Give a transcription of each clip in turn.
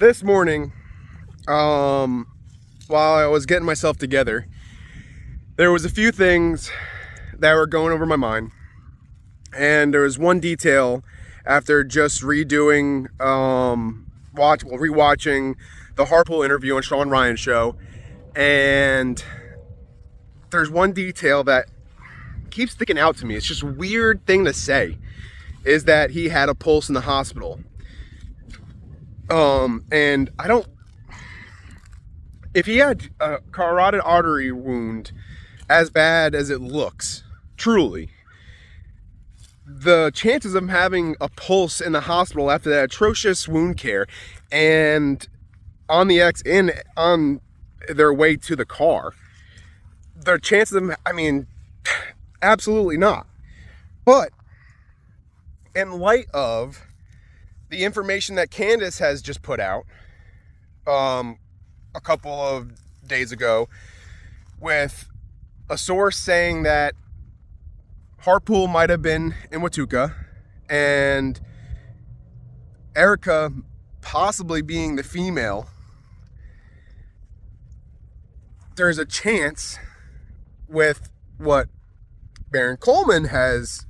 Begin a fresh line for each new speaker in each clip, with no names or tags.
this morning, while I was getting myself together, there was a few things that were going over my mind. And there was one detail after just rewatching the Harpole interview on Shawn Ryan show. And there's one detail that keeps sticking out to me. It's just a weird thing to say, is that he had a pulse in the hospital. And I don't, if he had a carotid artery wound as bad as it looks, truly, the chances of him having a pulse in the hospital after that atrocious wound care and on their way to the car, the chances of him, absolutely not. But in light of the information that Candace has just put out a couple of days ago, with a source saying that Harpole might have been in Watuka, and Erica possibly being the female, there's a chance, with what Baron Coleman has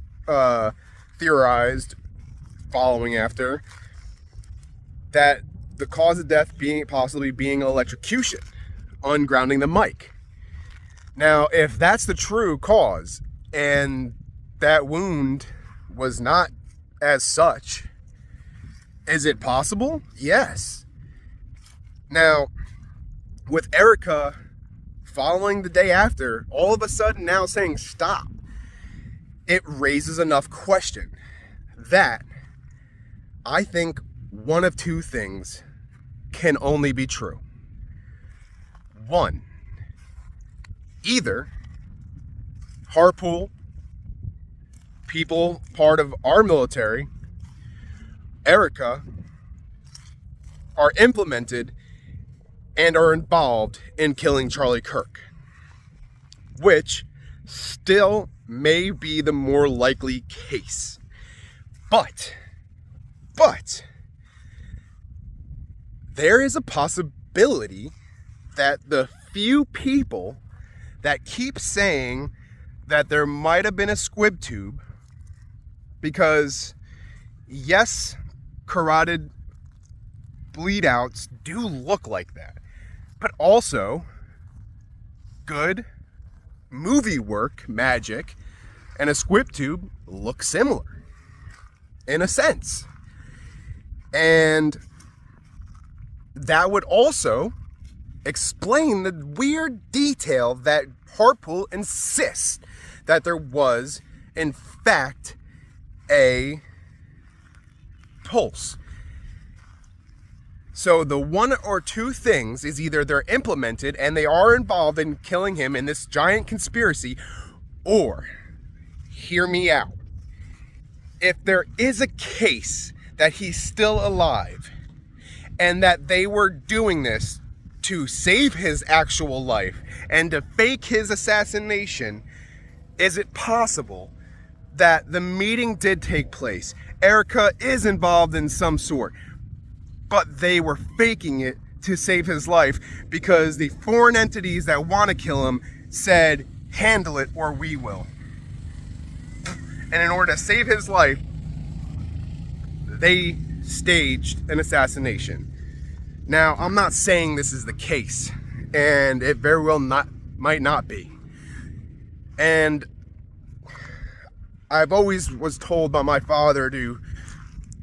theorized following after, that the cause of death possibly being electrocution, ungrounding the mic. Now, if that's the true cause, and that wound was not as such, is it possible? Yes. Now, with Erica following the day after, all of a sudden now saying stop, it raises enough question that I think one of two things can only be true. One, either Harpole, people part of our military, Erica, are implemented and are involved in killing Charlie Kirk, which still may be the more likely case. But there is a possibility that the few people that keep saying that there might have been a squib tube, because yes, carotid bleed outs do look like that, but also good movie work, magic, and a squib tube look similar in a sense. And that would also explain the weird detail that Harpole insists that there was, in fact, a pulse. So the one or two things is either they're implemented and they are involved in killing him in this giant conspiracy, or, hear me out, if there is a case that he's still alive and that they were doing this to save his actual life and to fake his assassination, is it possible that the meeting did take place? Erica is involved in some sort, but they were faking it to save his life because the foreign entities that want to kill him said, handle it or we will. And in order to save his life, they staged an assassination. Now, I'm not saying this is the case, and it very well might not be. And I've always was told by my father to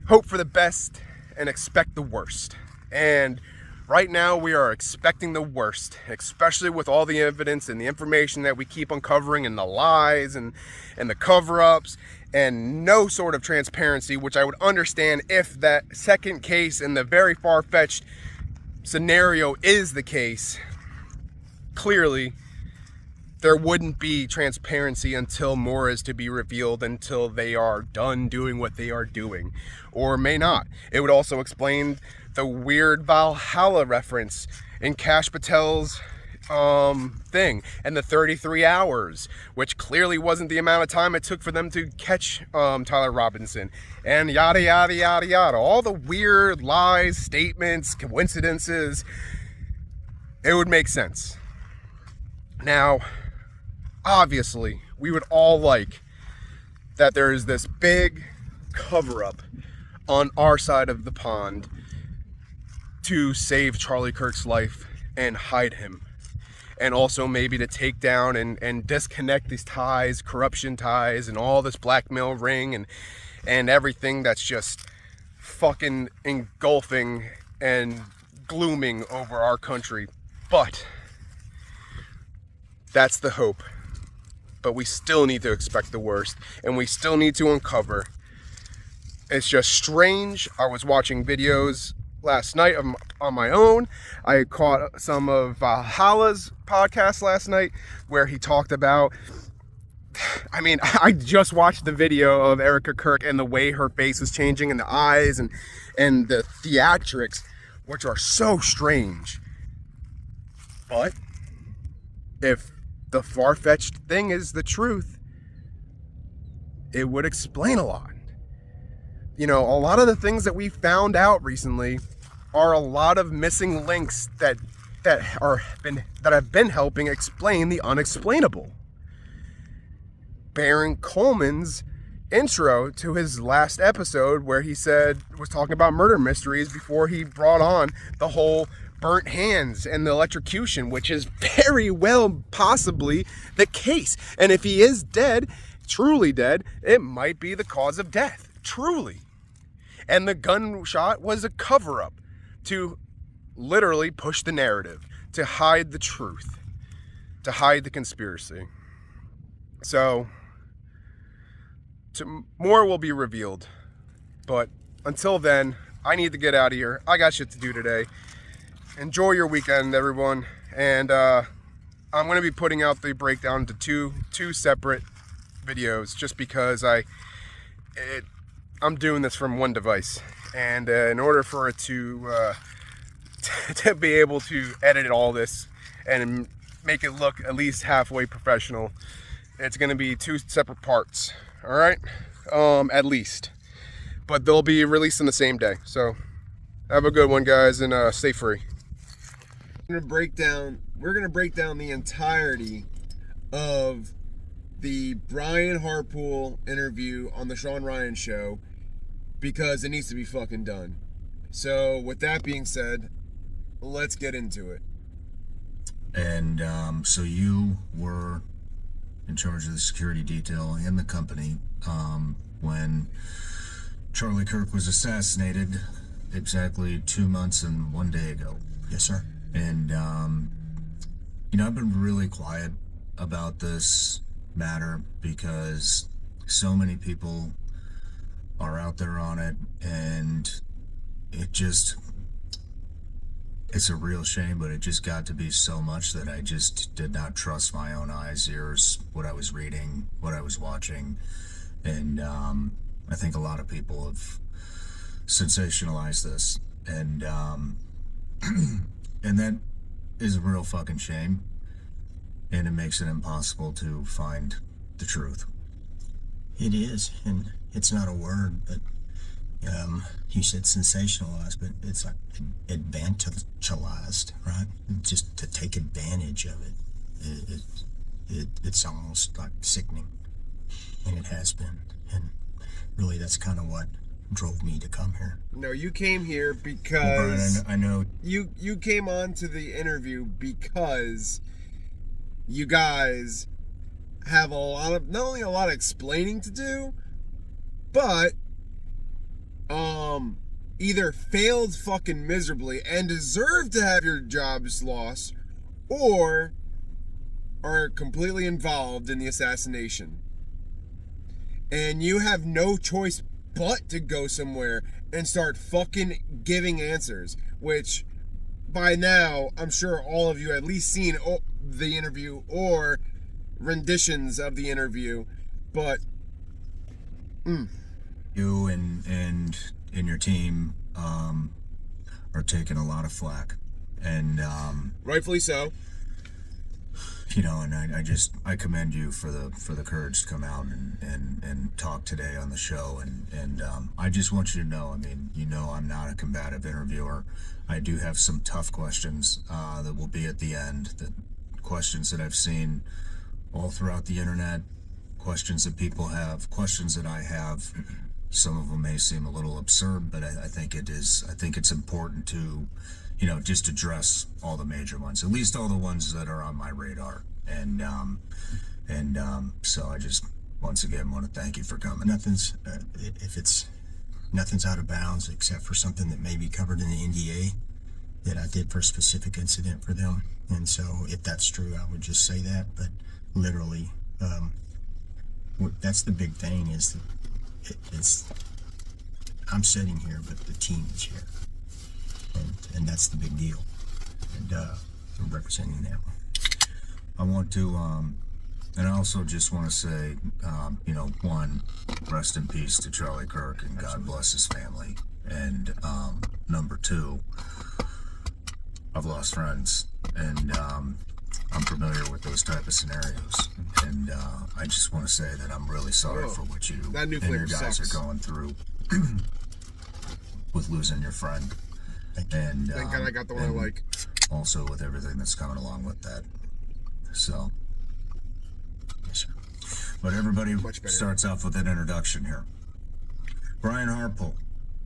hope for the best and expect the worst. And right now we are expecting the worst, especially with all the evidence and the information that we keep uncovering, and the lies and the cover-ups, and no sort of transparency, which I would understand if that second case in the very far-fetched scenario is the case. Clearly, there wouldn't be transparency until more is to be revealed, until they are done doing what they are doing, or may not. It would also explain the weird Valhalla reference in Cash Patel's thing, and the 33 hours, which clearly wasn't the amount of time it took for them to catch Tyler Robinson, and yada yada yada yada, all the weird lies, statements, coincidences. It would make sense. Now, obviously, we would all like that there is this big cover-up on our side of the pond to save Charlie Kirk's life and hide him. And also maybe to take down and disconnect these ties, corruption ties, and all this blackmail ring and everything that's just fucking engulfing and glooming over our country. But that's the hope. But we still need to expect the worst, and we still need to uncover. It's just strange. I was watching videos last night on my own. I caught some of Valhalla's podcast last night where he talked about, I mean, I just watched the video of Erica Kirk and the way her face was changing and the eyes and the theatrics, which are so strange. But if the far-fetched thing is the truth, it would explain a lot. You know, a lot of the things that we found out recently are a lot of missing links that have been helping explain the unexplainable. Baron Coleman's intro to his last episode, where he was talking about murder mysteries before he brought on the whole burnt hands and the electrocution, which is very well possibly the case. And if he is dead, truly dead, it might be the cause of death. Truly. And the gunshot was a cover-up to literally push the narrative, to hide the truth, to hide the conspiracy. So, more will be revealed. But until then, I need to get out of here. I got shit to do today. Enjoy your weekend, everyone. And I'm going to be putting out the breakdown to two separate videos, just because I'm doing this from one device, and in order for it to be able to edit all this and make it look at least halfway professional, it's going to be two separate parts. All right, at least, but they'll be released on the same day. So have a good one, guys, and stay free. We're gonna break down the entirety of the Brian Harpole interview on the Shawn Ryan show, because it needs to be fucking done. So with that being said, let's get into it.
And so you were in charge of the security detail in the company when Charlie Kirk was assassinated exactly 2 months and 1 day ago.
Yes, sir.
And I've been really quiet about this matter because so many people are out there on it, and it's a real shame, but it just got to be so much that I just did not trust my own eyes, ears, what I was reading, what I was watching. And I think a lot of people have sensationalized this, and and that is a real fucking shame, and it makes it impossible to find the truth.
It is, and it's not a word, but you said sensationalized, but it's like advantageized, right? Just to take advantage of it. It's almost like sickening, and it has been. And really, that's kind of what drove me to come here.
No, you came here because...
Well, Brian, I know...
You came on to the interview because you guys have not only a lot of explaining to do, but either failed fucking miserably and deserve to have your jobs lost, or are completely involved in the assassination. And you have no choice but to go somewhere and start fucking giving answers, which by now I'm sure all of you at least seen the interview or renditions of the interview, but
you and your team are taking a lot of flack, and
rightfully so.
you know, and I commend you for the courage to come out and talk today on the show, and I just want you to know, I mean, you know, I'm not a combative interviewer. I do have some tough questions that will be at the end, the questions that I've seen all throughout the internet, questions that people have, questions that I have. Some of them may seem a little absurd, but I think it's important to, you know, just address all the major ones, at least all the ones that are on my radar. And so I just, once again, want to thank you for coming.
Nothing's out of bounds except for something that may be covered in the NDA that I did for a specific incident for them. And so if that's true, I would just say that. But literally, that's the big thing, is that I'm sitting here, but the team is here. And that's the big deal. And I'm representing them.
I want to, and I also just want to say, you know, one, rest in peace to Charlie Kirk, and God bless his family. And number two, I've lost friends, and I'm familiar with those type of scenarios. And I just want to say that I'm really sorry for what you and your guys are going through with losing your friend. And
Thank God I got the one I like.
Also with everything that's coming along with that. So,
Yes, sir.
but everybody starts off with an introduction here. Brian Harpole,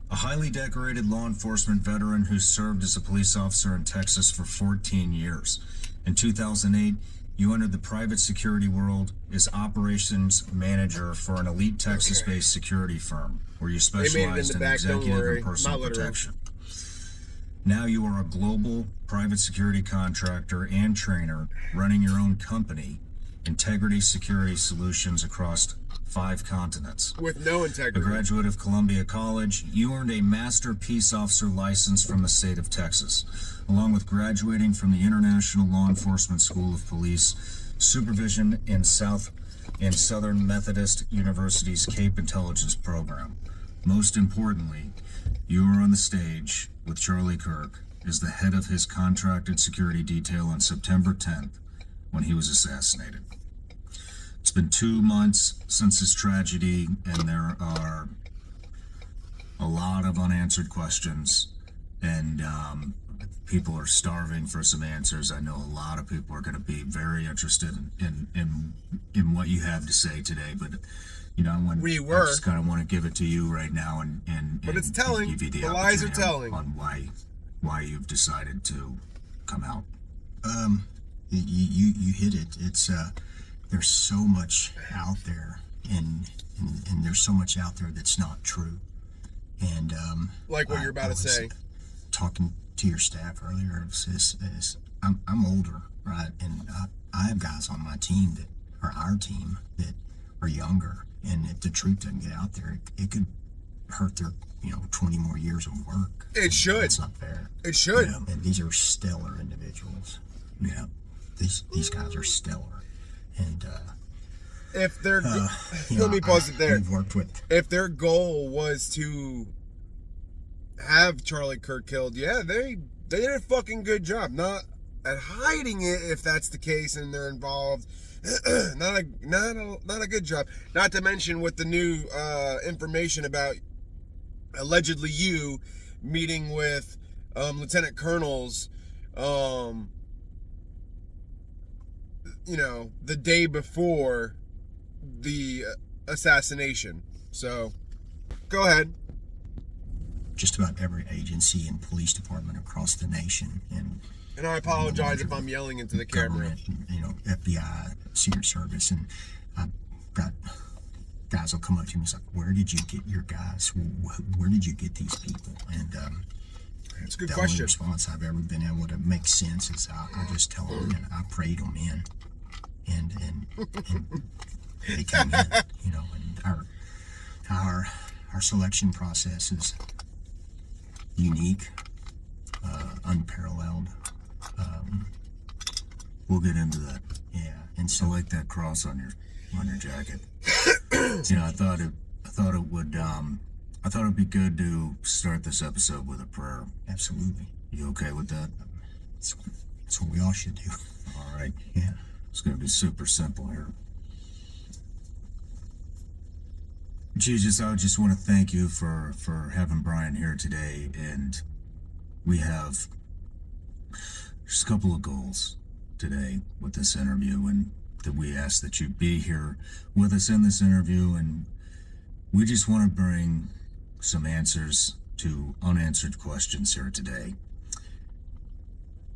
a highly decorated law enforcement veteran who served as a police officer in Texas for 14 years. In 2008, you entered the private security world as operations manager for an elite Texas-based security firm, where you specialized in executive and personal protection. Now you are a global private security contractor and trainer, running your own company, Integrity Security Solutions, across 5 continents.
With no integrity.
A graduate of Columbia College, you earned a Master Peace Officer license from the state of Texas, along with graduating from the International Law Enforcement School of Police Supervision in Southern Methodist University's Cape Intelligence Program. Most importantly, you were on the stage with Charlie Kirk as the head of his contracted security detail on September 10th when he was assassinated. It's been 2 months since this tragedy, and there are a lot of unanswered questions, and people are starving for some answers. I know a lot of people are going to be very interested in what you have to say today, but you know, I just kind of want to give it to you right now,
but it's telling.
Give you the
lies are telling
on why you've decided to come out.
You hit it. It's there's so much out there, and there's so much out there that's not true. And
like what you're about to say.
Talking to your staff earlier, I'm older, right? And I have guys on my team that are our team that are younger. And if the truth doesn't get out there, it could hurt their, 20 more years of work.
It should.
It's not fair.
It should.
And these are stellar individuals. Yeah. These guys are stellar. And
if they're, let me pause it there.
We've worked with.
If their goal was to have Charlie Kirk killed, yeah, they did a fucking good job. Not at hiding it, if that's the case, and they're involved. not a good job. Not to mention with the new information about allegedly you meeting with lieutenant colonels, the day before the assassination. So, go ahead.
Just about every agency and police department across the nation, and
I apologize if I'm yelling into the camera.
FBI, Secret Service, and I've got guys will come up to me and say, "Where did you get your guys? Where did you get these people?" And
that's a good
the
question.
only response I've ever been able to make sense is I just tell them, and I prayed them in, and they came in, and our selection process is unique, unparalleled.
We'll get into that.
Yeah, and so
I like that cross on your jacket. I thought it would be good to start this episode with a prayer.
Absolutely.
You okay with that?
That's what we all should do.
All right.
Yeah.
It's going to be super simple here. Jesus, I just want to thank you for having Brian here today, and we have just a couple of goals today with this interview, and that we ask that you be here with us in this interview, and we just want to bring some answers to unanswered questions here today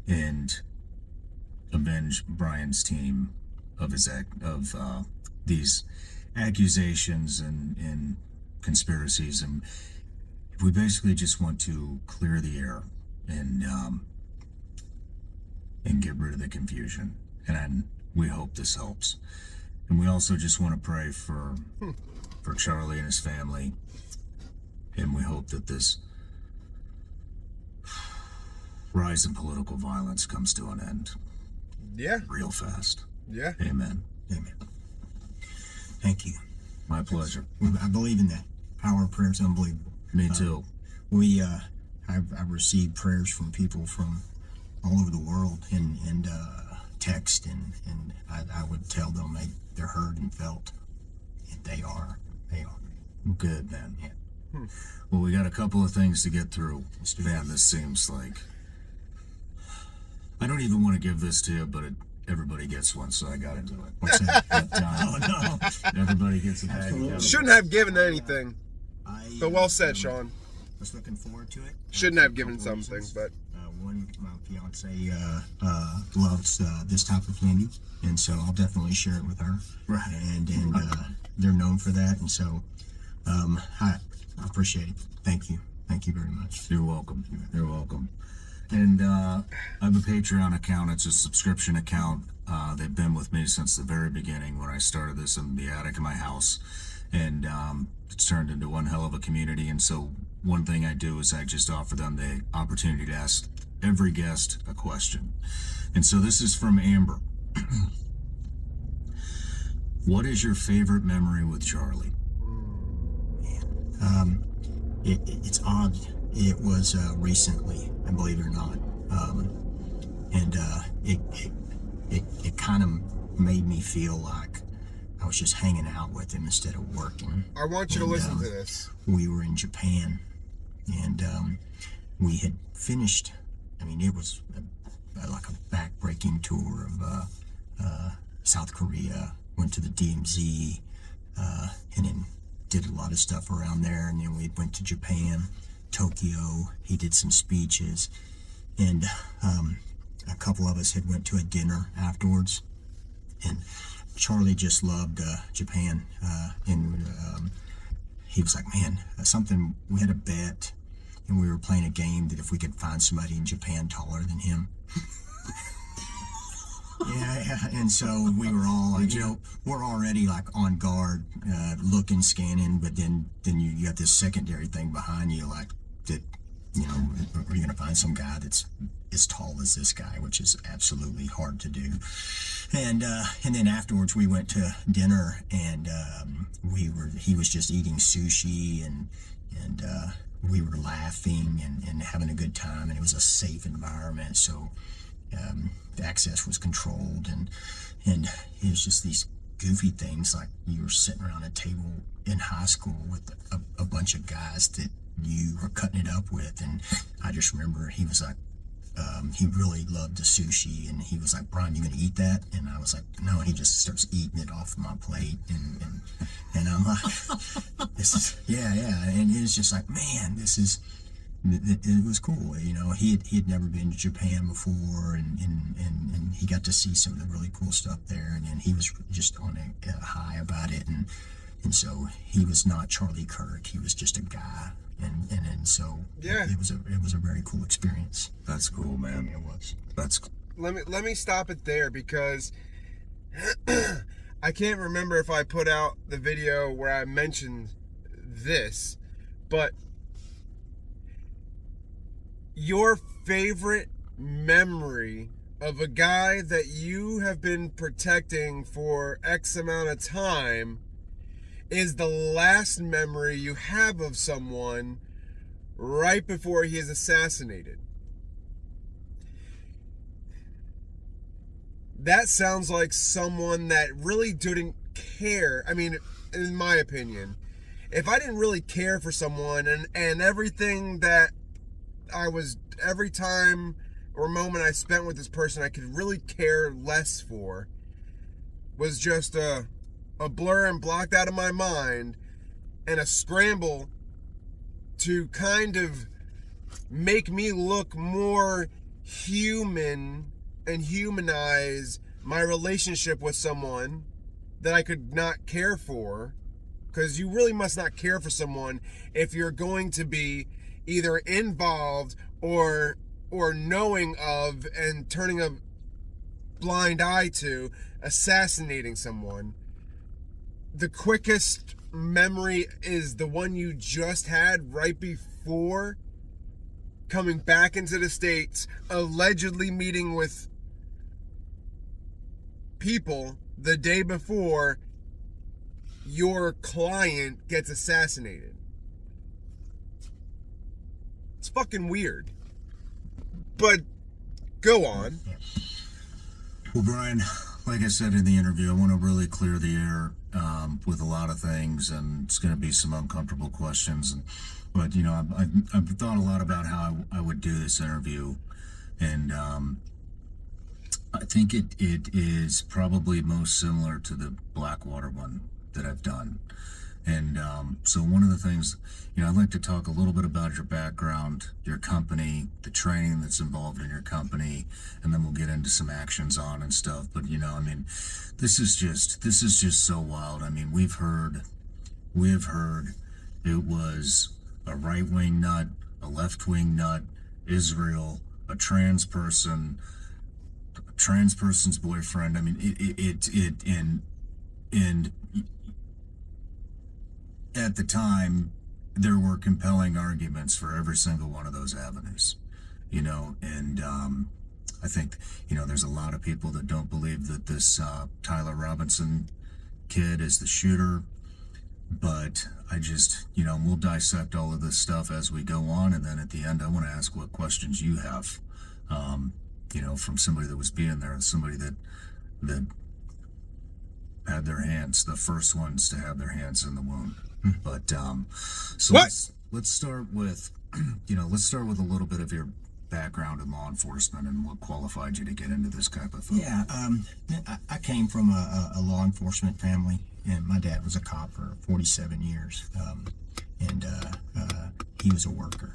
and avenge Brian's team of these accusations and conspiracies, and we basically just want to clear the air and get rid of the confusion, and we hope this helps. And we also just want to pray for Charlie and his family, and we hope that this rise in political violence comes to an end.
Yeah.
Real fast.
Yeah.
Amen.
Amen. Thank you.
My pleasure.
I believe in that. Power of prayer is unbelievable.
Me too.
I've received prayers from people from all over the world and text, and I would tell them they're heard and felt, and they are.
Good, man.
Yeah.
Well, we got a couple of things to get through. Man, this seems like... I don't even want to give this to you, but everybody gets one, so I gotta do it.
What's that?
Oh, no. Everybody gets a bag.
Absolutely.
Shouldn't have given anything. But well said, Shawn.
Was looking forward to it.
Shouldn't have given something, but
one, my fiance loves this type of candy, and so I'll definitely share it with her.
Right.
And they're known for that, and so I appreciate it. Thank you very much.
You're welcome. You're welcome. And I have a Patreon account. It's a subscription account. They've been with me since the very beginning when I started this in the attic of my house, and it's turned into one hell of a community. And so one thing I do is I just offer them the opportunity to ask every guest a question. And so this is from Amber. What is your favorite memory with Charlie?
It's odd. It was recently, I believe it or not, and it kind of made me feel like I was just hanging out with him instead of working.
I want you to listen to this.
We were in Japan, and we had finished. I mean, it was like a back-breaking tour of South Korea. Went to the DMZ, and then did a lot of stuff around there. And then we went to Japan, Tokyo. He did some speeches, and a couple of us had went to a dinner afterwards. And Charlie just loved Japan, and he was like, man, something, we had a bet, and we were playing a game that if we could find somebody in Japan taller than him. Yeah, and so we were all like, we're already like on guard, looking, scanning, but then you got this secondary thing behind you, like, that, are you gonna find some guy that's as tall as this guy, which is absolutely hard to do. And then afterwards we went to dinner, and he was just eating sushi, and we were laughing and having a good time, and it was a safe environment, so the access was controlled, and it was just these goofy things, like you were sitting around a table in high school with a bunch of guys that you were cutting it up with. And I just remember he was like, he really loved the sushi, and he was like, Brian, you gonna eat that? And I was like, no. And he just starts eating it off my plate, and I'm like, this is, yeah, and it was just like, man, it was cool. He had never been to Japan before, and he got to see some of the really cool stuff there, and he was just on a high about it, and so he was not Charlie Kirk. He was just a guy, and so
yeah,
it was a very cool experience.
That's cool, man.
It was.
That's.
Let me stop it there, because I can't remember if I put out the video where I mentioned this, but your favorite memory of a guy that you have been protecting for X amount of time is the last memory you have of someone right before he is assassinated. that sounds like someone that really didn't care. I mean, in my opinion, if I didn't really care for someone and everything that every time or moment I spent with this person I could really care less for was just a blur and blocked out of my mind, and a scramble to kind of make me look more human and humanize my relationship with someone that I could not care for, because you really must not care for someone if you're going to be either involved or knowing of and turning a blind eye to assassinating someone. The quickest memory is the one you just had right before coming back into the States, allegedly meeting with people the day before your client gets assassinated. It's fucking weird. But go on.
Well, Brian, like I said in the interview, I want to really clear the air with a lot of things, and it's going to be some uncomfortable questions. But you know, I've thought a lot about how I would do this interview, and I think it is probably most similar to the Blackwater one that I've done. And so one of the things, you know, I'd like to talk a little bit about your background, your company, the training that's involved in your company, and then we'll get into some actions on and stuff. But, you know, I mean, this is just so wild. I mean, we have heard it was a right-wing nut, a left-wing nut, Israel, a trans person's boyfriend. I mean, and at the time, there were compelling arguments for every single one of those avenues, you know, and I think, you know, there's a lot of people that don't believe that this Tyler Robinson kid is the shooter, but I just, you know, we'll dissect all of this stuff as we go on, and then at the end, I want to ask what questions you have, you know, from somebody that was being there, somebody that had their hands, the first ones to have their hands in the wound. But so let's start with, you know, let's start with a little bit of your background in law enforcement and what qualified you to get into this type of thing.
Yeah, I came from a law enforcement family, and my dad was a cop for 47 years, and he was a worker.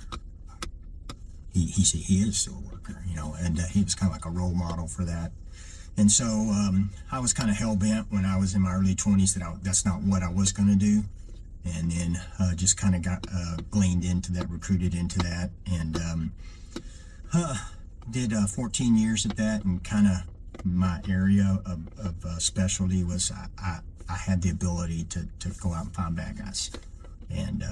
He is still a worker, you know, and he was kind of like a role model for that. And so I was kind of hell-bent when I was in my early 20s that that's not what I was going to do. And then just kind of got gleaned into that, recruited into that, and did 14 years at that. And kind of my area of specialty was I had the ability to go out and find bad guys. And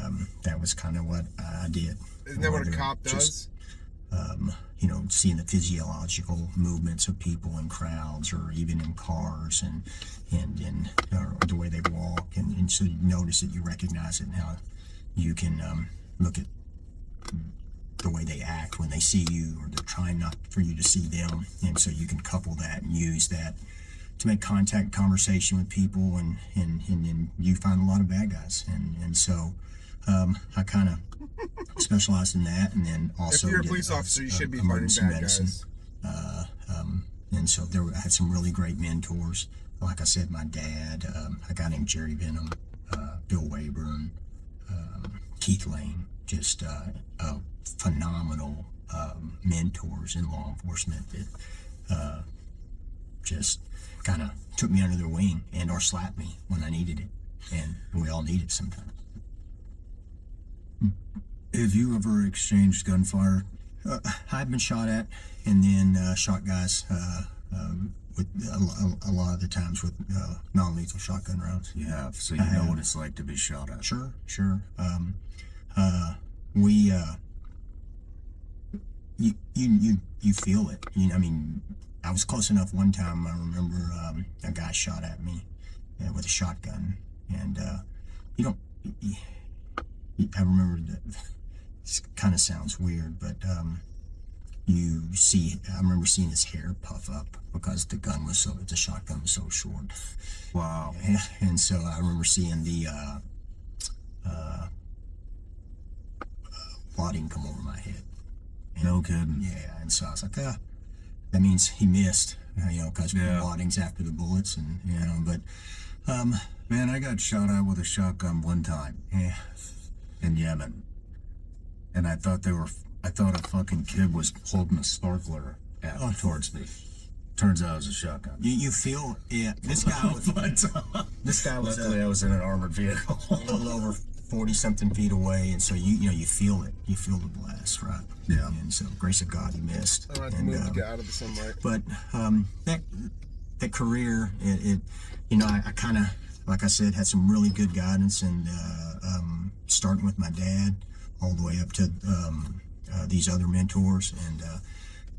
that was kind of what I did.
Isn't that what a cop does?
You know, seeing the physiological movements of people in crowds or even in cars and the way they walk. And so you notice it, you recognize it, and how you can look at the way they act when they see you, or they're trying not for you to see them. And so you can couple that and use that to make contact, conversation with people, and you find a lot of bad guys. And so I kind of specialized in that, and then also
if you're a police officer, you should be finding bad guys.
And so I had some really great mentors. Like I said, my dad, a guy named Jerry Benham, Bill Wayburn, Keith Lane, just phenomenal mentors in law enforcement that just kind of took me under their wing and or slapped me when I needed it, and we all need it sometimes.
Have you ever exchanged gunfire?
I've been shot at, and then shot guys with a lot of the times with non-lethal shotgun rounds.
You have, so you know what it's like to be shot at.
Sure. You feel it. You know, I mean, I was close enough one time. I remember a guy shot at me with a shotgun, and you don't. I remember that. It kind of sounds weird, but you see, I remember seeing his hair puff up because the shotgun was so short.
Wow.
And so I remember seeing the wadding come over my head. And,
No kidding.
yeah, and so I was like, that means he missed, because wadding's after the bullets, and but
Man, I got shot at with a shotgun one time in Yemen, and I thought a fucking kid was holding a sparkler towards me. Turns out it was a shotgun.
you feel, this guy was
Luckily, I was in an armored vehicle.
a little over 40-something feet away, and so you feel it. You feel the blast, right?
Yeah.
And so, grace of God, he missed.
I don't have to move to get out of the sunlight.
But that career, I kind of, like I said, had some really good guidance, and starting with my dad all the way up to these other mentors,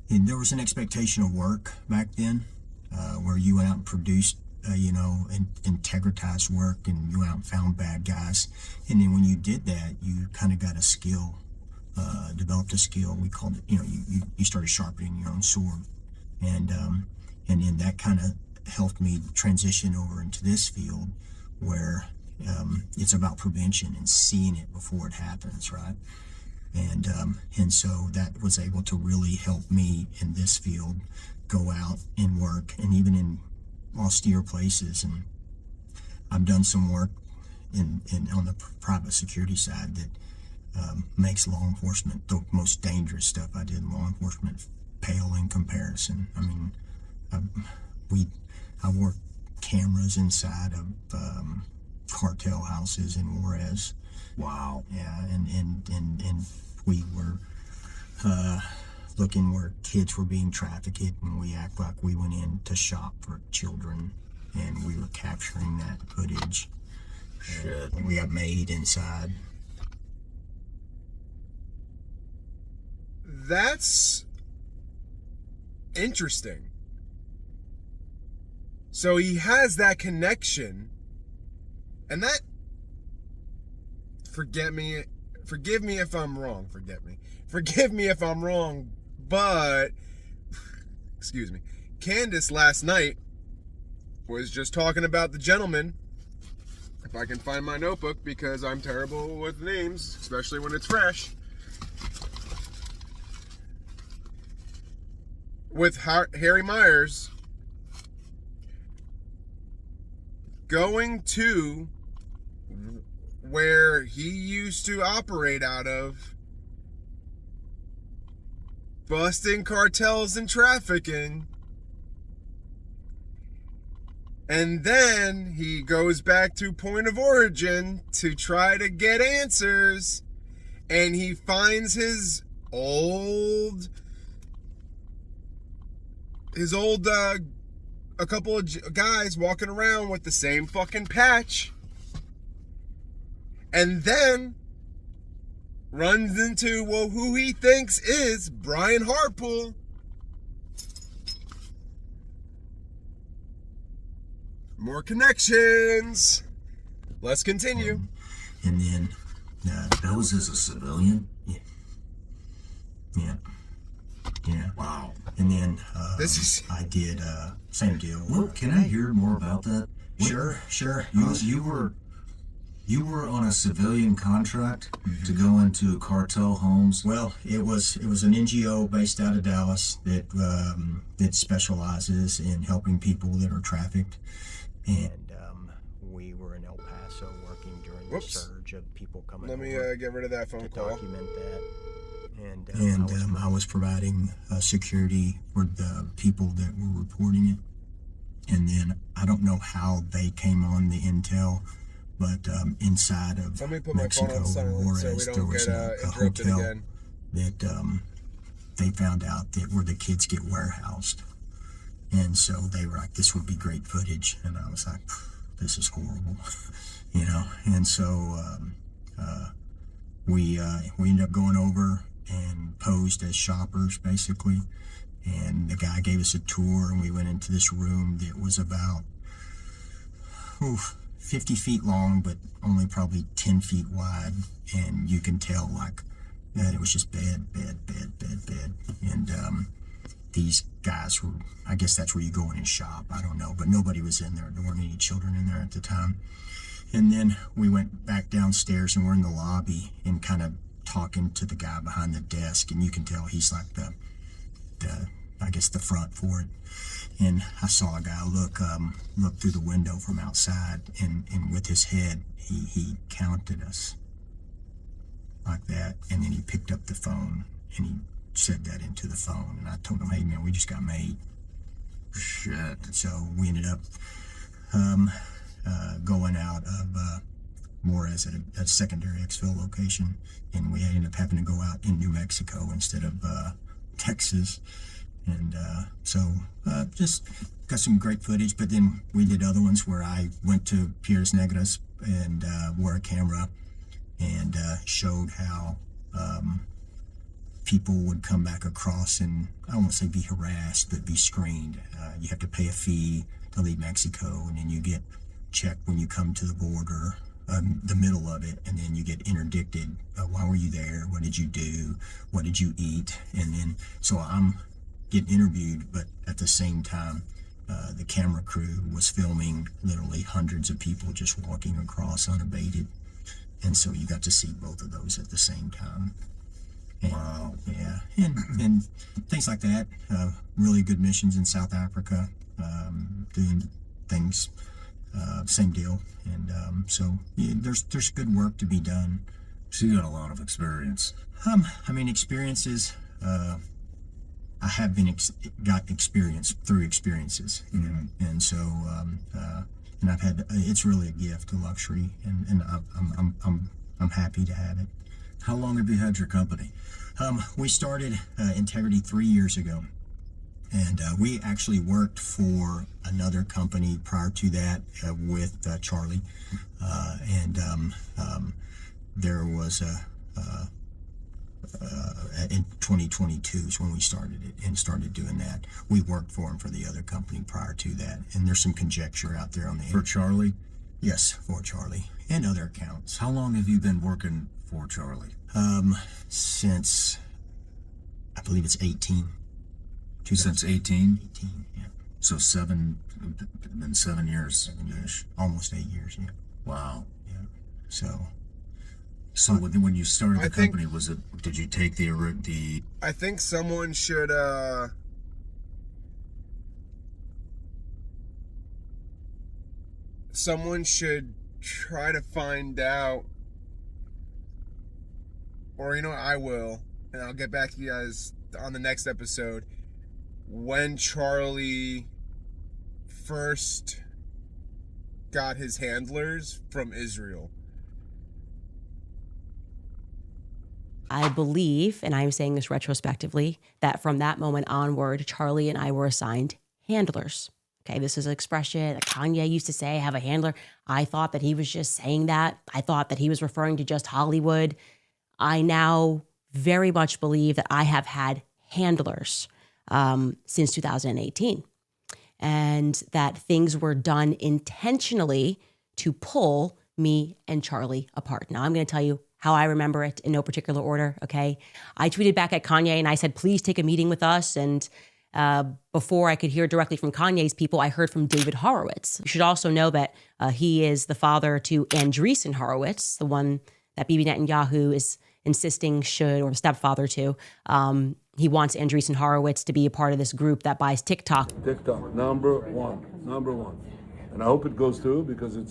and there was an expectation of work back then, where you went out and produced integritized work, and you went out and found bad guys, and then when you did that, you kind of got a skill, developed a skill. We called it, you started sharpening your own sword, and then that kind of helped me transition over into this field where it's about prevention and seeing it before it happens, right? And so that was able to really help me in this field go out and work, and even in austere places. And I've done some work in on the private security side that makes law enforcement, the most dangerous stuff I did in law enforcement, pale in comparison. I mean, I worked cameras inside of cartel houses in Juarez.
Wow.
Yeah, and we were looking where kids were being trafficked, and we act like we went in to shop for children, and we were capturing that footage.
Shit.
And we got made inside.
That's interesting. So he has that connection, and that, forgive me if I'm wrong, forgive me if I'm wrong, but, excuse me, Candace last night was just talking about the gentleman, if I can find my notebook, because I'm terrible with names, especially when it's fresh, with Harry Myers going to where he used to operate out of, busting cartels and trafficking, and then he goes back to point of origin to try to get answers, and he finds his old a couple of guys walking around with the same fucking patch, and then runs into who he thinks is Brian Harpole. More connections. Let's continue.
And then
That was as a civilian?
yeah.
Wow.
And then
I
did same deal.
What, can I hear more about that?
Sure.
You were on a civilian contract to go into cartel homes?
Well, it was an NGO based out of Dallas that specializes in helping people that are trafficked, and we were in El Paso working during the surge of people coming.
Let me get rid of that phone call.
Document that. And I was providing security for the people that were reporting it. And then I don't know how they came on the intel, but inside of Mexico, Juarez, there was a hotel again that they found out that where the kids get warehoused. And so they were like, this would be great footage. And I was like, this is horrible, And so we ended up going over and posed as shoppers, basically. And the guy gave us a tour, and we went into this room that was about 50 feet long, but only probably 10 feet wide. And you can tell, like, And it was just bad. And these guys were, I guess that's where you go in and shop. I don't know, but nobody was in there. There weren't any children in there at the time. And then we went back downstairs and we're in the lobby and kind of talking to the guy behind the desk. And you can tell he's like the I guess the front for it. And I saw a guy look through the window from outside, and with his head, he counted us like that. And then he picked up the phone and he said that into the phone. And I told him, hey man, we just got made.
Shit.
So we ended up going out of Juarez at a secondary exfil location, and we ended up having to go out in New Mexico instead of Texas. And so just got some great footage, but then we did other ones where I went to Piedras Negras and wore a camera and showed how people would come back across and, I don't want to say be harassed, but be screened. You have to pay a fee to leave Mexico, and then you get checked when you come to the border, the middle of it, and then you get interdicted. Why were you there? What did you do? What did you eat? And then, so I'm getting interviewed, but at the same time, the camera crew was filming literally hundreds of people just walking across unabated. And so you got to see both of those at the same time. And,
Wow.
Yeah, and things like that. Really good missions in South Africa, doing things, same deal. And so yeah, there's good work to be done.
So you got a lot of experience.
I mean, experiences. I have got experience through experiences, you know, and so and I've had. It's really a gift, a luxury, and I'm happy to have it.
How long have you had your company?
We started Integrity 3 years ago, and we actually worked for another company prior to that with Charlie, and there was in 2022 is when we started it and started doing that. We worked for him for the other company prior to that, and there's some conjecture out there on the
For Charlie?
Yes, for Charlie and other accounts.
How long have you been working for Charlie?
Since I believe it's 18.
Since 18?
18, yeah.
So been 7 years.
Almost 8 years, yeah.
Wow.
Yeah. So
when you started the
I think-
company, did you take the
I think someone should try to find out, or I will, and I'll get back to you guys on the next episode, when Charlie first got his handlers from Israel.
I believe, and I'm saying this retrospectively, that from that moment onward, Charlie and I were assigned handlers. Okay, this is an expression that Kanye used to say, have a handler. I thought that he was just saying that. I thought that he was referring to just Hollywood. I now very much believe that I have had handlers since 2018, and that things were done intentionally to pull me and Charlie apart. Now, I'm going to tell you how I remember it in no particular order, okay? I tweeted back at Kanye and I said, please take a meeting with us. And before I could hear directly from Kanye's people, I heard from David Horowitz. You should also know that he is the father to Andreessen Horowitz, the one that Bibi Netanyahu is insisting should, or the stepfather to. He wants Andreessen Horowitz to be a part of this group that buys TikTok.
TikTok, number one. And I hope it goes through because it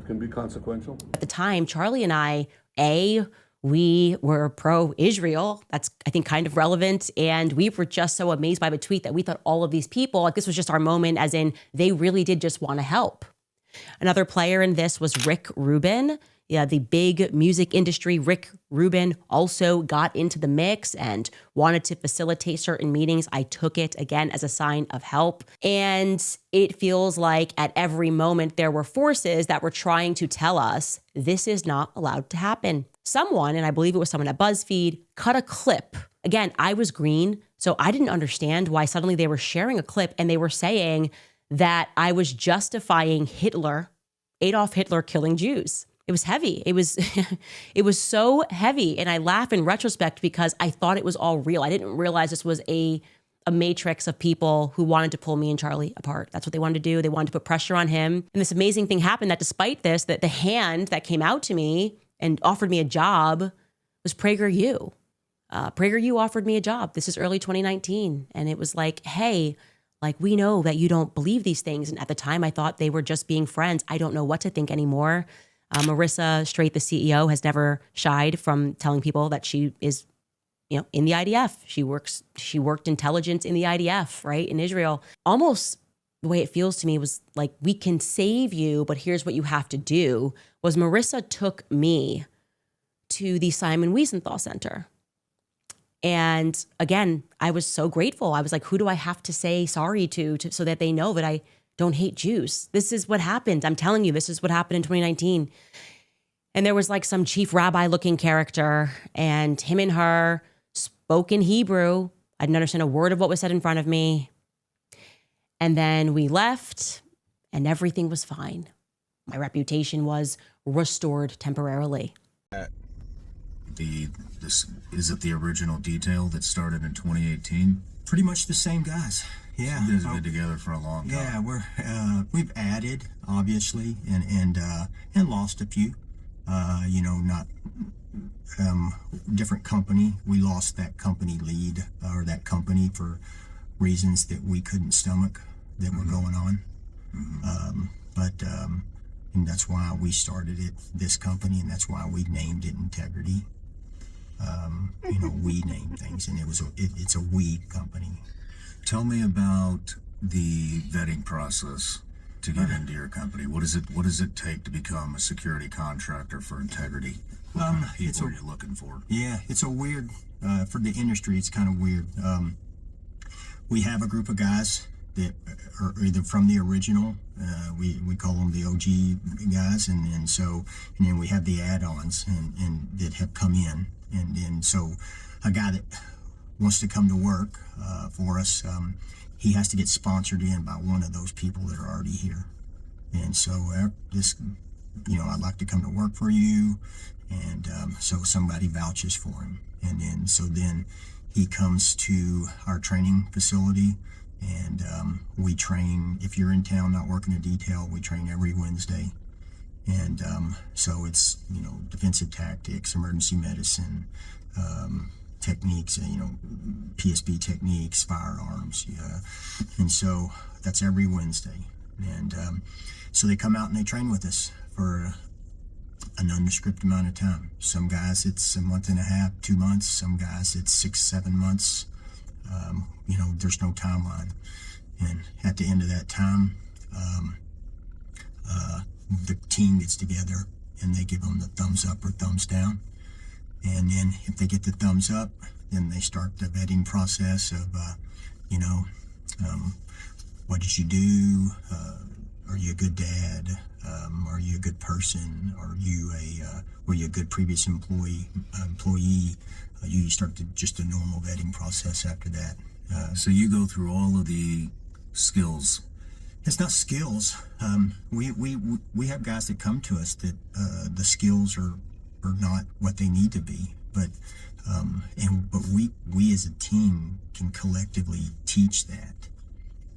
can be consequential.
At the time, Charlie and I, we were pro-Israel. That's, I think, kind of relevant. And we were just so amazed by the tweet that we thought all of these people, like this was just our moment, as in they really did just want to help. Another player in this was Rick Rubin. Yeah, the big music industry, Rick Rubin, also got into the mix and wanted to facilitate certain meetings. I took it, again, as a sign of help. And it feels like at every moment there were forces that were trying to tell us this is not allowed to happen. Someone, and I believe it was someone at BuzzFeed, cut a clip. Again, I was green, so I didn't understand why suddenly they were sharing a clip and they were saying that I was justifying Hitler, Adolf Hitler, killing Jews. It was heavy. It was it was so heavy. And I laugh in retrospect because I thought it was all real. I didn't realize this was a matrix of people who wanted to pull me and Charlie apart. That's what they wanted to do. They wanted to put pressure on him. And this amazing thing happened that despite this, that the hand that came out to me and offered me a job was PragerU. PragerU offered me a job. This is early 2019. And it was like, hey, like, we know that you don't believe these things. And at the time I thought they were just being friends. I don't know what to think anymore. Marissa Straight, the CEO, has never shied from telling people that she is, in the IDF. She worked intelligence in the IDF, right, in Israel. Almost the way it feels to me was like, we can save you, but here's what you have to do, was Marissa took me to the Simon Wiesenthal Center. And again, I was so grateful. I was like, who do I have to say sorry to so that they know that I don't hate Jews? This is what happened. I'm telling you, this is what happened in 2019. And there was like some chief rabbi looking character, and him and her spoke in Hebrew. I didn't understand a word of what was said in front of me. And then we left and everything was fine. My reputation was restored temporarily.
Is it the original Detail that started in 2018?
Pretty much the same guys. Yeah.
You guys have been together for a long time.
Yeah, we've added, obviously, and lost a few. Not different company. We lost that company lead, or that company, for reasons that we couldn't stomach that were going on. And that's why we started this company, and that's why we named it Integrity. We name things, and it's a we company.
Tell me about the vetting process to get into your company. What does it take to become a security contractor for Integrity? What kind of people are you looking for?
Yeah, it's a weird, for the industry, it's kind of weird. We have a group of guys that are either from the original, we call them the OG guys, and then we have the add-ons and that have come in, and so a guy that wants to come to work for us, he has to get sponsored in by one of those people that are already here. And so I'd like to come to work for you, and so somebody vouches for him, and then he comes to our training facility. And we train, if you're in town not working a detail, we train every Wednesday. And so it's, defensive tactics, emergency medicine, techniques, PSB techniques, firearms. And so that's every Wednesday. And so they come out and they train with us for a nondescript amount of time. Some guys it's a month and a half, 2 months. Some guys it's 6-7 months. There's no timeline. And at the end of that time, the team gets together and they give them the thumbs up or thumbs down. And then if they get the thumbs up, then they start the vetting process of, what did you do? Are you a good dad? Are you a good person? Were you a good previous employee? You start just a normal vetting process after that.
So you go through all of the skills.
It's not skills. We have guys that come to us that the skills are not what they need to be, but we as a team can collectively teach that.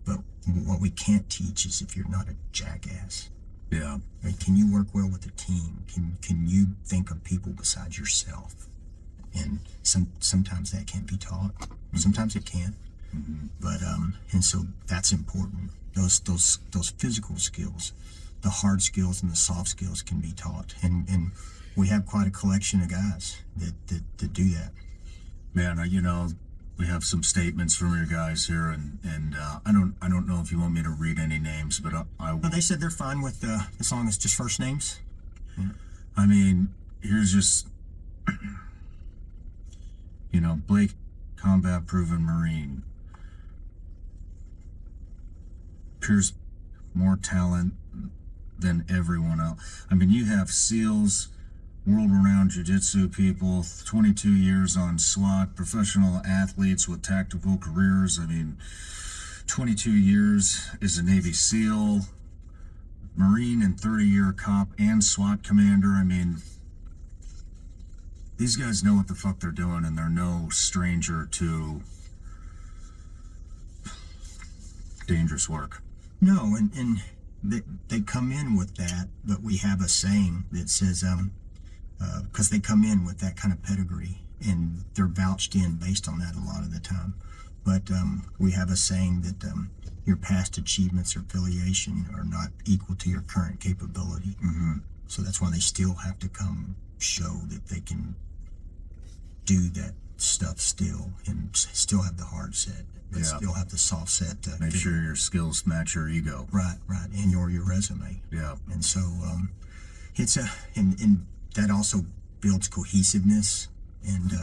But what we can't teach is if you're not a jackass.
Yeah.
Right? Can you work well with a team? Can you think of people besides yourself? And sometimes that can't be taught. Sometimes it can. But and so that's important. Those physical skills, the hard skills and the soft skills can be taught. And we have quite a collection of guys that do that.
Man, we have some statements from your guys here, and I don't know if you want me to read any names, but I
Well, they said they're fine with as long as just first names. Yeah.
I mean, here's just Blake, combat proven Marine. Appears more talent than everyone else. I mean, you have SEALs, world-renowned jiu-jitsu people, 22 years on SWAT, professional athletes with tactical careers. I mean, 22 years as a Navy SEAL, Marine and 30-year cop and SWAT commander. I mean, these guys know what the fuck they're doing, and they're no stranger to dangerous work.
No, and they come in with that, but we have a saying that says, because they come in with that kind of pedigree, and they're vouched in based on that a lot of the time. But we have a saying that your past achievements or affiliation are not equal to your current capability.
Mm-hmm.
So that's why they still have to come show that they can do that stuff still, and still have the hard set, but still have the soft set to
make sure your skills match your ego.
Right, and your resume.
Yeah.
And so it's and that also builds cohesiveness. And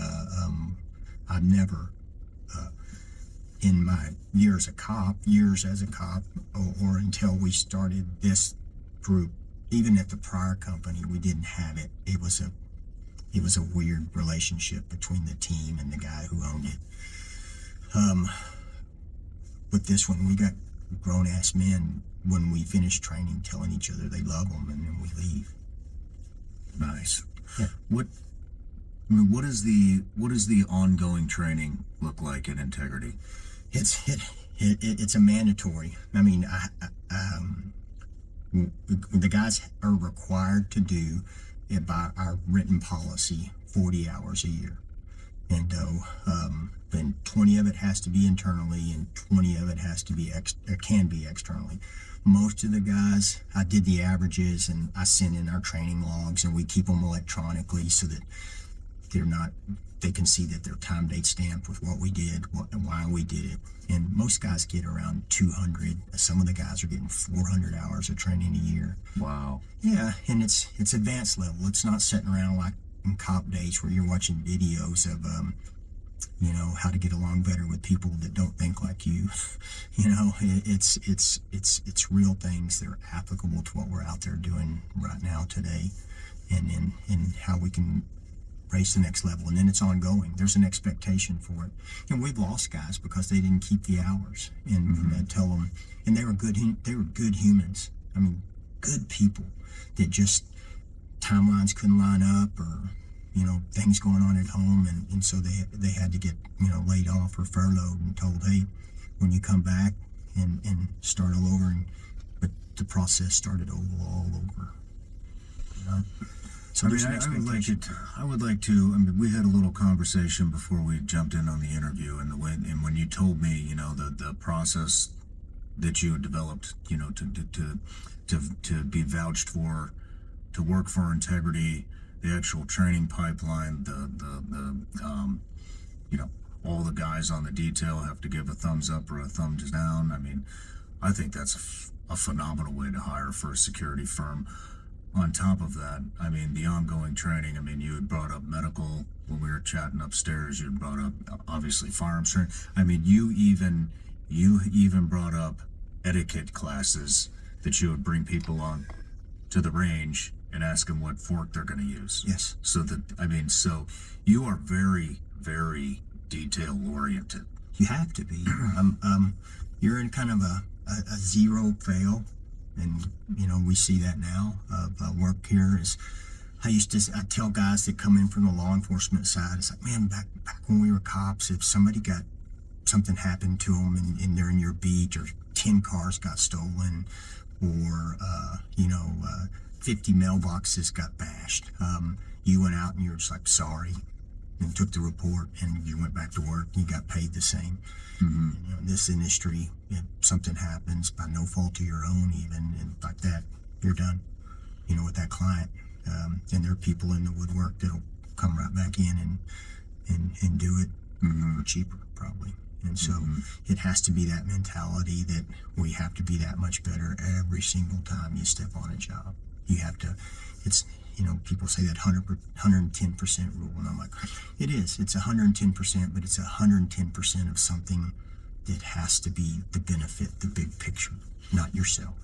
I've never, in my years as a cop, or until we started this group, even at the prior company, we didn't have it. It was a weird relationship between the team and the guy who owned it. With this one, we got grown-ass men, when we finish training, telling each other they love them, and then we leave.
Nice.
Yeah.
What does the ongoing training look like in integrity?
It's a mandatory. I mean, the guys are required to do it by our written policy 40 hours a year, and then 20 of it has to be internally, and 20 of it has to be can be externally. Most of the guys, I did the averages, and I send in our training logs, and we keep them electronically so that they can see that they're time date stamped with what we did, and why we did it. And most guys get around 200. Some of the guys are getting 400 hours of training a year.
Wow.
Yeah, and it's advanced level. It's not sitting around like in cop days where you're watching videos of how to get along better with people that don't think like you. It's real things that are applicable to what we're out there doing right now today, and how we can raise the next level. And then it's ongoing. There's an expectation for it. And we've lost guys because they didn't keep the hours. And I tell them, and they were good humans. I mean, good people that just timelines couldn't line up, or things going on at home, and so they had to get laid off or furloughed and told, hey, when you come back and start all over, but the process started all over. So there's an expectation.
I would like to. I mean, we had a little conversation before we jumped in on the interview, and when you told me, the process that you had developed, to be vouched for, to work for integrity, the actual training pipeline, all the guys on the detail have to give a thumbs up or a thumbs down. I mean, I think that's a phenomenal way to hire for a security firm. On top of that, I mean, the ongoing training, I mean, you had brought up medical when we were chatting upstairs. You had brought up, obviously, firearms training. I mean, you even brought up etiquette classes that you would bring people on to the range and ask them what fork they're going to use.
Yes.
So you are very, very detail-oriented.
You have to be. You're in kind of a zero fail. And, we see that now. Work here is, I tell guys that come in from the law enforcement side, it's like, man, back when we were cops, if somebody got something happened to them and they're in your beat, or 10 cars got stolen, or, 50 mailboxes got bashed, you went out and you're just like, sorry, and took the report, and you went back to work, and you got paid the same.
Mm-hmm.
In this industry, if something happens by no fault of your own, even, and like that, you're done. With that client, and there are people in the woodwork that'll come right back in and do it for cheaper, probably. And so it has to be that mentality that we have to be that much better every single time you step on a job. You have to. It's people say that 110% rule, and I'm like, it is. It's 110%, but it's 110% of something that has to be the benefit, the big picture, not yourself.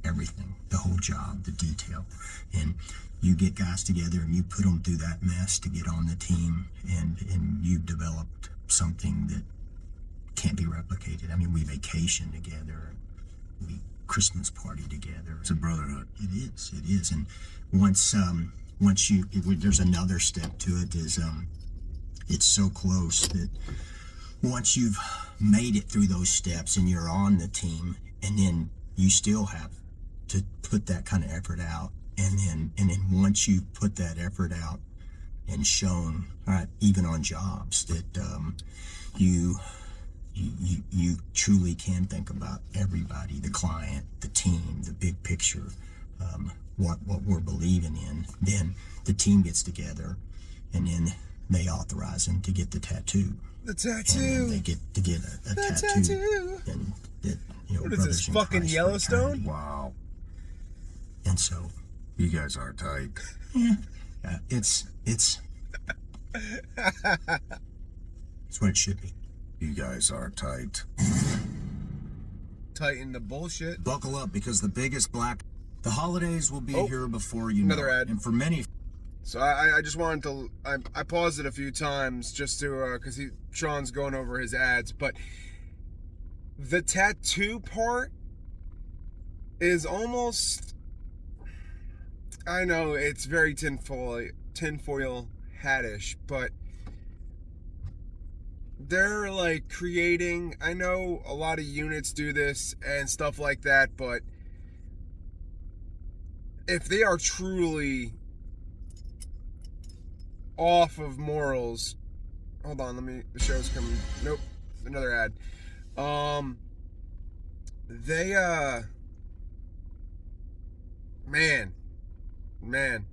Everything, the whole job, the detail. And you get guys together and you put them through that mess to get on the team, and you've developed something that can't be replicated. I mean, we vacation together, we Christmas party together.
It's a brotherhood.
It is. And once there's another step to it, is it's so close that once you've made it through those steps and you're on the team, and then you still have to put that kind of effort out, and then once you've put that effort out and shown, even on jobs, that you truly can think about everybody, the client, the team, the big picture, what we're believing in, then the team gets together, and then they authorize them to get the tattoo.
The tattoo.
And they get to get a tattoo. And that,
what is this, fucking Yellowstone?
Wow.
And so,
you guys are tight.
it's what it should be.
You guys are tight.
Tighten the bullshit.
Buckle up, because the holidays will be here before you
another
know.
ad.
And for many.
So I just wanted to, I paused it a few times just to, because Shawn's going over his ads, but the tattoo part is almost, I know it's very tinfoil hat-ish, but they're like creating, I know a lot of units do this and stuff like that, but if they are truly off of morals, hold on, the show's coming, nope, another ad. Man,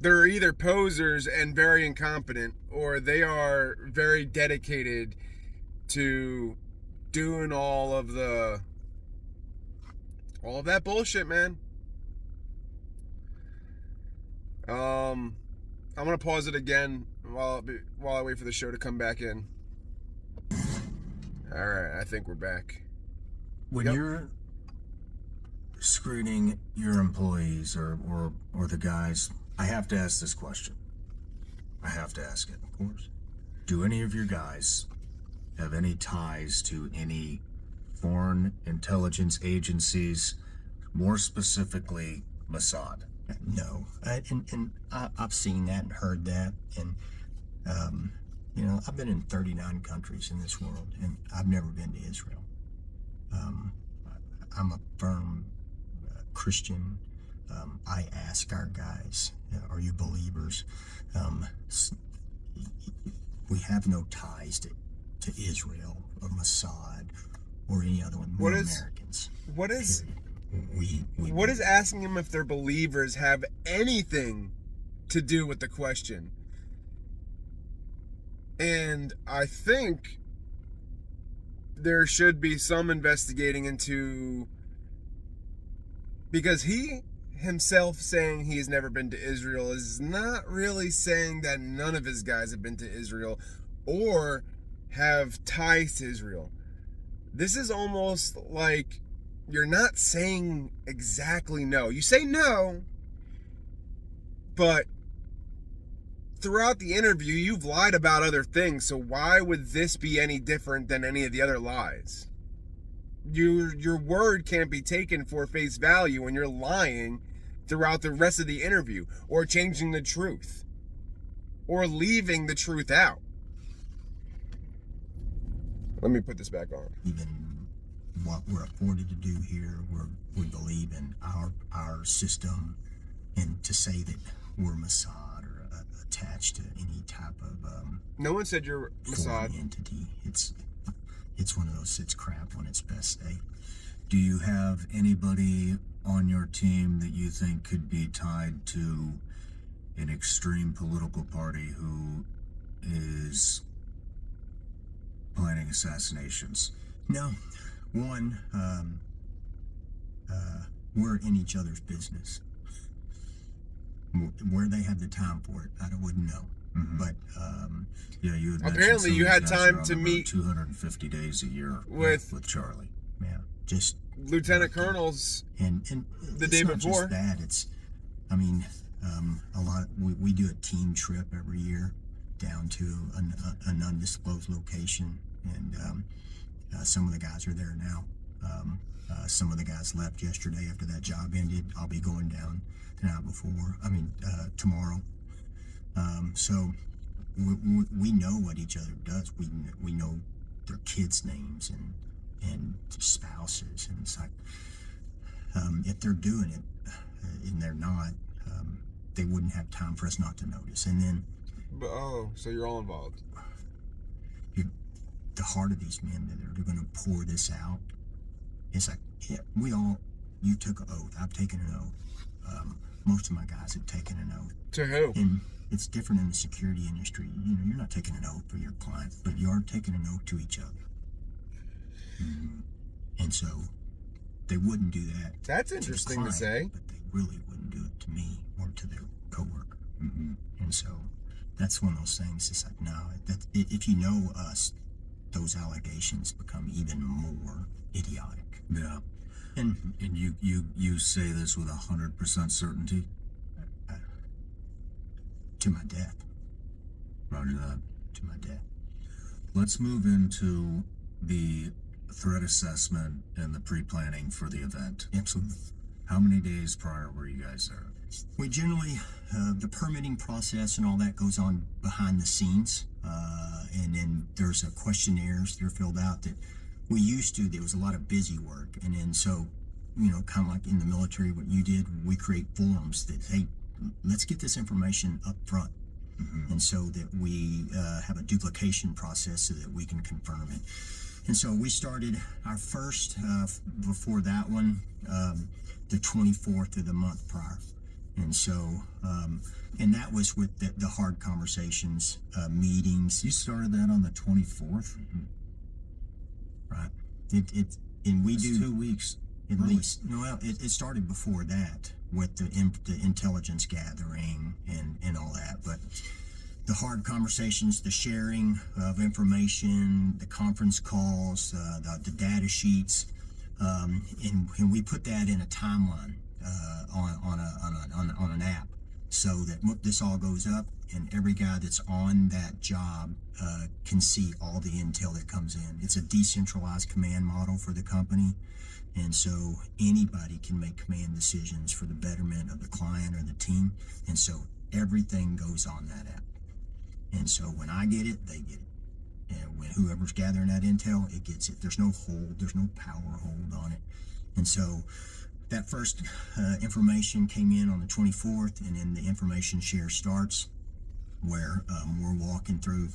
they're either posers and very incompetent, or they are very dedicated to doing all of that bullshit, man. I'm gonna pause it again while I wait for the show to come back in. All right, I think we're back.
When you're screening your employees or the guys, I have to ask this question. I have to ask it, of course. Do any of your guys have any ties to any foreign intelligence agencies, more specifically Mossad?
No, and I've seen that and heard that, and I've been in 39 countries in this world, and I've never been to Israel. I'm a firm Christian. I ask our guys, are you believers? We have no ties to Israel or Mossad or any other one. We're Americans.
What is
we
what is asking them if they're believers have anything to do with the question? And I think there should be some investigating into, because he himself saying he's never been to Israel is not really saying that none of his guys have been to Israel or have ties to Israel. This is almost like you're not saying exactly no. You say no, but throughout the interview, you've lied about other things, so why would this be any different than any of the other lies? Your word can't be taken for face value when you're lying throughout the rest of the interview, or changing the truth, or leaving the truth out. Let me put this back on.
Even what we're afforded to do here, we believe in our system, and to say that we're Mossad or attached to any type of
no one said you're Mossad
entity. It's one of those, it's crap on its best day.
Do you have anybody on your team that you think could be tied to an extreme political party who is planning assassinations?
No. One, we're in each other's business. Where they have the time for it, I wouldn't know. Mm-hmm. But
yeah, you had
apparently you had time to meet
250 days a year with Charlie.
Yeah, just
lieutenant colonels
and
the day before.
Just that, it's, I mean, a lot. We do a team trip every year down to an undisclosed location, and some of the guys are there now. Some of the guys left yesterday after that job ended. I'll be going down tomorrow. So we know what each other does. We know their kids' names and spouses, and it's like, if they're doing it and they're not, they wouldn't have time for us not to notice. And then,
so you're all involved.
The heart of these men that are going to pour this out, it's like, yeah, you took an oath. I've taken an oath. Most of my guys have taken an oath.
To who?
And it's different in the security industry. You know, you're not taking an oath for your client, but you are taking an oath to each other. Mm-hmm. And so they wouldn't do that.
That's interesting
client,
to say.
But they really wouldn't do it to me or to their coworker. Mm-hmm. And so that's one of those things. It's like, no, if you know us, those allegations become even more idiotic.
Yeah. And you say this with 100% certainty?
To my death.
Roger that.
To my death.
Let's move into the threat assessment and the pre-planning for the event.
Absolutely.
How many days prior were you guys there?
We generally, the permitting process and all that goes on behind the scenes. And then there's questionnaires that are filled out that we used to. There was a lot of busy work. And then so, kind of like in the military, what you did, we create forms that, hey, let's get this information up front. Mm-hmm. And so that we have a duplication process so that we can confirm it. And so we started our first, before that one, the 24th of the month prior. And so, and that was with the hard conversations, meetings.
You started that on the 24th?
Mm-hmm. Right. And we do
2 weeks.
At least. No, it started before that with the intelligence gathering and all that. But the hard conversations, the sharing of information, the conference calls, the data sheets, and we put that in a timeline on an app, so that this all goes up and every guy that's on that job can see all the intel that comes in. It's a decentralized command model for the company, and so anybody can make command decisions for the betterment of the client or the team, and so everything goes on that app. And so when I get it, they get it. And when whoever's gathering that intel, it gets it. There's no hold, there's no power hold on it. And so that first information came in on the 24th, and then the information share starts, where we're walking through,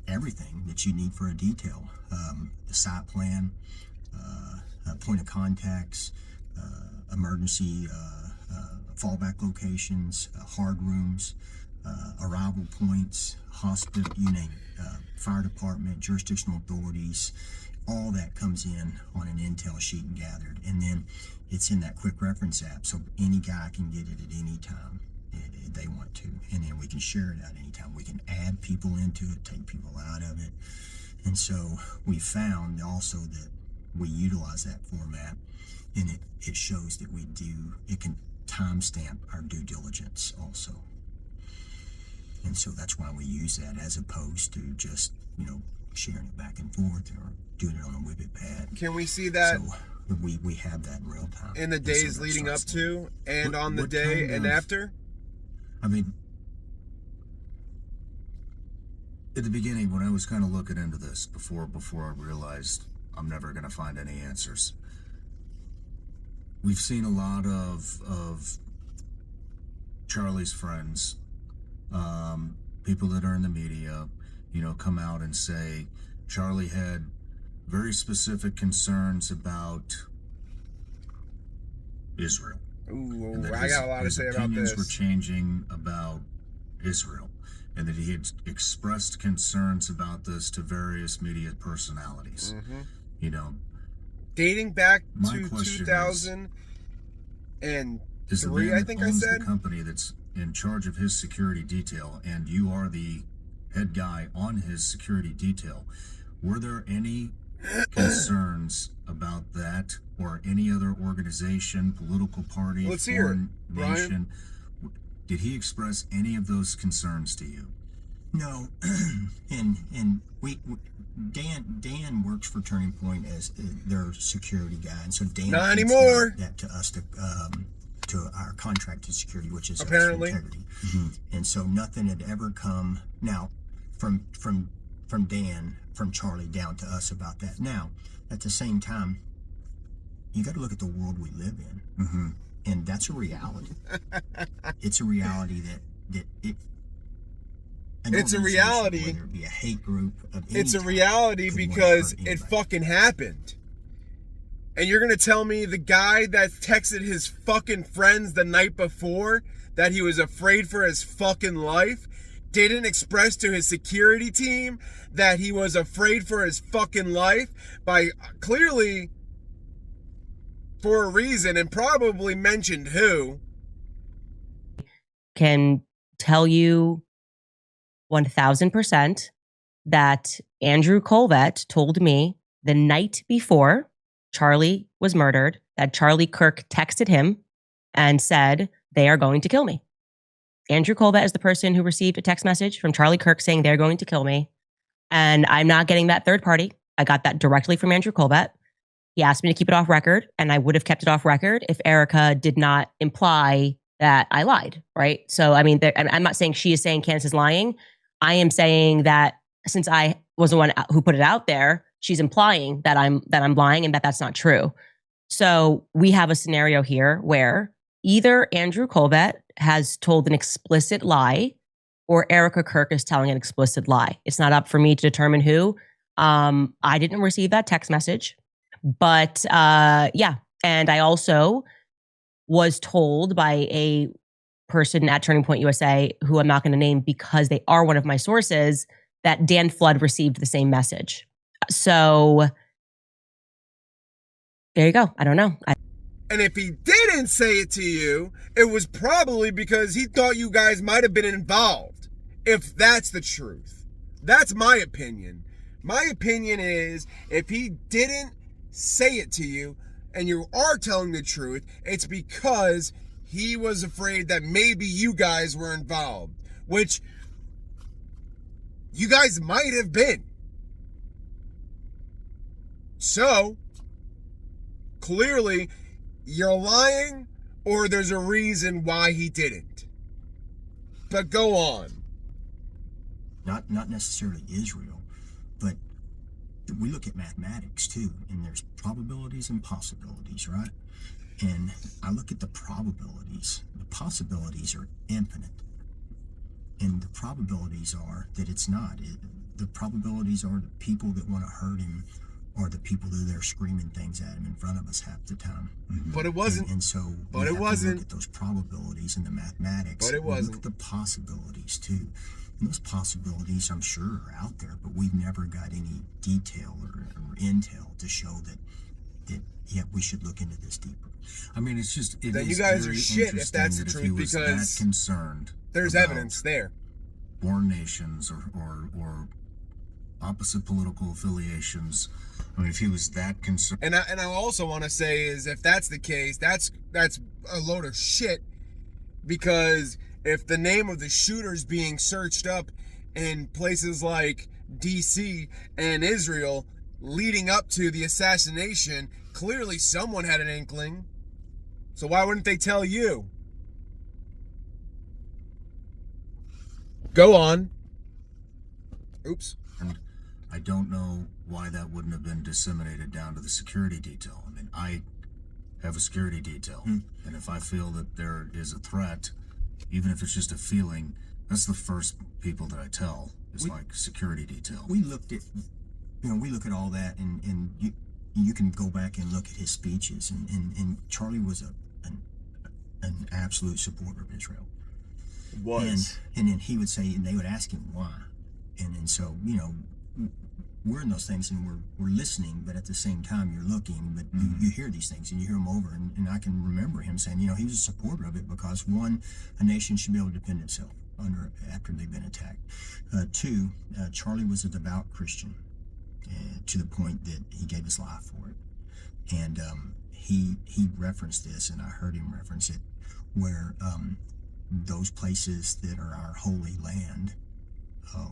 everything that you need for a detail. The site plan, point of contacts, emergency fallback locations, hard rooms, arrival points, hospital, you name it, fire department, jurisdictional authorities, all that comes in on an intel sheet and gathered. And then it's in that quick reference app, so any guy can get it at any time they want to. And then we can share it out anytime. We can add people into it, take people out of it. And so we found also that we utilize that format, and it shows that it can timestamp our due diligence also. And so that's why we use that, as opposed to just, sharing it back and forth or doing it on a Whippet pad.
Can we see that?
So we have that in real time.
In the days leading up to, and on the day and after?
I mean, at the beginning, when I was kind of looking into this, before I realized I'm never going to find any answers, we've seen a lot of Charlie's friends, people that are in the media, come out and say Charlie had very specific concerns about Israel.
Ooh,
and that
I got a lot to say about this.
His opinions were changing about Israel, and that he had expressed concerns about this to various media personalities.
Mm-hmm. Dating back to 2003, I think I said.
The company that's in charge of his security detail, and you are the head guy on his security detail. Were there any concerns about that, or any other organization, political party, foreign nation? Did he express any of those concerns to you?
No, and Dan works for Turning Point as their security guy, and so Dan
Not
feeds
anymore.
that to us to our contracted security, which is
Apparently.
integrity. And so nothing had ever come now from Dan, from Charlie down to us about that. Now, at the same time, you got to look at the world we live in, and that's a reality. It's a reality that
It's a reality.
whether it be a hate group of any
It's a
type,
reality
could wanna
because
hurt
it
anybody.
fucking happened. And you're gonna tell me the guy that texted his fucking friends the night before that he was afraid for his fucking life didn't express to his security team that he was afraid for his fucking life by clearly for a reason, and probably mentioned who.
Can tell you 1000% that Andrew Colvett told me the night before Charlie was murdered that Charlie Kirk texted him and said, they are going to kill me. Andrew Colvett is the person who received a text message from Charlie Kirk saying they're going to kill me. And I'm not getting that third party. I got that directly from Andrew Colvett. He asked me to keep it off record, and I would have kept it off record if Erica did not imply that I lied, right? So, I mean, I'm not saying she is saying Candace is lying. I am saying that since I was the one who put it out there, she's implying that I'm lying and that that's not true. So we have a scenario here where either Andrew Colvett has told an explicit lie or Erica Kirk is telling an explicit lie. It's not up for me to determine who. I didn't receive that text message, but yeah. And I also was told by a person at Turning Point USA, who I'm not going to name because they are one of my sources, that Dan Flood received the same message. So there you go. I don't know.
And if he didn't say it to you, it was probably because he thought you guys might have been involved. If that's the truth. That's my opinion. My opinion is if he didn't say it to you and you are telling the truth, it's because he was afraid that maybe you guys were involved, which you guys might have been. So, clearly, you're lying, or there's a reason why he didn't. But go on.
Not necessarily Israel, but we look at mathematics too, and there's probabilities and possibilities, right? And I look at the probabilities. The possibilities are infinite, and the probabilities are that it's not. The probabilities are the people that want to hurt him or the people that they're screaming things at him in front of us half the time.
But it wasn't.
And so
But
we
it
have to
wasn't.
look at those probabilities and the mathematics.
But it
We look
wasn't.
at the possibilities too. And those possibilities, I'm sure, are out there, but we've never got any detail or intel to show that yeah, we should look into this deeper.
I mean, it's just it
Then
is
you guys
very
are shit if
interesting
that's the
that
truth,
he was
because
that concerned.
There's
about
evidence there.
Born nations or opposite political affiliations. I mean, if he was that concerned,
And I also want to say is if that's the case, that's a load of shit, because if the name of the shooter's being searched up in places like DC and Israel leading up to the assassination, clearly someone had an inkling. So why wouldn't they tell you? Go on. Oops.
and I don't know why that wouldn't have been disseminated down to the security detail. I mean, I have a security detail, and if I feel that there is a threat, even if it's just a feeling, that's the first people that I tell is like security detail.
We looked at, we look at all that, and you can go back and look at his speeches, and Charlie was an absolute supporter of Israel.
Was.
And then he would say, and they would ask him why, and so we're in those things, and we're listening, but at the same time you're looking, but you hear these things and you hear them over, and I can remember him saying, he was a supporter of it because one, a nation should be able to defend itself after they've been attacked. Two, Charlie was a devout Christian to the point that he gave his life for it, and he referenced this, and I heard him reference it, where those places that are our holy land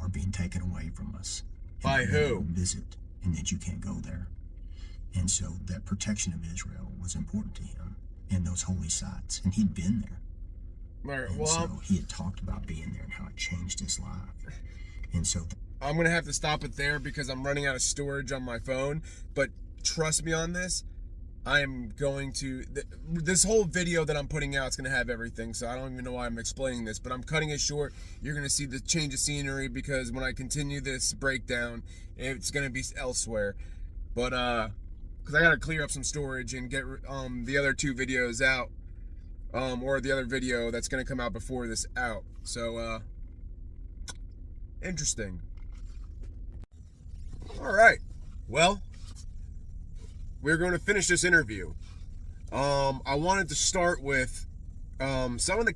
are being taken away from us.
By who?
Visit, and that you can't go there. And so that protection of Israel was important to him and those holy sites. And he'd been there.
Right,
And
well,
so he had talked about being there and how it changed his life. And so
I'm going to have to stop it there because I'm running out of storage on my phone. But trust me on this. I am going to... This whole video that I'm putting out is going to have everything. So I don't even know why I'm explaining this. But I'm cutting it short. You're going to see the change of scenery because when I continue this breakdown, it's going to be elsewhere. But, because I got to clear up some storage and get the other two videos out. Or the other video that's going to come out before this out. So, interesting. All right. Well, we're going to finish this interview. I wanted to start with some of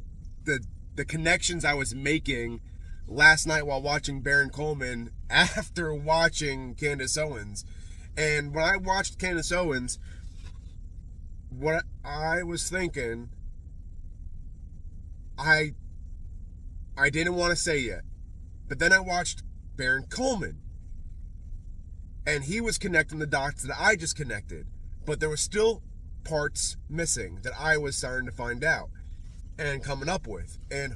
the connections I was making last night while watching Baron Coleman after watching Candace Owens. And when I watched Candace Owens, what I was thinking, I didn't want to say yet. But then I watched Baron Coleman. And he was connecting the dots that I just connected. But there were still parts missing that I was starting to find out and coming up with. And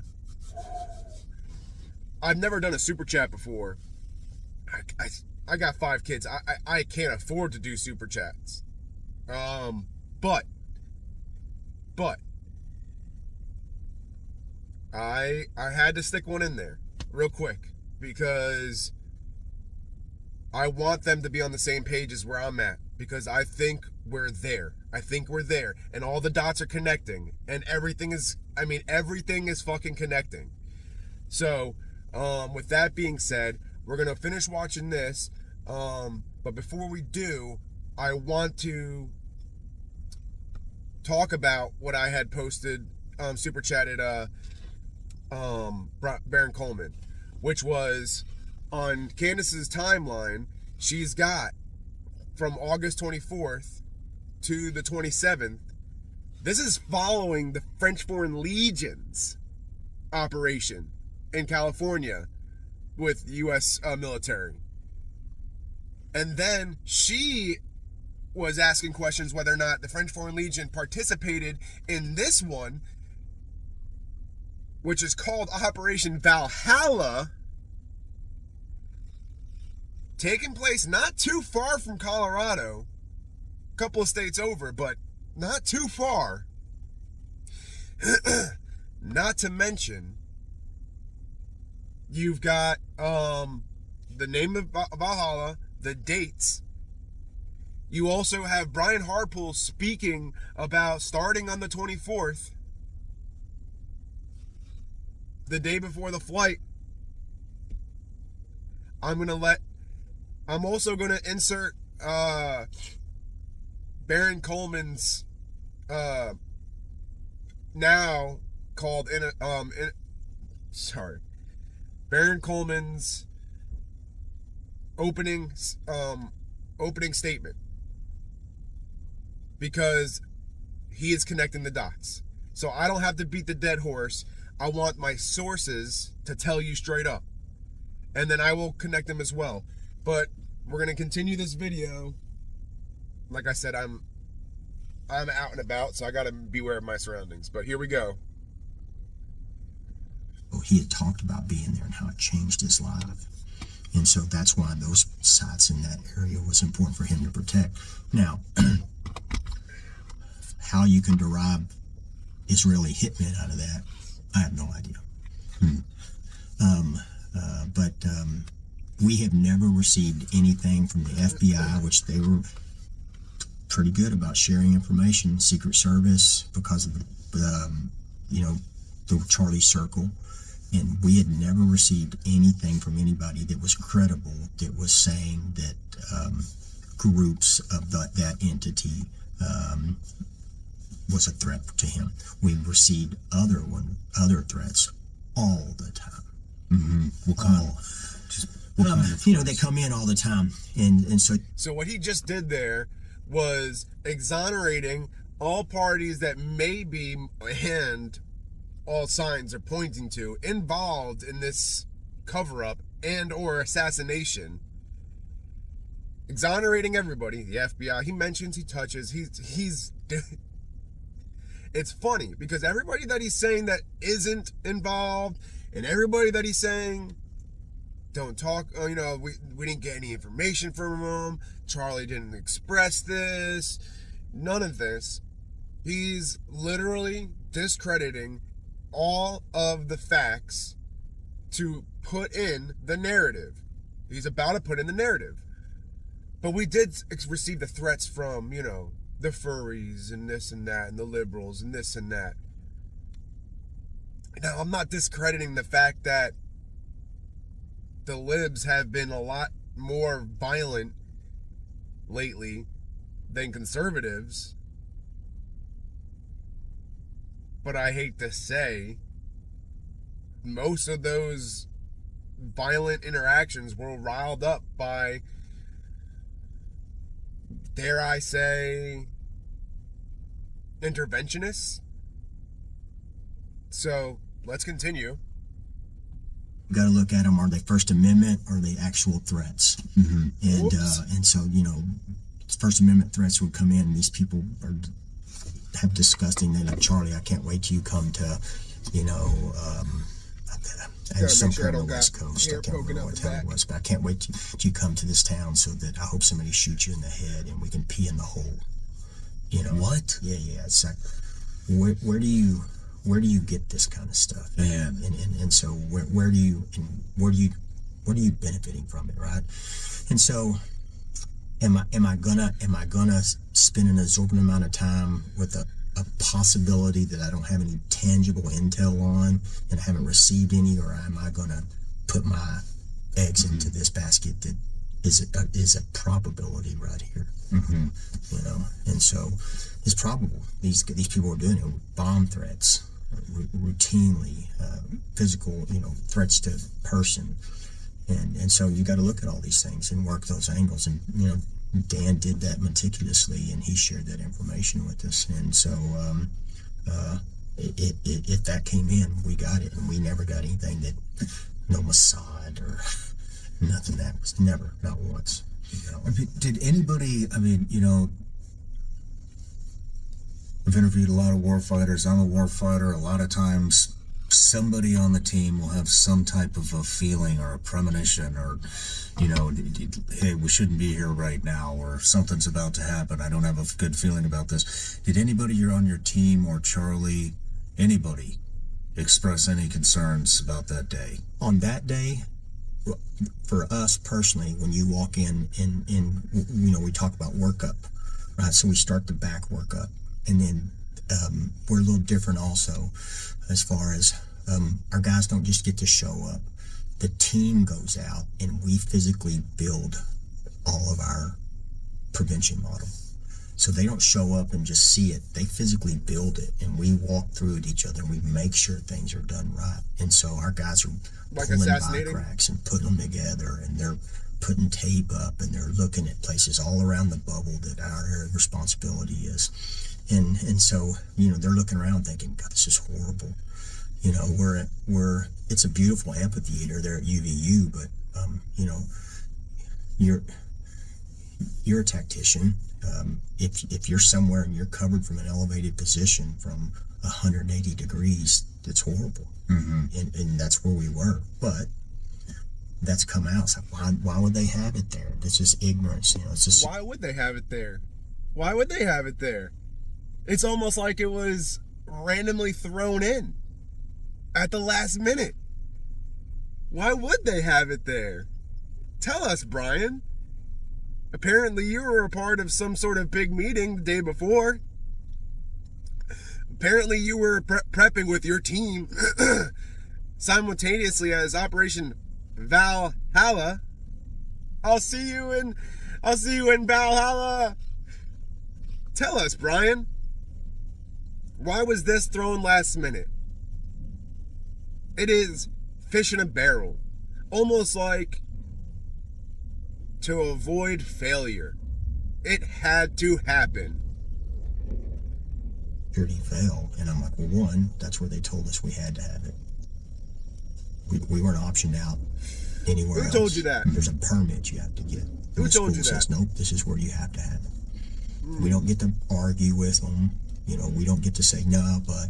I've never done a super chat before. I got 5 kids. I can't afford to do super chats. But I had to stick one in there real quick because I want them to be on the same page as where I'm at, because I think we're there. And all the dots are connecting, and everything is fucking connecting. So, with that being said, we're going to finish watching this. But before we do, I want to talk about what I had posted, super chatted, Baron Coleman, which was on Candace's timeline. She's got from August 24th to the 27th. This is following the French Foreign Legion's operation in California with U.S. military. And then she was asking questions whether or not the French Foreign Legion participated in this one, which is called Operation Valhalla, taking place not too far from Colorado, a couple of states over, but not too far. Not to mention, you've got the name of Valhalla, the dates. You also have Brian Harpole speaking about starting on the 24th, the day before the flight. I'm also going to insert Baron Coleman's now called Baron Coleman's opening statement, because he is connecting the dots. So I don't have to beat the dead horse. I want my sources to tell you straight up, and then I will connect them as well. But we're gonna continue this video. Like I said, I'm out and about, so I gotta beware of my surroundings. But here we go.
He had talked about being there and how it changed his life. And so that's why those sites in that area was important for him to protect. Now, how you can derive Israeli hitmen out of that, I have no idea. But we have never received anything from the FBI, which they were pretty good about sharing information, Secret Service, because of the Charlie Circle. And we had never received anything from anybody that was credible, that was saying that groups of that entity was a threat to him. We received other threats all the time. They come in all the time, and so.
So what he just did there was exonerating all parties that may be, and all signs are pointing to, involved in this cover-up and or assassination exonerating everybody, the FBI. He mentions, he touches, he's it's funny because everybody that he's saying that isn't involved, and everybody that he's saying don't talk, we didn't get any information from him, Charlie didn't express this, none of this. He's literally discrediting all of the facts to put in the narrative. He's about to put in the narrative. But we did receive the threats from, the furries and this and that, and the liberals and this and that. Now, I'm not discrediting the fact that the libs have been a lot more violent lately than conservatives. But I hate to say, most of those violent interactions were riled up by, dare I say, interventionists. So let's continue.
You got to look at them. Are they First Amendment or are they actual threats? And so First Amendment threats would come in, and these people have disgusting. They're like, Charlie, I can't wait till you come to, some kind of West Coast. I can't remember what town it was, but I can't wait till you come to this town so that I hope somebody shoots you in the head and we can pee in the hole.
What?
Yeah. It's like, where do you get this kind of stuff?
Man.
And so where are you benefiting from it, right? And so am I gonna spend an exorbitant amount of time with a possibility that I don't have any tangible intel on and I haven't received any, or am I gonna put my eggs into this basket that is a probability right here? And so it's probable these people are doing it. Bomb threats, routinely, physical, threats to person, and so you got to look at all these things and work those angles. And Dan did that meticulously, and he shared that information with us. And so if that came in, we got it, and we never got anything that no Mossad or nothing. That was never, not once.
Did anybody? I've interviewed a lot of warfighters. I'm a warfighter. A lot of times, somebody on the team will have some type of a feeling or a premonition, or hey, we shouldn't be here right now, or something's about to happen. I don't have a good feeling about this. Did anybody on your team or Charlie, anybody, express any concerns about that day?
On that day, for us personally, when you walk in, we talk about workup, right? So we start the back workup, and then we're a little different also, as far as our guys don't just get to show up. The team goes out and we physically build all of our prevention model. So they don't show up and just see it. They physically build it, and we walk through it each other, and we make sure things are done right. And so our guys are pulling by cracks and putting them together, and they're putting tape up, and they're looking at places all around the bubble that our area of responsibility is. And so, they're looking around thinking, God, this is horrible. It's a beautiful amphitheater there at UVU, but, you're a tactician. If you're somewhere and you're covered from an elevated position from 180 degrees, it's horrible. And that's where we were. But that's come out. It's like, why would they have it there? It's just ignorance. It's just.
Why would they have it there? Why would they have it there? It's almost like it was randomly thrown in at the last minute. Why would they have it there? Tell us, Brian. Apparently you were a part of some sort of big meeting the day before. Apparently you were prepping with your team simultaneously as Operation Valhalla. I'll see you in Valhalla. Tell us, Brian. Why was this thrown last minute? It is fish in a barrel. Almost like to avoid failure. It had to happen.
Security failed. And I'm like, well, one, that's where they told us we had to have it. We weren't optioned out anywhere else.
Who told you that?
There's a permit you have to get. And the
told
school
you
says,
that?
nope, this is where you have to have it. We don't get to argue with them. We don't get to say, no, but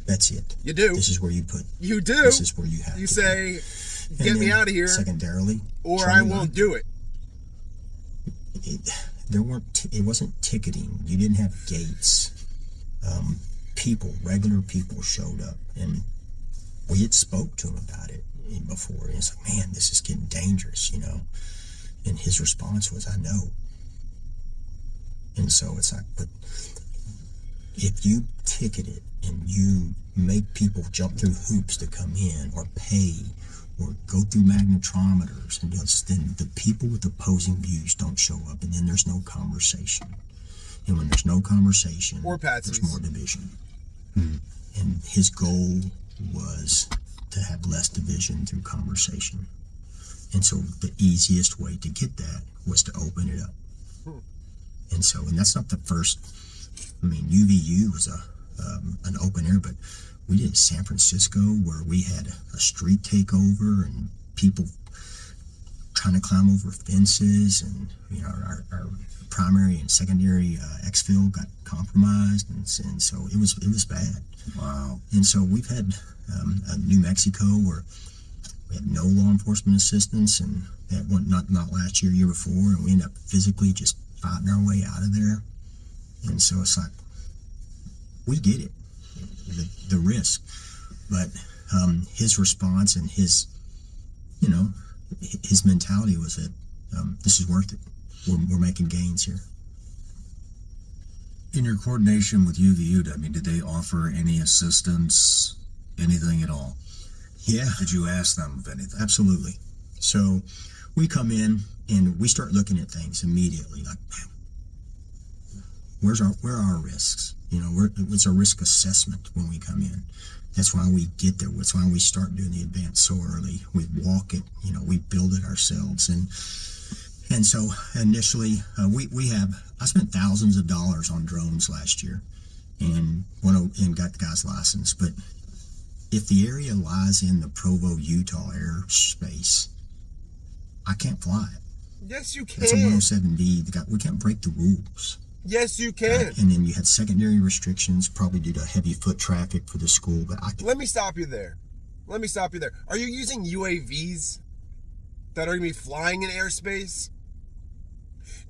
that's it.
You do.
This is where you put.
You do.
This is where you have
You
to
say,
be.
get
And
me
then
out of here,
Secondarily,
or
Charlie
I
and
won't do it.
It wasn't ticketing. You didn't have gates. Regular people showed up, and we had spoke to him about it before. And it's like, man, this is getting dangerous, And his response was, I know. And so it's like, but if you ticket it and you make people jump through hoops to come in or pay or go through magnetometers, and then the people with opposing views don't show up, and then there's no conversation. And when there's no conversation,
Or patsies.
there's more division. And his goal was to have less division through conversation. And so the easiest way to get that was to open it up. And that's not the first. UVU was an open air, but we did San Francisco where we had a street takeover and people trying to climb over fences, and our primary and secondary exfil got compromised, and so it was bad.
Wow.
And so we've had New Mexico where we had no law enforcement assistance, and that went not last year before, and we ended up physically just fighting our way out of there. And so it's like, we get it, the risk, but his response and his mentality was that this is worth it. We're making gains here.
In your coordination with UVU, did they offer any assistance, anything at all?
Yeah.
Did you ask them of anything?
Absolutely. So we come in and we start looking at things immediately, like, where are our risks? What's our risk assessment when we come in? That's why we get there. That's why we start doing the advance so early. We walk it, we build it ourselves. And so initially, I spent thousands of dollars on drones last year and got the guy's license. But if the area lies in the Provo, Utah airspace, I can't fly it.
Yes, you can.
That's a 107B. We can't break the rules.
Yes, you can.
And then you had secondary restrictions, probably due to heavy foot traffic for the school. But
Let me stop you there. Are you using UAVs that are going to be flying in airspace?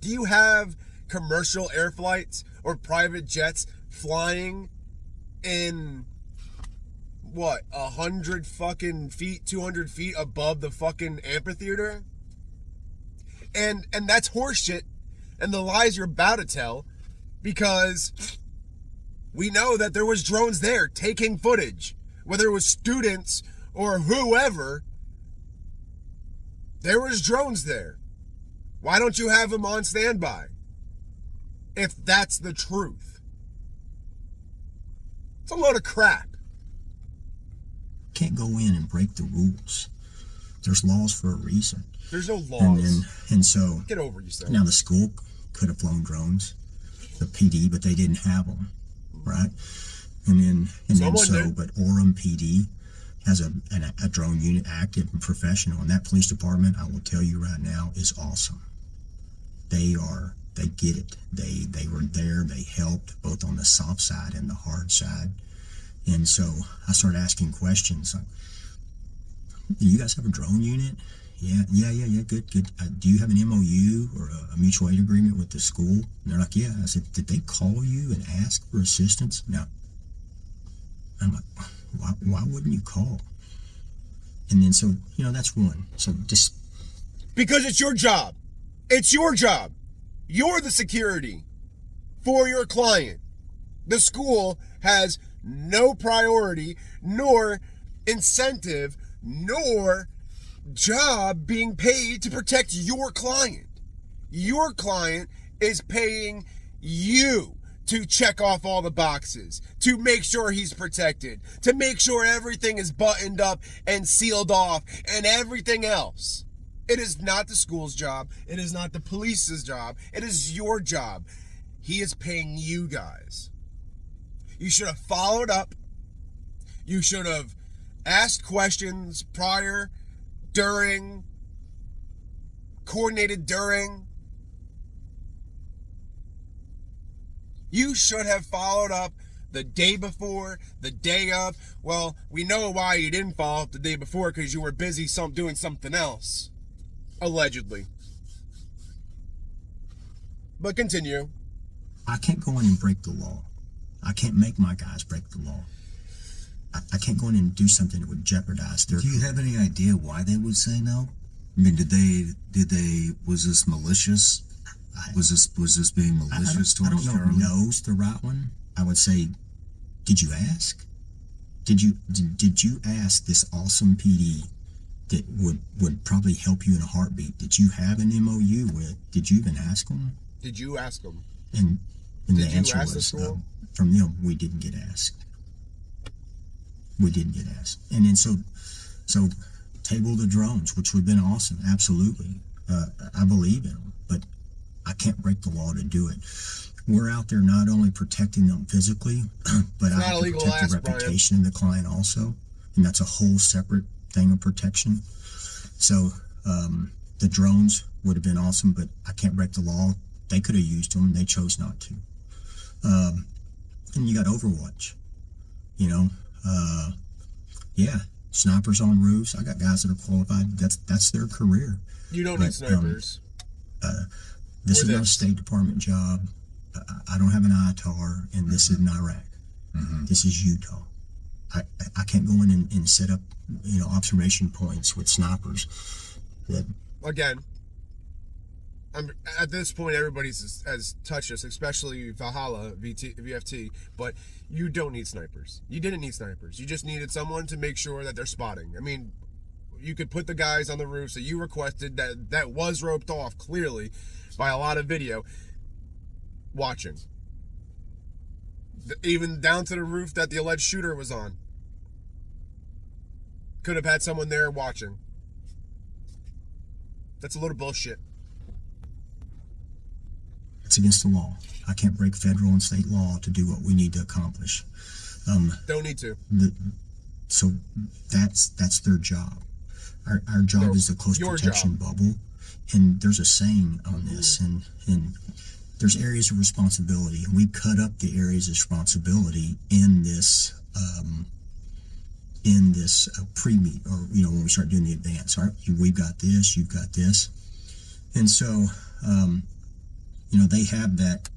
Do you have commercial air flights or private jets flying in 100 fucking feet, 200 feet above the fucking amphitheater? And that's horseshit. And the lies you're about to tell, because we know that there was drones there taking footage, whether it was students or whoever. There was drones there. Why don't you have them on standby? If that's the truth. It's a load of crap.
can't go in and break the rules. There's laws for a reason.
There's no laws.
And so
Get over yourself.
now the school could have flown drones, the PD, but they didn't have them, right? But Orem PD has a drone unit active and professional, and that police department, I will tell you right now, is awesome. They get it. They were there. They helped both on the soft side and the hard side. And so I started asking questions like, "Do you guys have a drone unit?" Yeah, good. Do you have an MOU or a mutual aid agreement with the school? And they're like, yeah. I said, did they call you and ask for assistance? No. I'm like, why wouldn't you call? And then so, that's one. So just...
Because it's your job. It's your job. You're the security for your client. The school has no priority, nor incentive, nor job being paid to protect your client. Your client is paying you to check off all the boxes, to make sure he's protected, to make sure everything is buttoned up and sealed off and everything else. It is not the school's job. It is not the police's job. It is your job. He is paying you guys. You should have followed up. You should have asked questions prior, during, coordinated during. You should have followed up the day before, the day of. Well, we know why you didn't follow up the day before, because you were busy doing something else. Allegedly. But continue.
I can't go in and break the law. I can't make my guys break the law. I can't go in and do something that would jeopardize their.
Do you have any idea why they would say no? I mean, was this malicious? Was this being malicious
I don't
towards
know
Charlie?
if no's the right one. I would say, did you ask? Did you ask this awesome PD that would probably help you in a heartbeat, that you have an MOU with? Did you even ask them?
Did you ask them?
And
Did
the
you
answer
ask the
was
school?
from them, we didn't get asked. We didn't get asked. And then so table the drones, which would have been awesome. Absolutely. I believe in them, but I can't break the law to do it. We're out there not only protecting them physically, but I have to protect the reputation of the client also. And that's a whole separate thing of protection. So the drones would have been awesome, but I can't break the law. They could have used them. They chose not to. And you got Overwatch, you know. Yeah, snipers on roofs. I got guys that are qualified. That's their career.
You don't need snipers.
This is not a State Department job. I don't have an ITAR, and this is not Iraq. This is Utah. I can't go in and set up, you know, observation points with snipers.
Again, at this point, everybody's has touched us, especially Valhalla VFT. But you don't need snipers. You didn't need snipers. You just needed someone to make sure that they're spotting. I mean, you could put the guys on the roofs that you requested, that was roped off clearly by a lot of video, watching. Even down to the roof that the alleged shooter was on. Could have had someone there watching. That's a little bullshit.
It's against the law. I can't break federal and state law to do what we need to accomplish.
Don't need to.
So that's their job. Our job is the close protection bubble. And there's a saying on this, and there's areas of responsibility, and we cut up the areas of responsibility in this pre-meet, or, you know, when we start doing the advance. All right, we've got this, you've got this. And so you know, they have that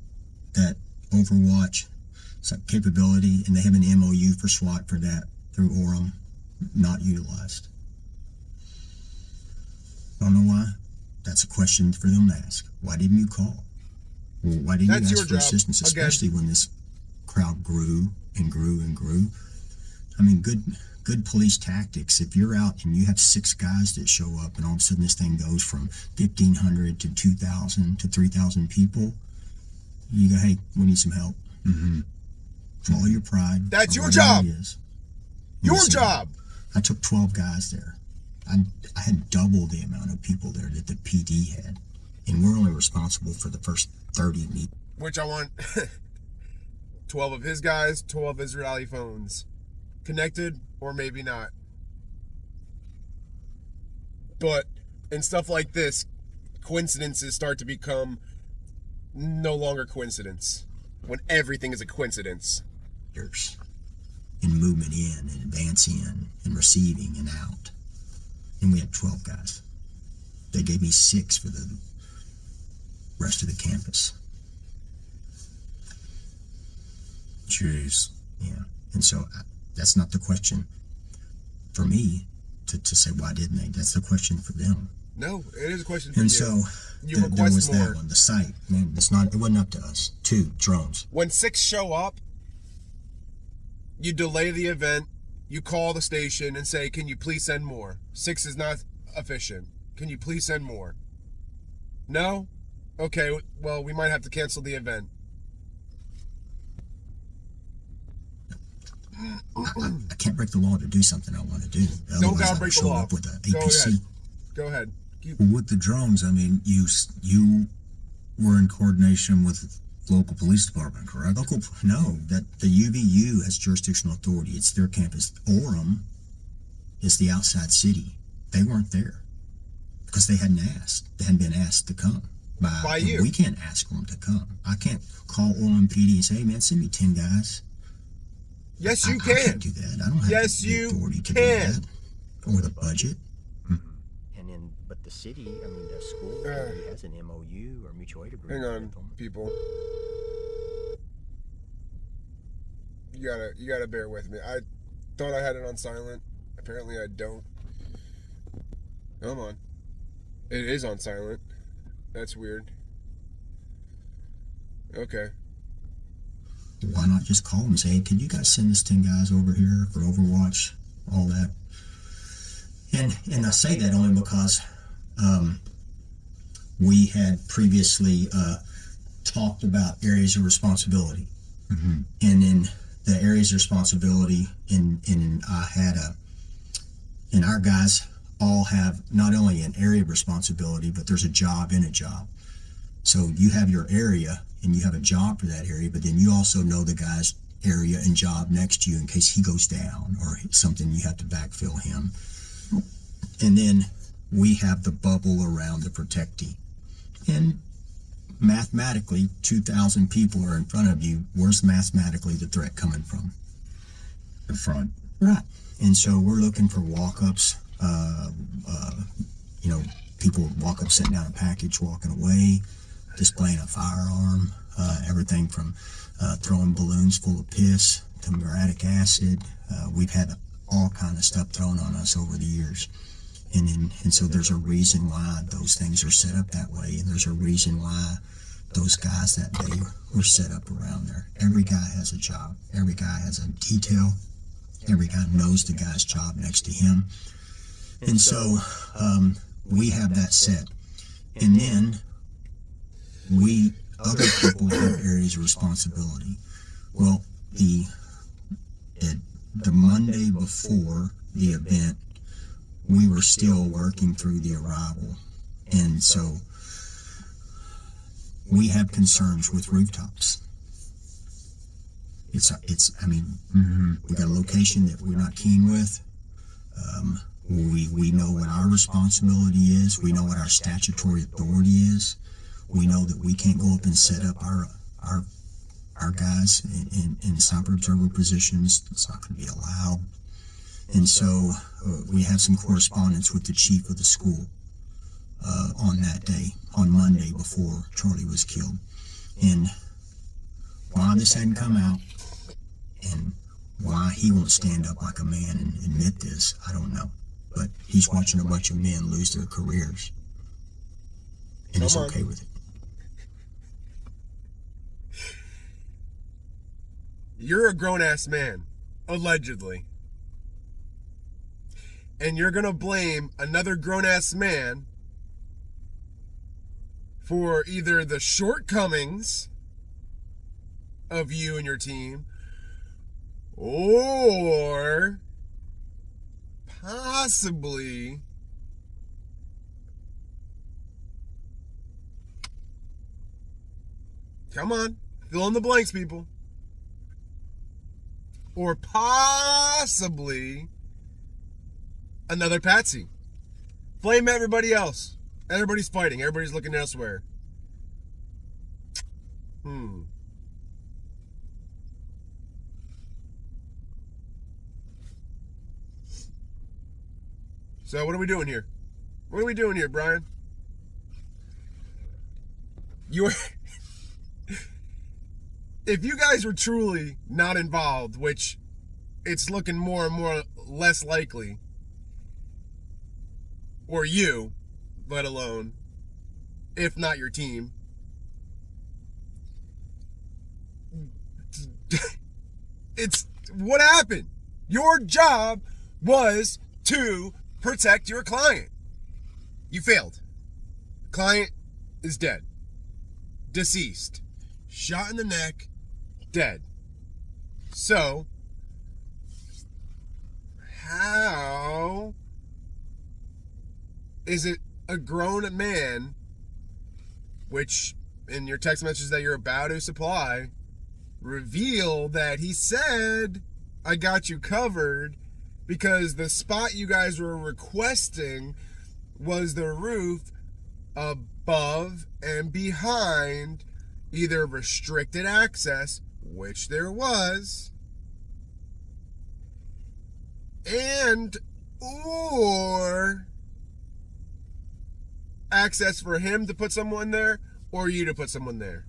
Overwatch capability, and they have an MOU for SWAT for that through Orem, not utilized. I don't know why. That's a question for them to ask. Why didn't you call? Well, why didn't you ask for assistance, especially when this crowd grew and grew and grew? I mean, good police tactics. If you're out and you have 6 guys that show up, and all of a sudden this thing goes from 1,500 to 2,000 to 3,000 people, you go, hey, we need some help. Swallow your pride.
That's your job. Your
Listen,
job.
I took 12 guys there. I had double the amount of people there that the PD had, and we're only responsible for the first 30 meetings.
Which I want 12 of his guys, 12 Israeli phones. Connected, or maybe not. But in stuff like this, coincidences start to become no longer coincidence, when everything is a coincidence.
And movement in, and advance in, and receiving and out. And we had 12 guys. They gave me 6 for the rest of the campus.
Jeez.
Yeah. And so that's not the question for me to say, why didn't they? That's the question for them.
No, it is a question for
and
you.
So there was more. That one, the site. Man, it wasn't up to us. 2 drones.
When 6 show up, you delay the event, you call the station and say, can you please send more? 6 is not efficient. Can you please send more? No? Okay, well, we might have to cancel the event.
I can't break the law to do something I want to do.
Don't gotta break the law.
Up with an APC.
Go ahead.
With the drones, I mean, you were in coordination with local police department, correct?
No, that the UVU has jurisdictional authority. It's their campus. Orem is the outside city. They weren't there. because they hadn't asked. They hadn't been asked to come.
By you.
We can't ask them to come. I can't call Orland PD and say, hey, man, send me 10 guys.
Yes, you
I
can.
can't do that. I don't have
Yes,
the
you
authority to
can.
do that. Or the budget.
And then, but the city, I mean, the school has an MOU or mutual aid agreement.
Hang on,
with them.
people. You gotta bear with me. I thought I had it on silent. Apparently I don't. Come on. It is on silent. That's weird. Okay.
Why not just call them and say, hey, can you guys send us 10 guys over here for Overwatch? All that. And I say that only because we had previously talked about areas of responsibility.
Mm-hmm.
And in the areas of responsibility, and I had and our guys all have not only an area of responsibility, but there's a job in a job. So you have your area and you have a job for that area, but then you also know the guy's area and job next to you in case he goes down or something, you have to backfill him. And then we have the bubble around the protectee. And mathematically, 2,000 people are in front of you. Where's mathematically the threat coming from?
The front.
Right. And so we're looking for walk-ups, people walk up, setting down a package, walking away, displaying a firearm, everything from throwing balloons full of piss to muriatic acid. We've had all kind of stuff thrown on us over the years. And so there's a reason why those things are set up that way, and there's a reason why those guys that day were set up around there. Every guy has a job. Every guy has a detail. Every guy knows the guy's job next to him. And so we have that set. And then other people have areas of responsibility. Well, the Monday before the event, we were still working through the arrival. And so we have concerns with rooftops. We got a location that we're not keen with. We know what our responsibility is. We know what our statutory authority is. We know that we can't go up and set up our guys in sniper observer positions. It's not going to be allowed. And so we have some correspondence with the chief of the school on that day, on Monday before Charlie was killed. And why this hadn't come out and why he won't stand up like a man and admit this, I don't know. But he's watching a bunch of men lose their careers. And he's okay with it.
You're a grown-ass man, allegedly. And you're going to blame another grown-ass man for either the shortcomings of you and your team or possibly come on, fill in the blanks, people. Or possibly another patsy. Blame everybody else. Everybody's fighting. Everybody's looking elsewhere. So what are we doing here? What are we doing here, Brian? If you guys were truly not involved, which it's looking more and more less likely, or you, let alone, if not your team, it's what happened. Your job was to protect your client. You failed. Client is dead. Deceased. Shot in the neck. Dead. So, how is it a grown man, which in your text message that you're about to supply, reveal that he said, I got you covered, because the spot you guys were requesting was the roof above and behind either restricted access, which there was, and or access for him to put someone there or you to put someone there.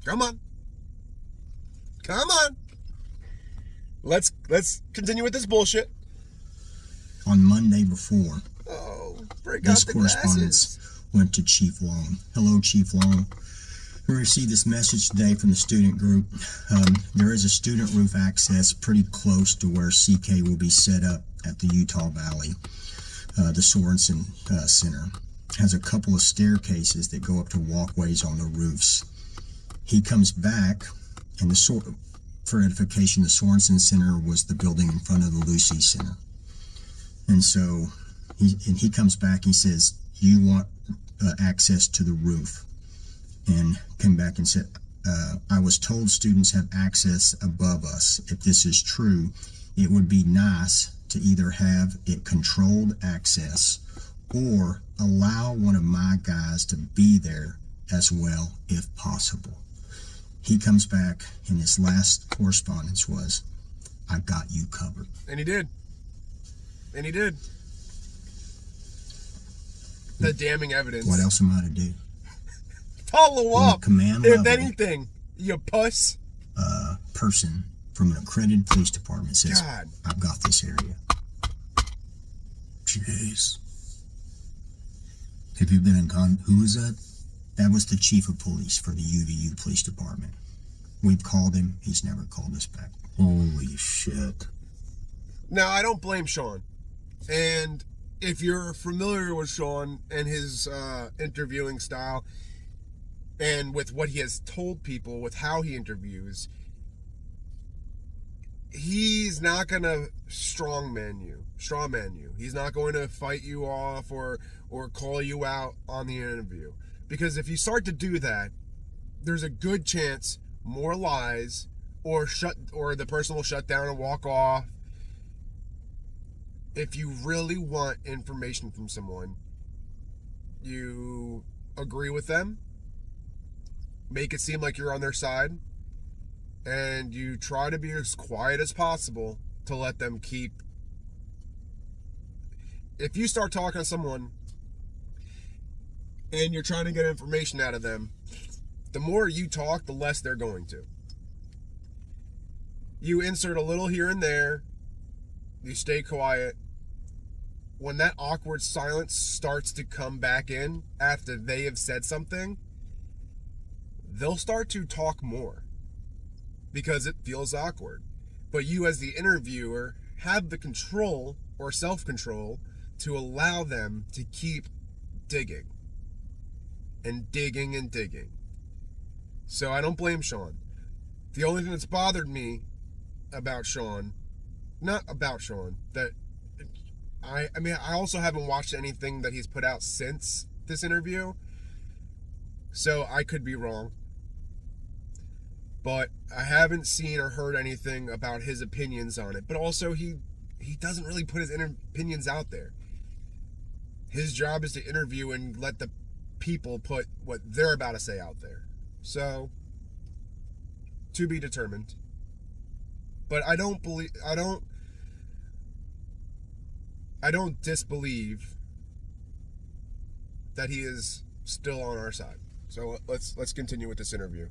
Come on. Come on. Let's continue with this bullshit.
On Monday before,
Break
this
out the
correspondence
glasses.
went to Chief Long. Hello, Chief Long. We received this message today from the student group. There is a student roof access pretty close to where CK will be set up at the Utah Valley. The Sorensen Center has a couple of staircases that go up to walkways on the roofs. He comes back, and for edification, the Sorensen Center was the building in front of the Lucy Center. And so he comes back, he says, you want access to the roof. And came back and said, I was told students have access above us. If this is true, it would be nice to either have it controlled access or allow one of my guys to be there as well if possible. He comes back, and his last correspondence was, I got you covered.
And he did. And he did. The damning evidence.
What else am I to do?
Follow
On a
up.
command
If
level,
anything, you puss.
person from an accredited police department says,
God.
I've got this area.
Jeez. Have you been in who is that?
That was the chief of police for the UVU police department. We've called him. He's never called us back.
Holy shit.
Now, I don't blame Shawn. And if you're familiar with Shawn and his interviewing style and with what he has told people, with how he interviews, he's not going to strawman you. He's not going to fight you off or call you out on the interview. Because if you start to do that, there's a good chance more lies or the person will shut down and walk off. If you really want information from someone, you agree with them, make it seem like you're on their side, and you try to be as quiet as possible to let them keep. If you start talking to someone and you're trying to get information out of them, the more you talk, the less they're going to. You insert a little here and there, you stay quiet. When that awkward silence starts to come back in after they have said something, they'll start to talk more because it feels awkward. But you as the interviewer have the control or self-control to allow them to keep digging and digging and digging. So I don't blame Shawn. The only thing that's bothered me about Shawn, not about Shawn, that I mean, I also haven't watched anything that he's put out since this interview, so I could be wrong. But I haven't seen or heard anything about his opinions on it. But also, he doesn't really put his opinions out there. His job is to interview and let the people put what they're about to say out there. So, to be determined. But I don't disbelieve that he is still on our side. So let's continue with this interview.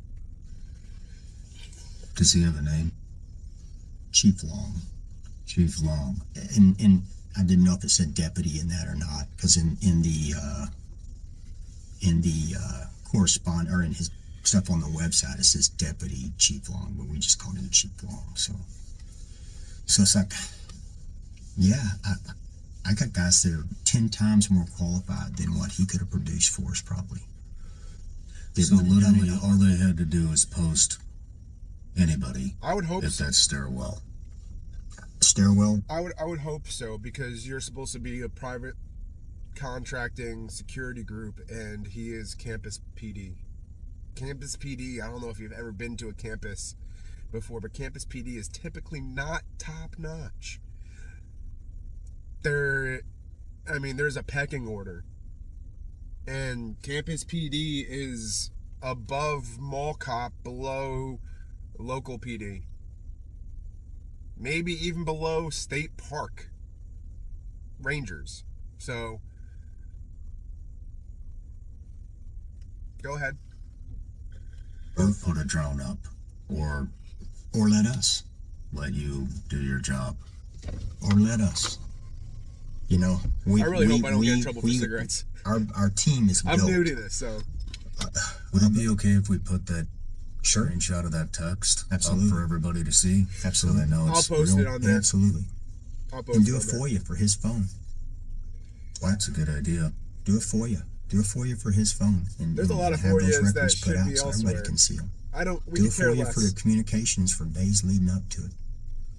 Does he have a name?
Chief Long.
Chief Long.
And I didn't know if it said deputy in that or not, because in the correspondence or in his stuff on the website it says Deputy Chief Long, but we just called him Chief Long. So it's like, yeah, I got guys that are 10 times more qualified than what he could have produced for us probably.
So literally all they had to do is post anybody.
I would hope
if
so.
that's stairwell.
Stairwell?
I would hope so, because you're supposed to be a private contracting security group, and he is campus PD. Campus PD, I don't know if you've ever been to a campus before, but campus PD is typically not top notch. there's a pecking order. And campus PD is above mall cop, below local PD. Maybe even below state park rangers. So, go ahead.
Or put a drone up, or
let us.
let you do your job.
Or let us. You know, we.
I really
we,
hope I don't
we,
get in trouble for
we-
cigarettes.
Our team is
I'm
built.
new to this, so.
Would it be okay if we put that screenshot of that text
Absolutely.
up for everybody to see?
Absolutely.
So they know
I'll
it's
post
real?
it on there.
Absolutely.
I'll post
And do
it
a
on there.
FOIA for his phone.
That's a good idea.
Do a FOIA. Do a FOIA for his phone. And,
There's a lot of
have those
FOIAs that
records put
should
out
be
so
elsewhere.
everybody can see them.
We
Do a
could care
FOIA for
less.
the communications for days leading up to it.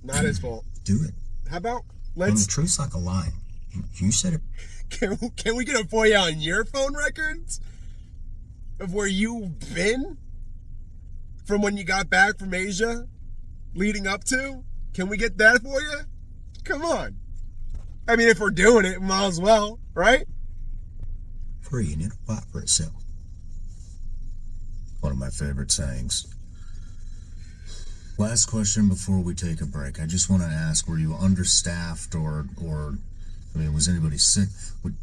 Not his fault.
Do it.
How about
And
let's
the truth's like a lie. You said it.
can we get a FOIA on your phone records of where you've been from when you got back from Asia leading up to? Can we get that for you? Come on. I mean, if we're doing it, might as well, right?
Free and it'll fight for itself.
One of my favorite sayings. Last question before we take a break. I just want to ask, were you understaffed or I mean, was anybody sick?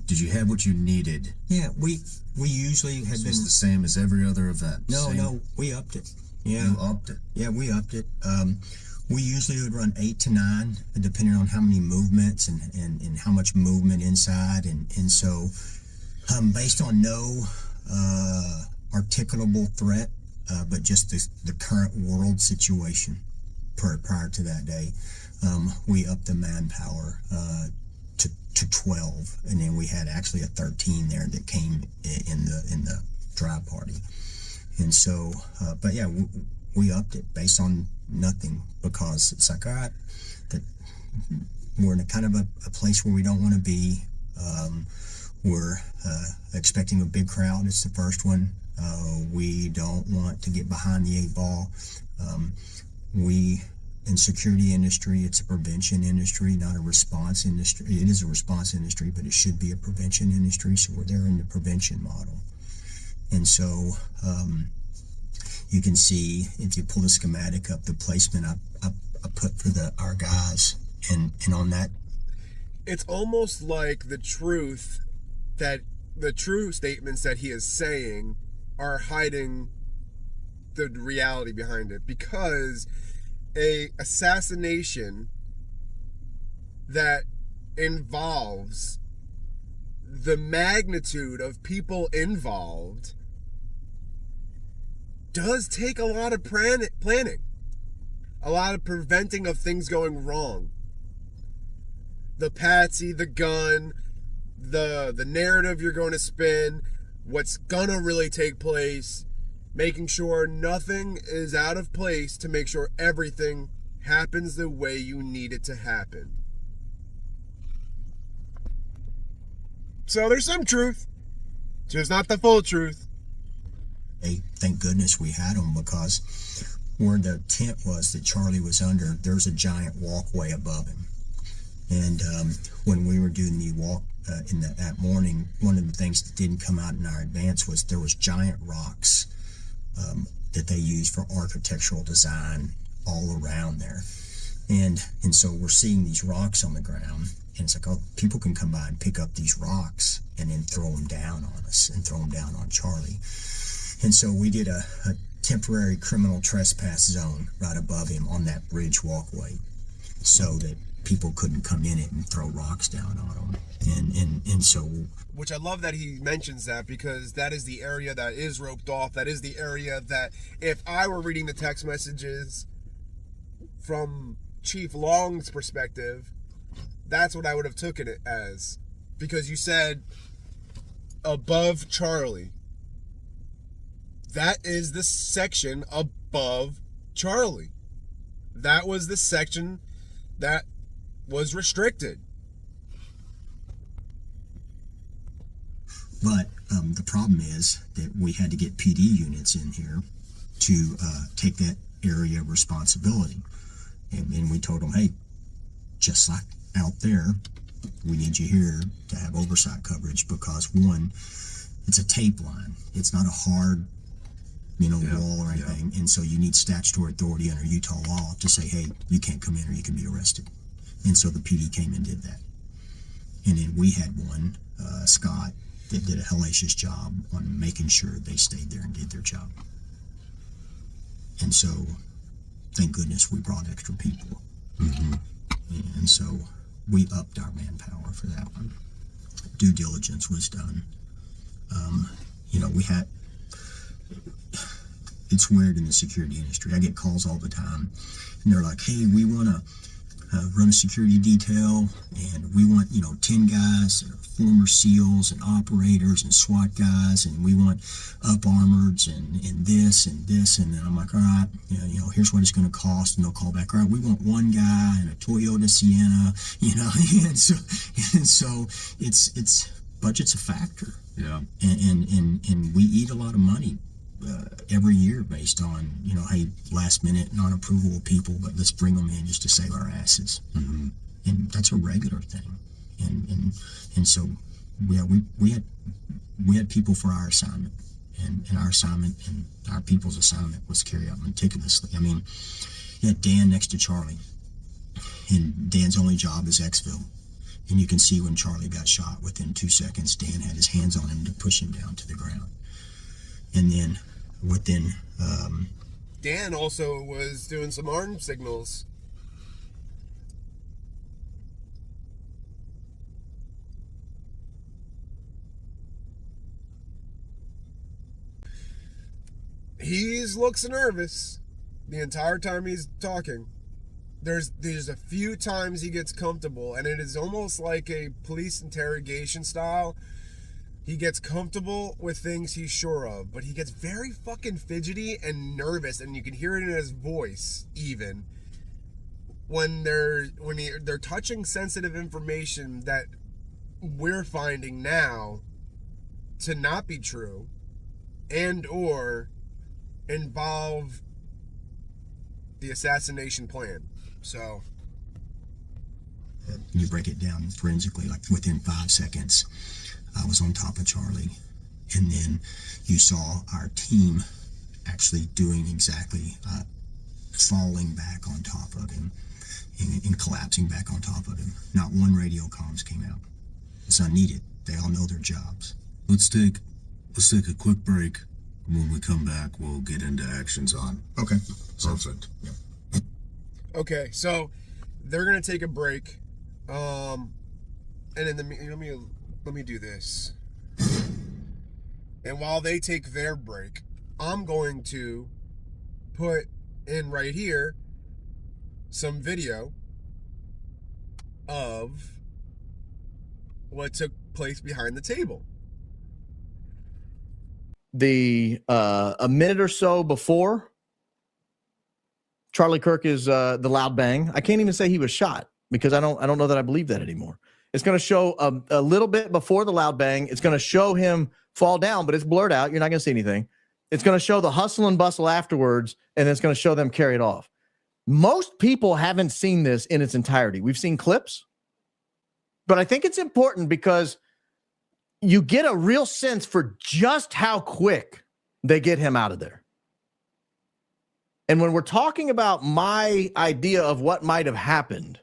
Did you have what you needed?
Yeah, we usually have
Is
been.
this the same as every other event? Same?
No, we upped it. Yeah,
You upped it.
yeah, we upped it. We usually would run 8 to 9, depending on how many movements and how much movement inside, and so based on no articulable threat, but just the current world situation prior to that day, we upped the manpower to 12, and then we had actually a 13 there that came in the dry party, and so but yeah, we upped it based on nothing, because it's like, all right, that we're in a kind of a place where we don't want to be. We're expecting a big crowd. It's the first one. We don't want to get behind the 8 ball. We, in security industry, it's a prevention industry, not a response industry. It is a response industry, but it should be a prevention industry. So we're there in the prevention model. And so you can see, if you pull the schematic up, the placement I put for our guys, and on that.
It's almost like the true statements that he is saying are hiding the reality behind it, because a assassination that involves the magnitude of people involved does take a lot of planning, a lot of preventing of things going wrong. The patsy, the gun, the narrative you're going to spin, what's gonna really take place, making sure nothing is out of place to make sure everything happens the way you need it to happen. So there's some truth, just not the full truth.
Hey, thank goodness we had them, because where the tent was that Charlie was under, there's a giant walkway above him. And when we were doing the walk that morning, one of the things that didn't come out in our advance was there was giant rocks that they use for architectural design all around there. And so we're seeing these rocks on the ground, and it's like, oh, people can come by and pick up these rocks and then throw them down on us and throw them down on Charlie. And so we did a temporary criminal trespass zone right above him on that bridge walkway, so that people couldn't come in it and throw rocks down on him. And so,
Which I love that he mentions that, because that is the area that is roped off. That is the area that, if I were reading the text messages from Chief Long's perspective, that's what I would have taken it as. Because you said above Charlie. That is the section above Charlie. That was the section that was restricted.
but the problem is that we had to get PD units in here to take that area of responsibility. And we told them, hey, just like out there, we need you here to have oversight coverage because, one, it's a tape line. It's not a hard, wall or anything. And so you need statutory authority under Utah law to say, hey, you can't come in or you can be arrested. And so the PD came and did that. And then we had one, Scott, that did a hellacious job on making sure they stayed there and did their job. And so, thank goodness we brought extra people. Mm-hmm. And so we upped our manpower for that one. Due diligence was done. We had, it's weird in the security industry. I get calls all the time, and they're like, hey, we want to run a security detail, and we want, 10 guys that are former SEALs and operators and SWAT guys, and we want up-armoreds and this and this. And then I'm like, all right, here's what it's going to cost. And they'll call back, all right, we want one guy and a Toyota Sienna, and so it's budget's a factor.
Yeah.
And we eat a lot of money every year based on, hey, last minute non-approval of people, but let's bring them in just to save our asses. Mm-hmm. And that's a regular thing. And so we had people for our assignment, and our assignment and our people's assignment was carried out meticulously. I mean, you had Dan next to Charlie, and Dan's only job is exfil. And you can see when Charlie got shot, within 2 seconds, Dan had his hands on him to push him down to the ground. And then within...
Dan also was doing some arm signals. He looks nervous the entire time he's talking. There's a few times he gets comfortable, and it is almost like a police interrogation style. He gets comfortable with things he's sure of, but he gets very fucking fidgety and nervous, and you can hear it in his voice even when they're touching sensitive information that we're finding now to not be true and or involve the assassination plan. So
you break it down forensically, like within 5 seconds, I was on top of Charlie, and then you saw our team actually doing exactly, falling back on top of him and collapsing back on top of him. Not one radio comms came out. It's unneeded. They all know their jobs.
Let's take a quick break. When we come back, we'll get into actions on.
Okay.
Perfect.
Yeah.
okay, so they're gonna take a break, and then let me do this. And while they take their break, I'm going to put in right here some video of what took place behind the table.
A minute or so before Charlie Kirk is the loud bang. I can't even say he was shot because I don't know that I believe that anymore. It's going to show a little bit before the loud bang. It's going to show him fall down, but it's blurred out. You're not going to see anything. It's going to show the hustle and bustle afterwards, and it's going to show them carried off. Most people haven't seen this in its entirety. We've seen clips, but I think it's important because you get a real sense for just how quick they get him out of there. And when we're talking about my idea of what might have happened,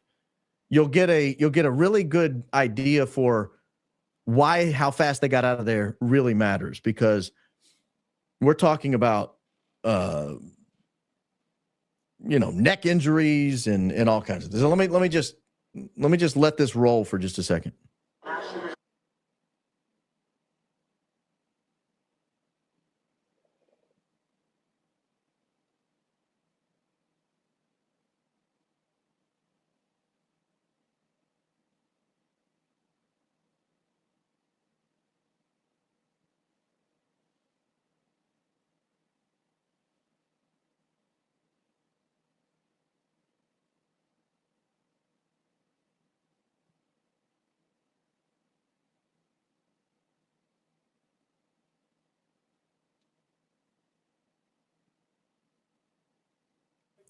you'll get a really good idea for why how fast they got out of there really matters, because we're talking about neck injuries and all kinds of things. So let me just let this roll for just a second.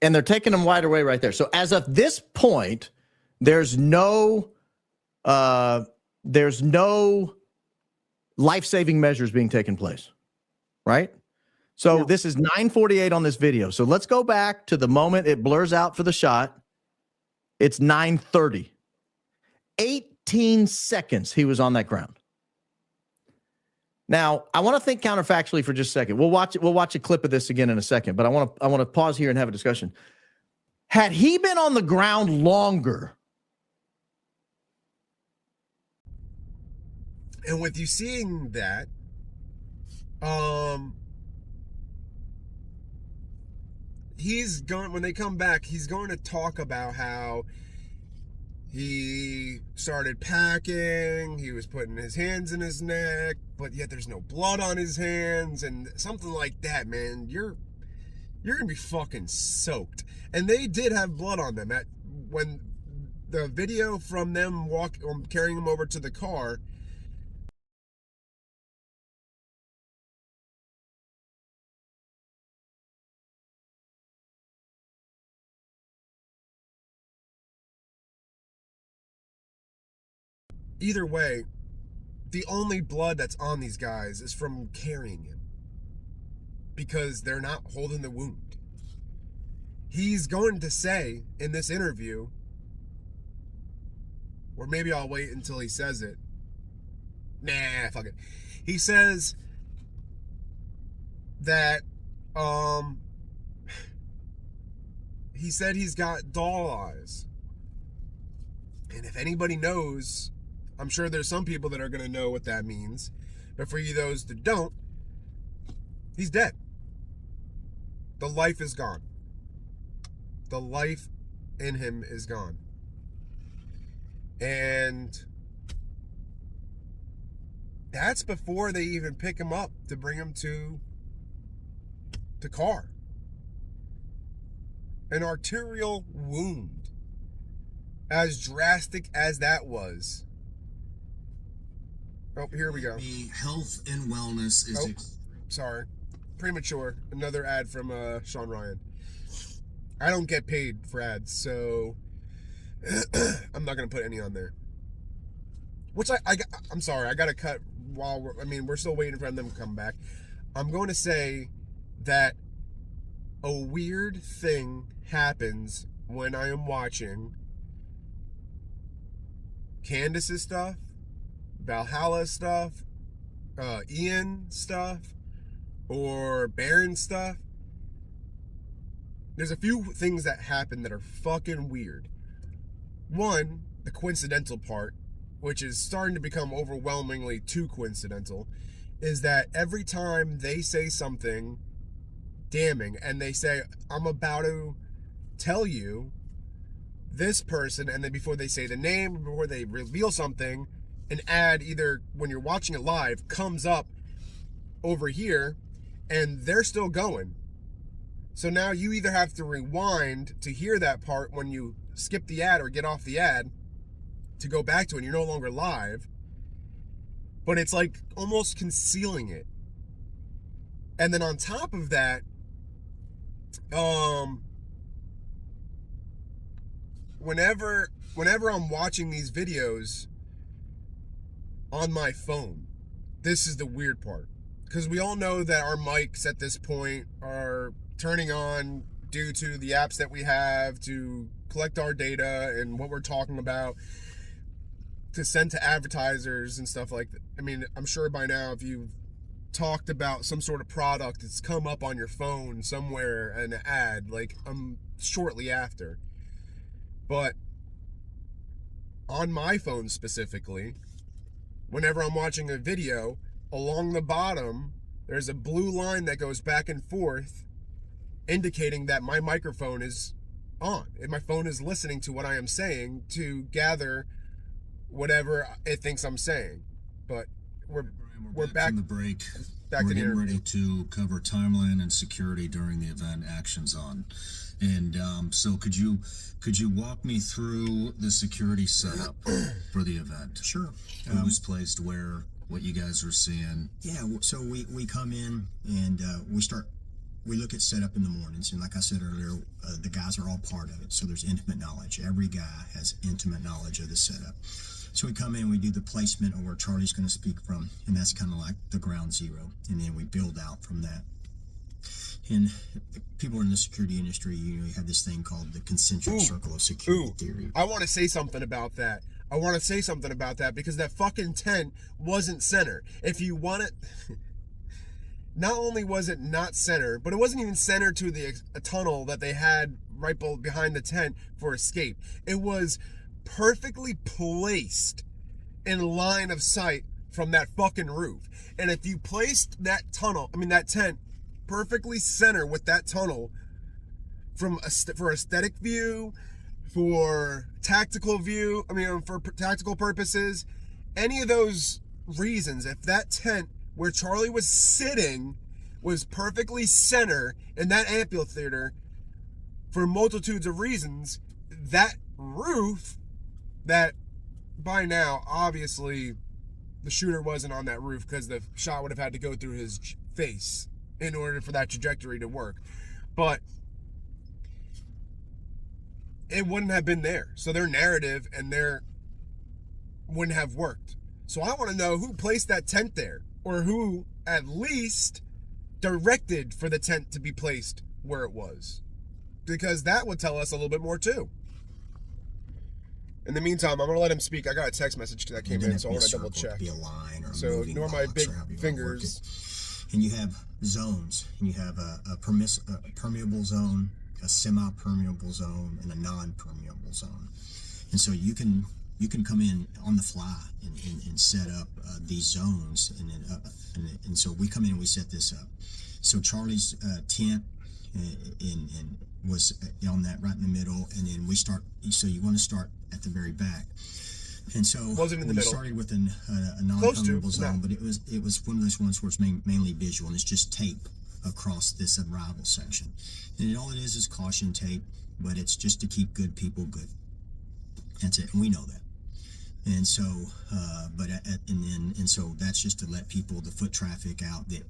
And they're taking them wide away right there. So as of this point, there's no there's no life-saving measures being taken place, right? So this is 9:48 on this video. So let's go back to the moment it blurs out for the shot. It's 9:30. 18 seconds he was on that ground. Now, I want to think counterfactually for just a second. We'll watch a clip of this again in a second, but I want to pause here and have a discussion. Had he been on the ground longer,
and with you seeing that, he's going, when they come back, he's going to talk about how he started packing, he was putting his hands in his neck, but yet there's no blood on his hands, and something like that, man. You're gonna be fucking soaked. And they did have blood on them. When the video from them carrying him over to the car, either way, the only blood that's on these guys is from carrying him, because they're not holding the wound. He's going to say in this interview, or maybe I'll wait until he says it. Nah, fuck it. He says that he said he's got doll eyes. And if anybody knows, I'm sure there's some people that are going to know what that means. But for you, those that don't, he's dead. The life is gone. The life in him is gone. And that's before they even pick him up to bring him to the car. An arterial wound, as drastic as that was. Oh, here we go.
Health and wellness is...
Sorry. Premature. Another ad from Shawn Ryan. I don't get paid for ads, so I'm not going to put any on there. Which I'm sorry, I got to cut while we're still waiting for them to come back. I'm going to say that a weird thing happens when I am watching Candace's stuff, Valhalla stuff, Ian stuff, or Baron stuff. There's a few things that happen that are fucking weird. One, the coincidental part, which is starting to become overwhelmingly too coincidental, is that every time they say something damning and they say, I'm about to tell you this person, and then before they say the name, before they reveal something, an ad, either when you're watching it live, comes up over here and they're still going. So now you either have to rewind to hear that part when you skip the ad or get off the ad to go back to it, and you're no longer live. But it's like almost concealing it. And then on top of that, whenever I'm watching these videos on my phone, this is the weird part, because we all know that our mics at this point are turning on due to the apps that we have to collect our data and what we're talking about to send to advertisers and stuff like that. I mean, I'm sure by now, if you've talked about some sort of product, it's come up on your phone somewhere, an ad, like shortly after. But on my phone specifically, whenever I'm watching a video, along the bottom, there's a blue line that goes back and forth, indicating that my microphone is on, and my phone is listening to what I am saying to gather whatever it thinks I'm saying. But we're back
from the break.
Back
we're
to the
getting
interview.
ready to cover timeline and security during the event, actions on. And so could you walk me through the security setup for the event?
Sure.
Who was placed where, what you guys were seeing?
Yeah, so we come in and we look at setup in the mornings, and like I said earlier, the guys are all part of it, so there's intimate knowledge. Every guy has intimate knowledge of the setup. So we come in, we do the placement of where Charlie's going to speak from, and that's kind of like the ground zero, and then we build out from that. And people in the security industry, you have this thing called the concentric circle of security theory.
I want to say something about that. Because that fucking tent wasn't center. If you want it, not only was it not center, but it wasn't even center to a tunnel that they had right behind the tent for escape. It was perfectly placed in line of sight from that fucking roof. And if you placed that tent perfectly center with that tunnel for aesthetic view, for tactical purposes, any of those reasons, if that tent where Charlie was sitting was perfectly center in that amphitheater for multitudes of reasons, that roof, that by now, obviously, the shooter wasn't on that roof because the shot would have had to go through his face in order for that trajectory to work. But it wouldn't have been there. So their narrative and their wouldn't have worked. So I want to know who placed that tent there, or who at least directed for the tent to be placed where it was, because that would tell us a little bit more too. In the meantime, I'm going to let him speak. I got a text message that came in, so I want to double check.
Be a line or
so ignore my big fingers.
And you have zones, and you have a permeable zone, a semi-permeable zone, and a non-permeable zone. And so you can come in on the fly and set up these zones, and so we come in and we set this up. So Charlie's tent and was on that right in the middle, and then we start. So you want to start at the very back. And so we started with a non-permeable zone, but it was one of those ones where it's mainly visual, and it's just tape across this arrival section. And all it is caution tape, but it's just to keep good people good. That's it, and we know that. And so, so that's just to let people, the foot traffic out, that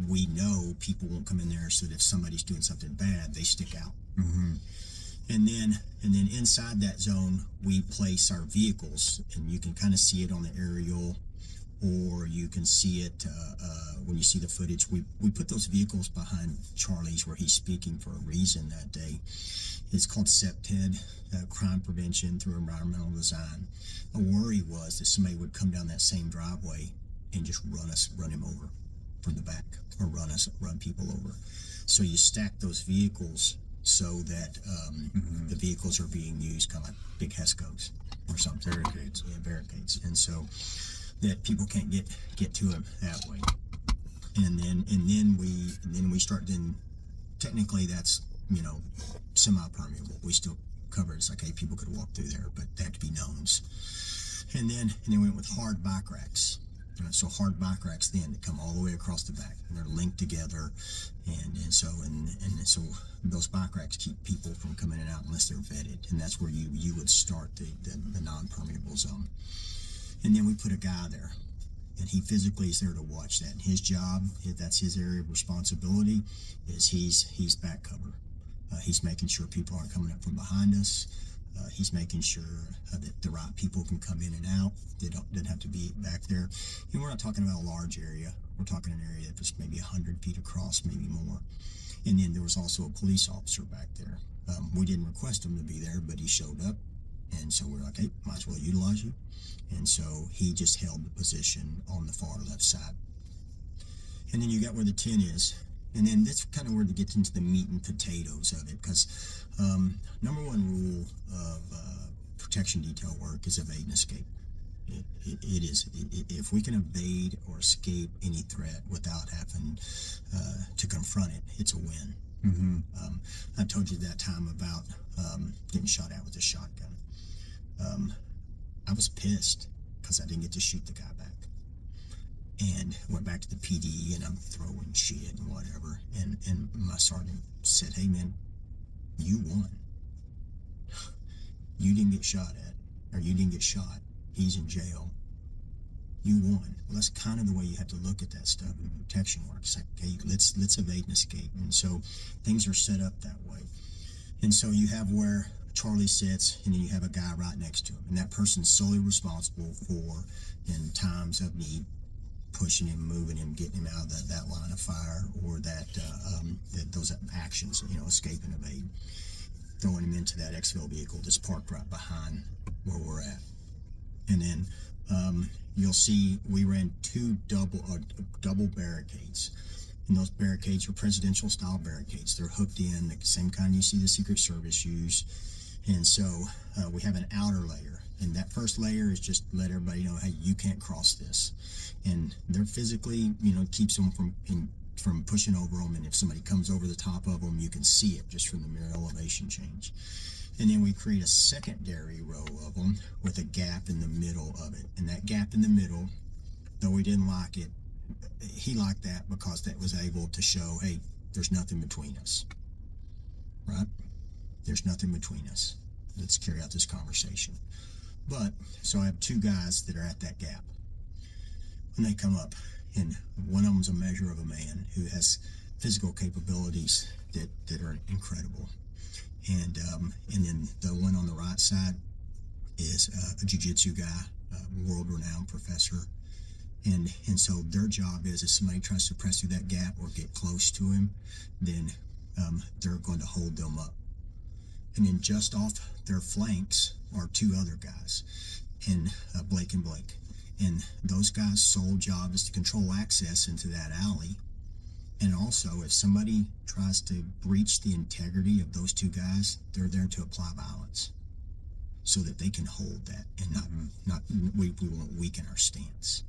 we know people won't come in there, so that if somebody's doing something bad, they stick out. Mm-hmm. And then inside that zone, we place our vehicles, and you can kind of see it on the aerial, or you can see it when you see the footage. We put those vehicles behind Charlie's where he's speaking for a reason that day. It's called CPTED, Crime Prevention Through Environmental Design. A worry was that somebody would come down that same driveway and just run him over from the back, or run people over. So you stack those vehicles so that the vehicles are being used kind of like big HESCOs or something. Barricades. Yeah, barricades. And so that people can't get to them that way. And then we start, then technically that's, semi-permeable. We still cover it. It's like, hey, people could walk through there, but they have to be knowns. And then we went with hard bike racks. So hard bike racks then that come all the way across the back, and they're linked together, and so those bike racks keep people from coming in and out unless they're vetted, and that's where you would start the non-permeable zone. And then we put a guy there, and he physically is there to watch that. And his job, that's his area of responsibility, is he's back cover. He's making sure people aren't coming up from behind us. He's making sure that the right people can come in and out. They don't have to be back there. And we're not talking about a large area. We're talking an area that was maybe 100 feet across, maybe more. And then there was also a police officer back there. We didn't request him to be there, but he showed up. And so we're like, hey, might as well utilize you. And so he just held the position on the far left side. And then you got where the tent is. And then that's kind of where it gets into the meat and potatoes of it, because number one rule of protection detail work is evade and escape. It is. If we can evade or escape any threat without having to confront it, it's a win. Mm-hmm. I told you that time about getting shot at with a shotgun. I was pissed because I didn't get to shoot the guy back. And went back to the PD, and I'm throwing shit and whatever. And my sergeant said, hey, man, you won. You didn't get shot at, or you didn't get shot. He's in jail. You won. Well, that's kind of the way you have to look at that stuff in protection work. It's like, hey, let's evade and escape. And so things are set up that way. And so you have where Charlie sits, and then you have a guy right next to him, and that person's solely responsible for, in times of need, pushing him, moving him, getting him out of that line of fire, or those actions, escape and evade, throwing him into that exfil vehicle that's parked right behind where we're at. And then you'll see we ran two double barricades. And those barricades are presidential style barricades. They're hooked in, the same kind you see the Secret Service use. And so we have an outer layer. And that first layer is just let everybody know, hey, you can't cross this. And they're physically, keeps them from pushing over them. And if somebody comes over the top of them, you can see it just from the mere elevation change. And then we create a secondary row of them with a gap in the middle of it. And that gap in the middle, though we didn't like it, he liked that because that was able to show, hey, there's nothing between us, right? There's nothing between us. Let's carry out this conversation. But, so I have two guys that are at that gap. When they come up, and one of them's a measure of a man who has physical capabilities that are incredible. And then the one on the right side is a jiu-jitsu guy, a world-renowned professor. And so their job is if somebody tries to press through that gap or get close to him, then they're going to hold them up. And then just off their flanks are two other guys, and Blake and Blake. And those guys' sole job is to control access into that alley. And also, if somebody tries to breach the integrity of those two guys, they're there to apply violence so that they can hold that and we won't weaken our stance.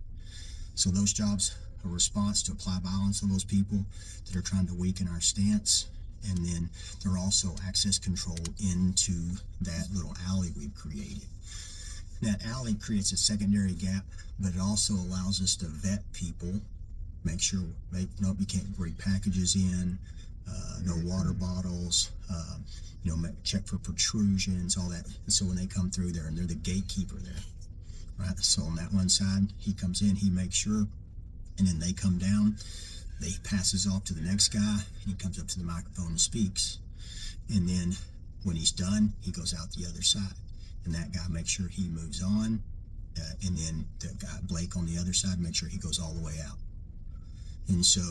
So those jobs are a response to apply violence on those people that are trying to weaken our stance. And then they're also access control into that little alley we've created. That alley creates a secondary gap, but it also allows us to vet people, make sure, you can't bring packages in, no water bottles, check for protrusions, all that. And so when they come through there, and they're the gatekeeper there, right? So on that one side, he comes in, he makes sure, and then they come down, he passes off to the next guy, and he comes up to the microphone and speaks. And then when he's done, he goes out the other side. And that guy makes sure he moves on. And then the guy, Blake, on the other side, makes sure he goes all the way out. And so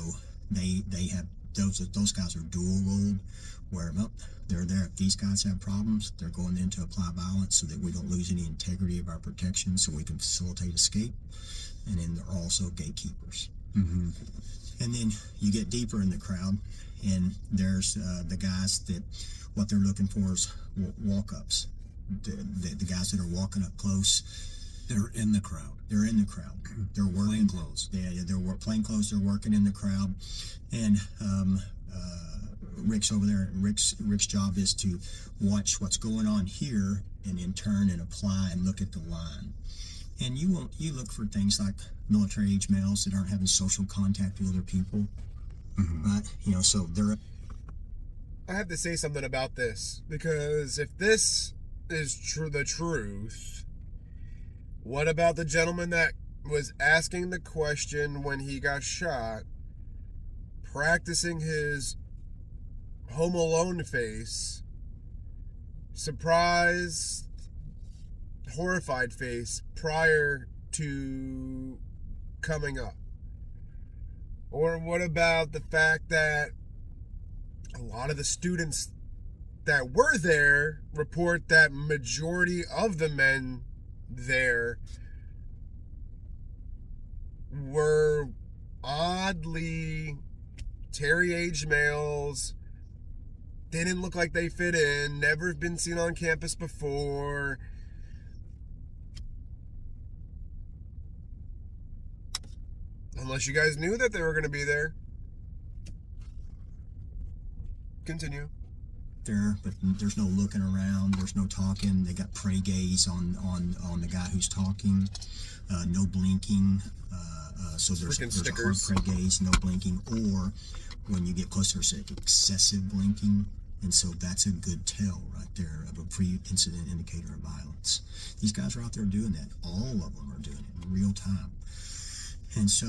they have, those guys are dual rolled, where they're there. If these guys have problems, they're going in to apply violence so that we don't lose any integrity of our protection, so we can facilitate escape. And then they're also gatekeepers. Mm-hmm. And then you get deeper in the crowd, and there's the guys that what they're looking for is walk-ups. The guys that are walking up close.
They're in the crowd.
They're in the crowd. They're working.
Plain clothes.
Yeah, they're plain clothes. They're working in the crowd. And Rick's over there. Rick's job is to watch what's going on here, and in turn and apply and look at the line. And you look for things like military age males that aren't having social contact with other people, right? So they're.
I have to say something about this, because if this is the truth, what about the gentleman that was asking the question when he got shot, practicing his Home Alone face, surprised, horrified face prior to coming up? Or what about the fact that a lot of the students that were there report that majority of the men there were oddly Terry-age males, didn't look like they fit in, never been seen on campus before. Unless you guys knew that they were going to be there. Continue.
There, but there's no looking around. There's no talking. They got prey gaze on the guy who's talking. No blinking. So there's a hard prey gaze, no blinking. Or when you get closer, it's excessive blinking. And so that's a good tell right there of a pre-incident indicator of violence. These guys are out there doing that. All of them are doing it in real time. And so,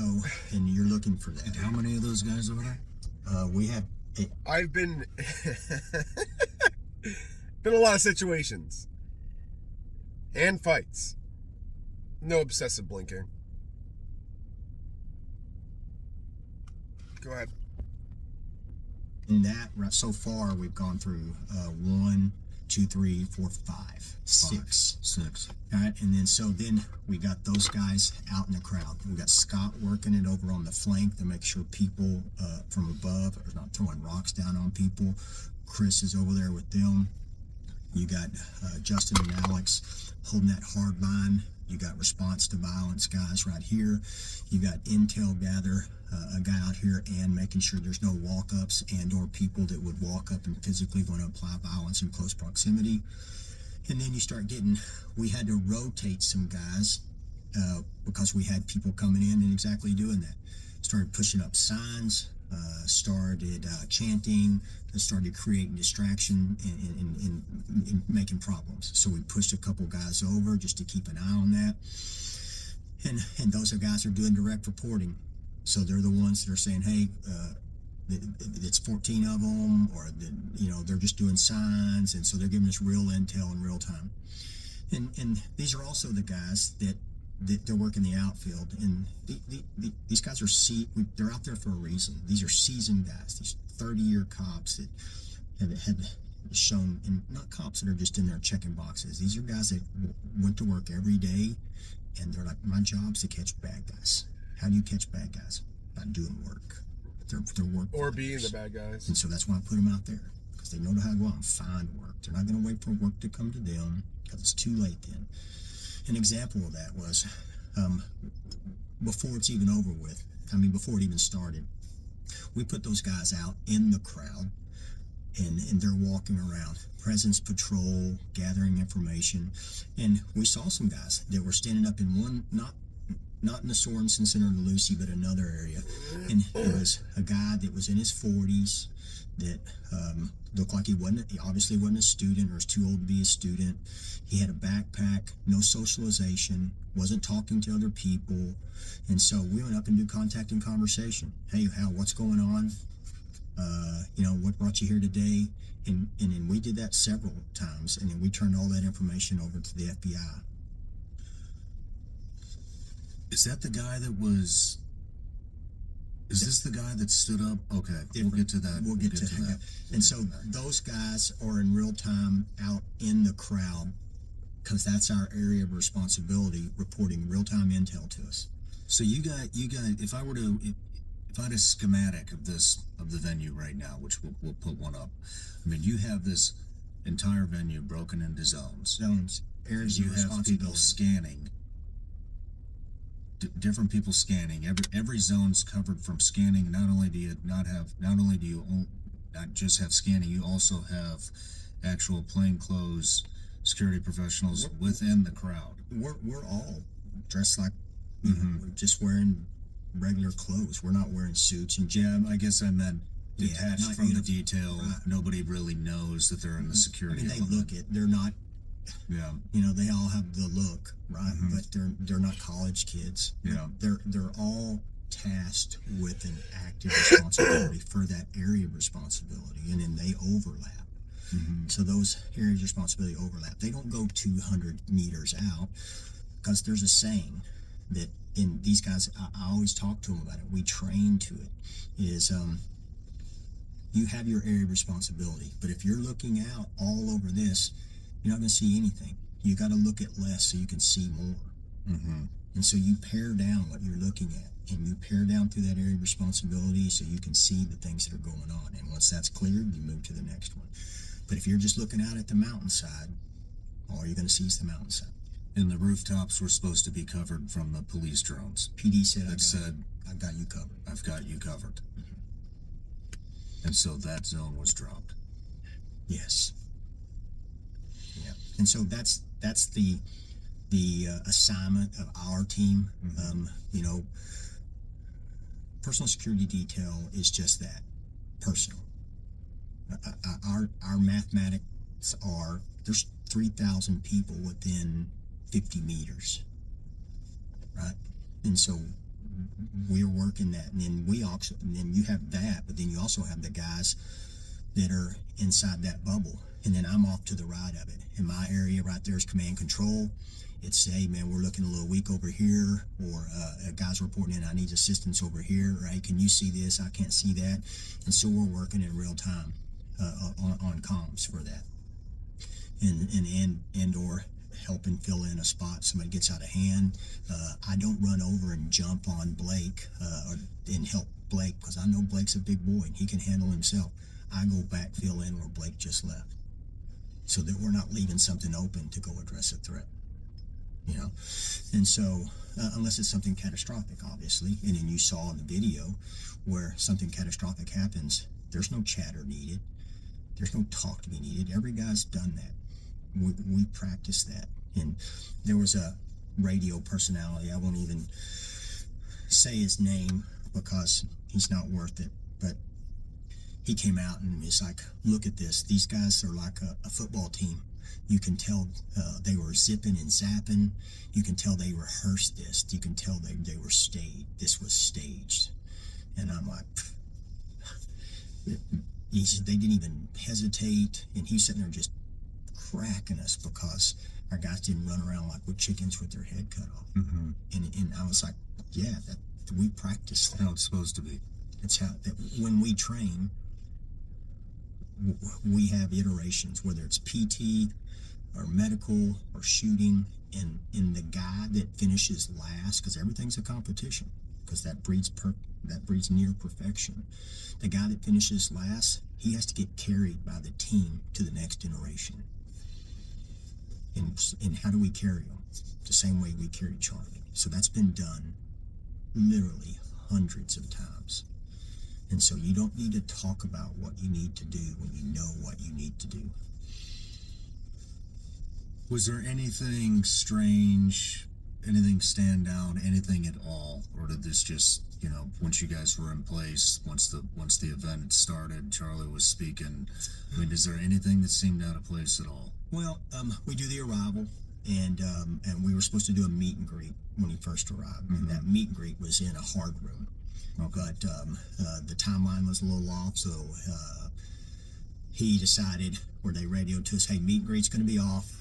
and you're looking for that.
And how many of those guys over there?
We have.
I've been Been a lot of situations. And fights. No obsessive blinking. Go ahead.
In that, so far, we've gone through 1, 2, 3, 4, 5, 6.
6.
All right, and then we got those guys out in the crowd. We got Scott working it over on the flank to make sure people from above are not throwing rocks down on people. Chris is over there with them. You got Justin and Alex holding that hard line. You got response to violence guys right here. You got intel gather, a guy out here, and making sure there's no walk-ups and or people that would walk up and physically want to apply violence in close proximity. And then you start getting, we had to rotate some guys because we had people coming in and exactly doing that. Started pushing up signs, started chanting, started creating distraction and making problems. So we pushed a couple guys over just to keep an eye on that. And those guys are doing direct reporting. So they're the ones that are saying, hey, it's 14 of them, or they're just doing signs, and so they're giving us real intel in real time. And these are also the guys that they're working the outfield, and these guys are they're out there for a reason. These are seasoned guys, these 30-year cops that have shown, and not cops that are just in there checking boxes. These are guys that went to work every day, and they're like, my job's to catch bad guys. How do you catch bad guys? By doing work. They're work
Or being the bad guys.
And so that's why I put them out there, because they know how to go out and find work. They're not going to wait for work to come to them, because it's too late then. An example of that was before it's even over with, before it even started, we put those guys out in the crowd, and they're walking around, presence patrol, gathering information, and we saw some guys that were standing up in one, not in the Sorensen Center in Lucy, but another area, and it was a guy that was in his 40s that looked like he obviously wasn't a student, or was too old to be a student. He had a backpack, no socialization, wasn't talking to other people, and so we went up and did contact and conversation. Hey, Hal, what's going on? What brought you here today? And then we did that several times, and then we turned all that information over to the FBI.
Is that the guy that was? Is this the guy that stood up? Okay, we'll get to that.
We'll get to that. And so those guys are in real time out in the crowd, because that's our area of responsibility, reporting real time intel to us.
So you got. If I had a schematic of the venue right now, which we'll put one up. You have this entire venue broken into zones.
Areas
you
of
have
responsibility.
people scanning. Different people scanning. Every zone's covered from scanning. Not only do you not just have scanning, you also have actual plainclothes security professionals within the crowd.
We're all dressed like we're just wearing regular clothes. We're not wearing suits and
Yeah, I guess I meant detached from the detail.
Right.
Nobody really knows that they're in the security.
they look it. They're not.
Yeah.
They all have the look, right?
Mm-hmm.
But they're not college kids.
Yeah.
They're all tasked with an active responsibility for that area of responsibility, and then they overlap.
Mm-hmm.
So those areas of responsibility overlap. They don't go 200 meters out, because there's a saying that in these guys, I always talk to them about it. We train to it. Is you have your area of responsibility, but if you're looking out all over this, you're not going to see anything. You got to look at less so you can see more.
Mm-hmm.
And so you pare down what you're looking at, and you pare down through that area of responsibility so you can see the things that are going on. And once that's cleared, you move to the next one. But if you're just looking out at the mountainside, all you're going to see is the mountainside.
And the rooftops were supposed to be covered from the police drones.
PD said, I've got you covered.
I've got you covered. Mm-hmm. And so that zone was dropped.
Yes. Yeah. And so that's the assignment of our team.
Mm-hmm.
Personal security detail is just that, personal. Our mathematics are there's 3,000 people within 50 meters, right? And so we're working that, and then and then you have that, but then you also have the guys that are inside that bubble. And then I'm off to the right of it. In my area right there is command control. It's, hey, man, we're looking a little weak over here, or a guy's reporting in, I need assistance over here, or hey, can you see this? I can't see that. And so we're working in real time on comms for that. And or helping fill in a spot. Somebody gets out of hand. I don't run over and jump on Blake and help Blake, because I know Blake's a big boy and he can handle himself. I go back, fill in where Blake just left, so that we're not leaving something open to go address a threat. You know, and so unless it's something catastrophic, obviously, and then you saw in the video where something catastrophic happens, there's no chatter needed, there's no talk to be needed. Every guy's done that. We practice that. And there was a radio personality, I won't even say his name because he's not worth it, but he came out and he's like, look at this, these guys are like a football team. You can tell they were zipping and zapping. You can tell they rehearsed this. You can tell they were staged. This was staged. And I'm like, they didn't even hesitate. And he's sitting there just cracking us because our guys didn't run around like with chickens with their head cut off. Mm-hmm. And I was like, yeah, we practice that.
How it's supposed to be.
It's how that when we train, we have iterations, whether it's PT or medical or shooting, and in the guy that finishes last, because everything's a competition, because that breeds near perfection. The guy that finishes last, he has to get carried by the team to the next iteration. And how do we carry them? The same way we carried Charlie. So that's been done literally hundreds of times. And so you don't need to talk about what you need to do when you know what you need to do.
Was there anything strange, anything stand out, anything at all? Or did this just, you know, once you guys were in place, once the event had started, Charlie was speaking, I mean, is there anything that seemed out of place at all?
Well, we do the arrival, and we were supposed to do a meet and greet when he first arrived. Mm-hmm. And that meet and greet was in a hard room. But the timeline was a little off, so he decided, or they radioed to us, hey, meet and greet's going to be off,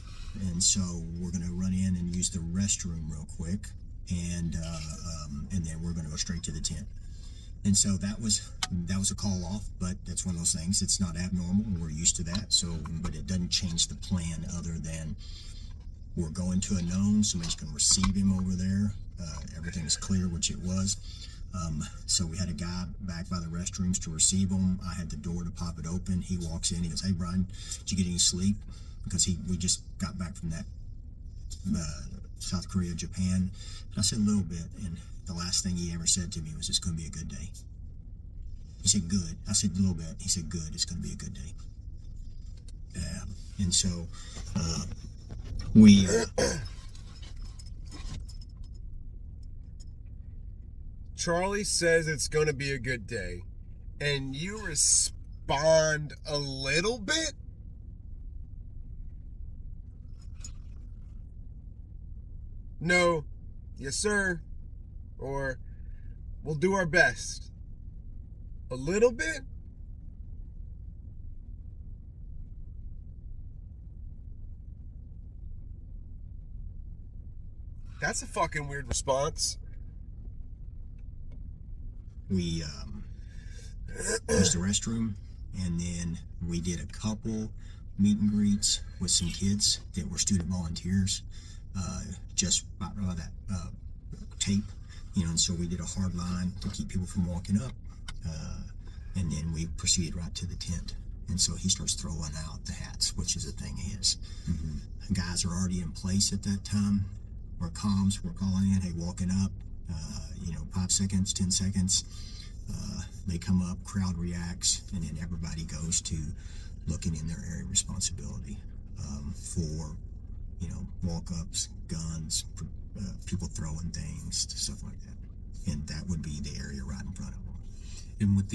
and so we're going to run in and use the restroom real quick, and then we're going to go straight to the tent. And so that was a call off, but that's one of those things. It's not abnormal, and we're used to that. So, but it doesn't change the plan other than we're going to a known. Somebody's going to receive him over there. Everything's clear, which it was. So we had a guy back by the restrooms to receive him. I had the door to pop it open. He walks in. He goes, "Hey, Brian, did you get any sleep?" Because we just got back from that South Korea, Japan. And I said a little bit, and the last thing he ever said to me was, "It's going to be a good day." He said, "Good." I said, "A little bit." He said, "Good. It's going to be a good day." And so we.
Charlie says it's going to be a good day, and you respond a little bit? No, yes, sir, or we'll do our best. A little bit? That's a fucking weird response.
We used the restroom, and then we did a couple meet and greets with some kids that were student volunteers, just right by that tape, you know, and so we did a hard line to keep people from walking up, and then we proceeded right to the tent. And so he starts throwing out the hats, which is a thing of his. Mm-hmm. Guys are already in place at that time. We're comms, we're calling in, hey, walking up, 5 seconds, 10 seconds. They come up, crowd reacts, and then everybody goes to looking in their area of responsibility for, walk-ups, guns, people throwing things, stuff like that. And that would be the area right in front of them.
And with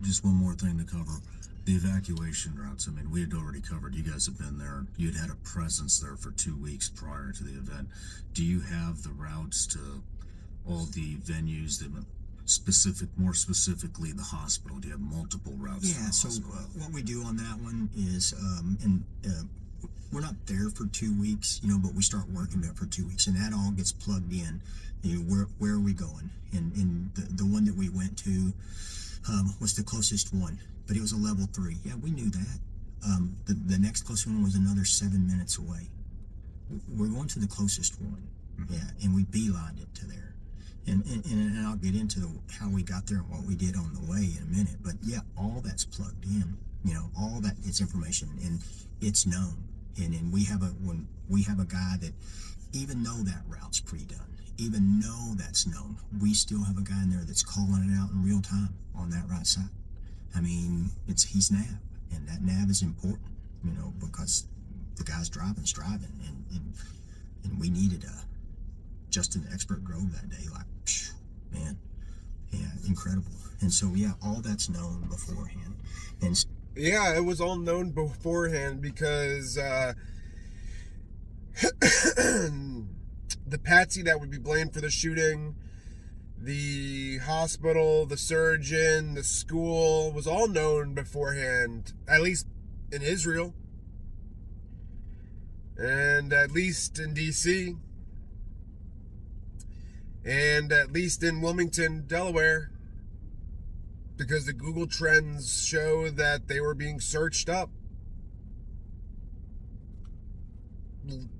just one more thing to cover, the evacuation routes, I mean, we had already covered, you guys have been there, you'd had a presence there for 2 weeks prior to the event. Do you have the routes to all the venues that more specifically, the hospital? Do you have multiple routes?
Yeah,
to the
so
hospital?
what we do on that one is, we're not there for 2 weeks, but we start working there for 2 weeks, and that all gets plugged in. Where are we going? And the one that we went to was the closest one, but it was a level 3. Yeah, we knew that. The next closest one was another 7 minutes away. We're going to the closest one, yeah, and we beelined it to there. And I'll get into how we got there and what we did on the way in a minute. But yeah, all that's plugged in. All that it's information and it's known. And we have a guy that, even though that route's pre-done, even though that's known, we still have a guy in there that's calling it out in real time on that right side. I mean, he's nav, and that nav is important, because the guy's driving's driving, and we needed Justin Expert Grove that day. Like, phew, man, yeah, incredible. And so yeah, all that's known beforehand. And
yeah, it was all known beforehand because the patsy that would be blamed for the shooting, the hospital, the surgeon, the school, was all known beforehand, at least in Israel, and at least in DC, and at least in Wilmington, Delaware, because the Google Trends show that they were being searched up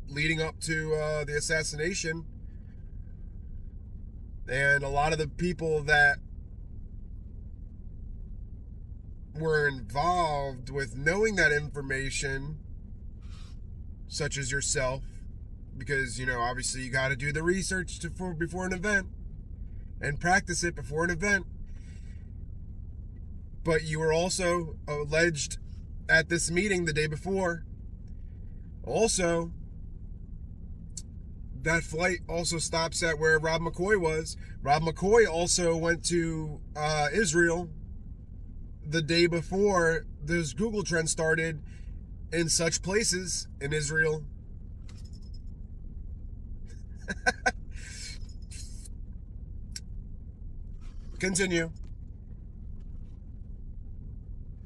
leading up to the assassination. And a lot of the people that were involved with knowing that information, such as yourself, because, obviously you got to do the research before an event and practice it before an event. But you were also alleged at this meeting the day before. Also, that flight also stops at where Rob McCoy was. Rob McCoy also went to Israel the day before this Google Trend started in such places in Israel. Continue.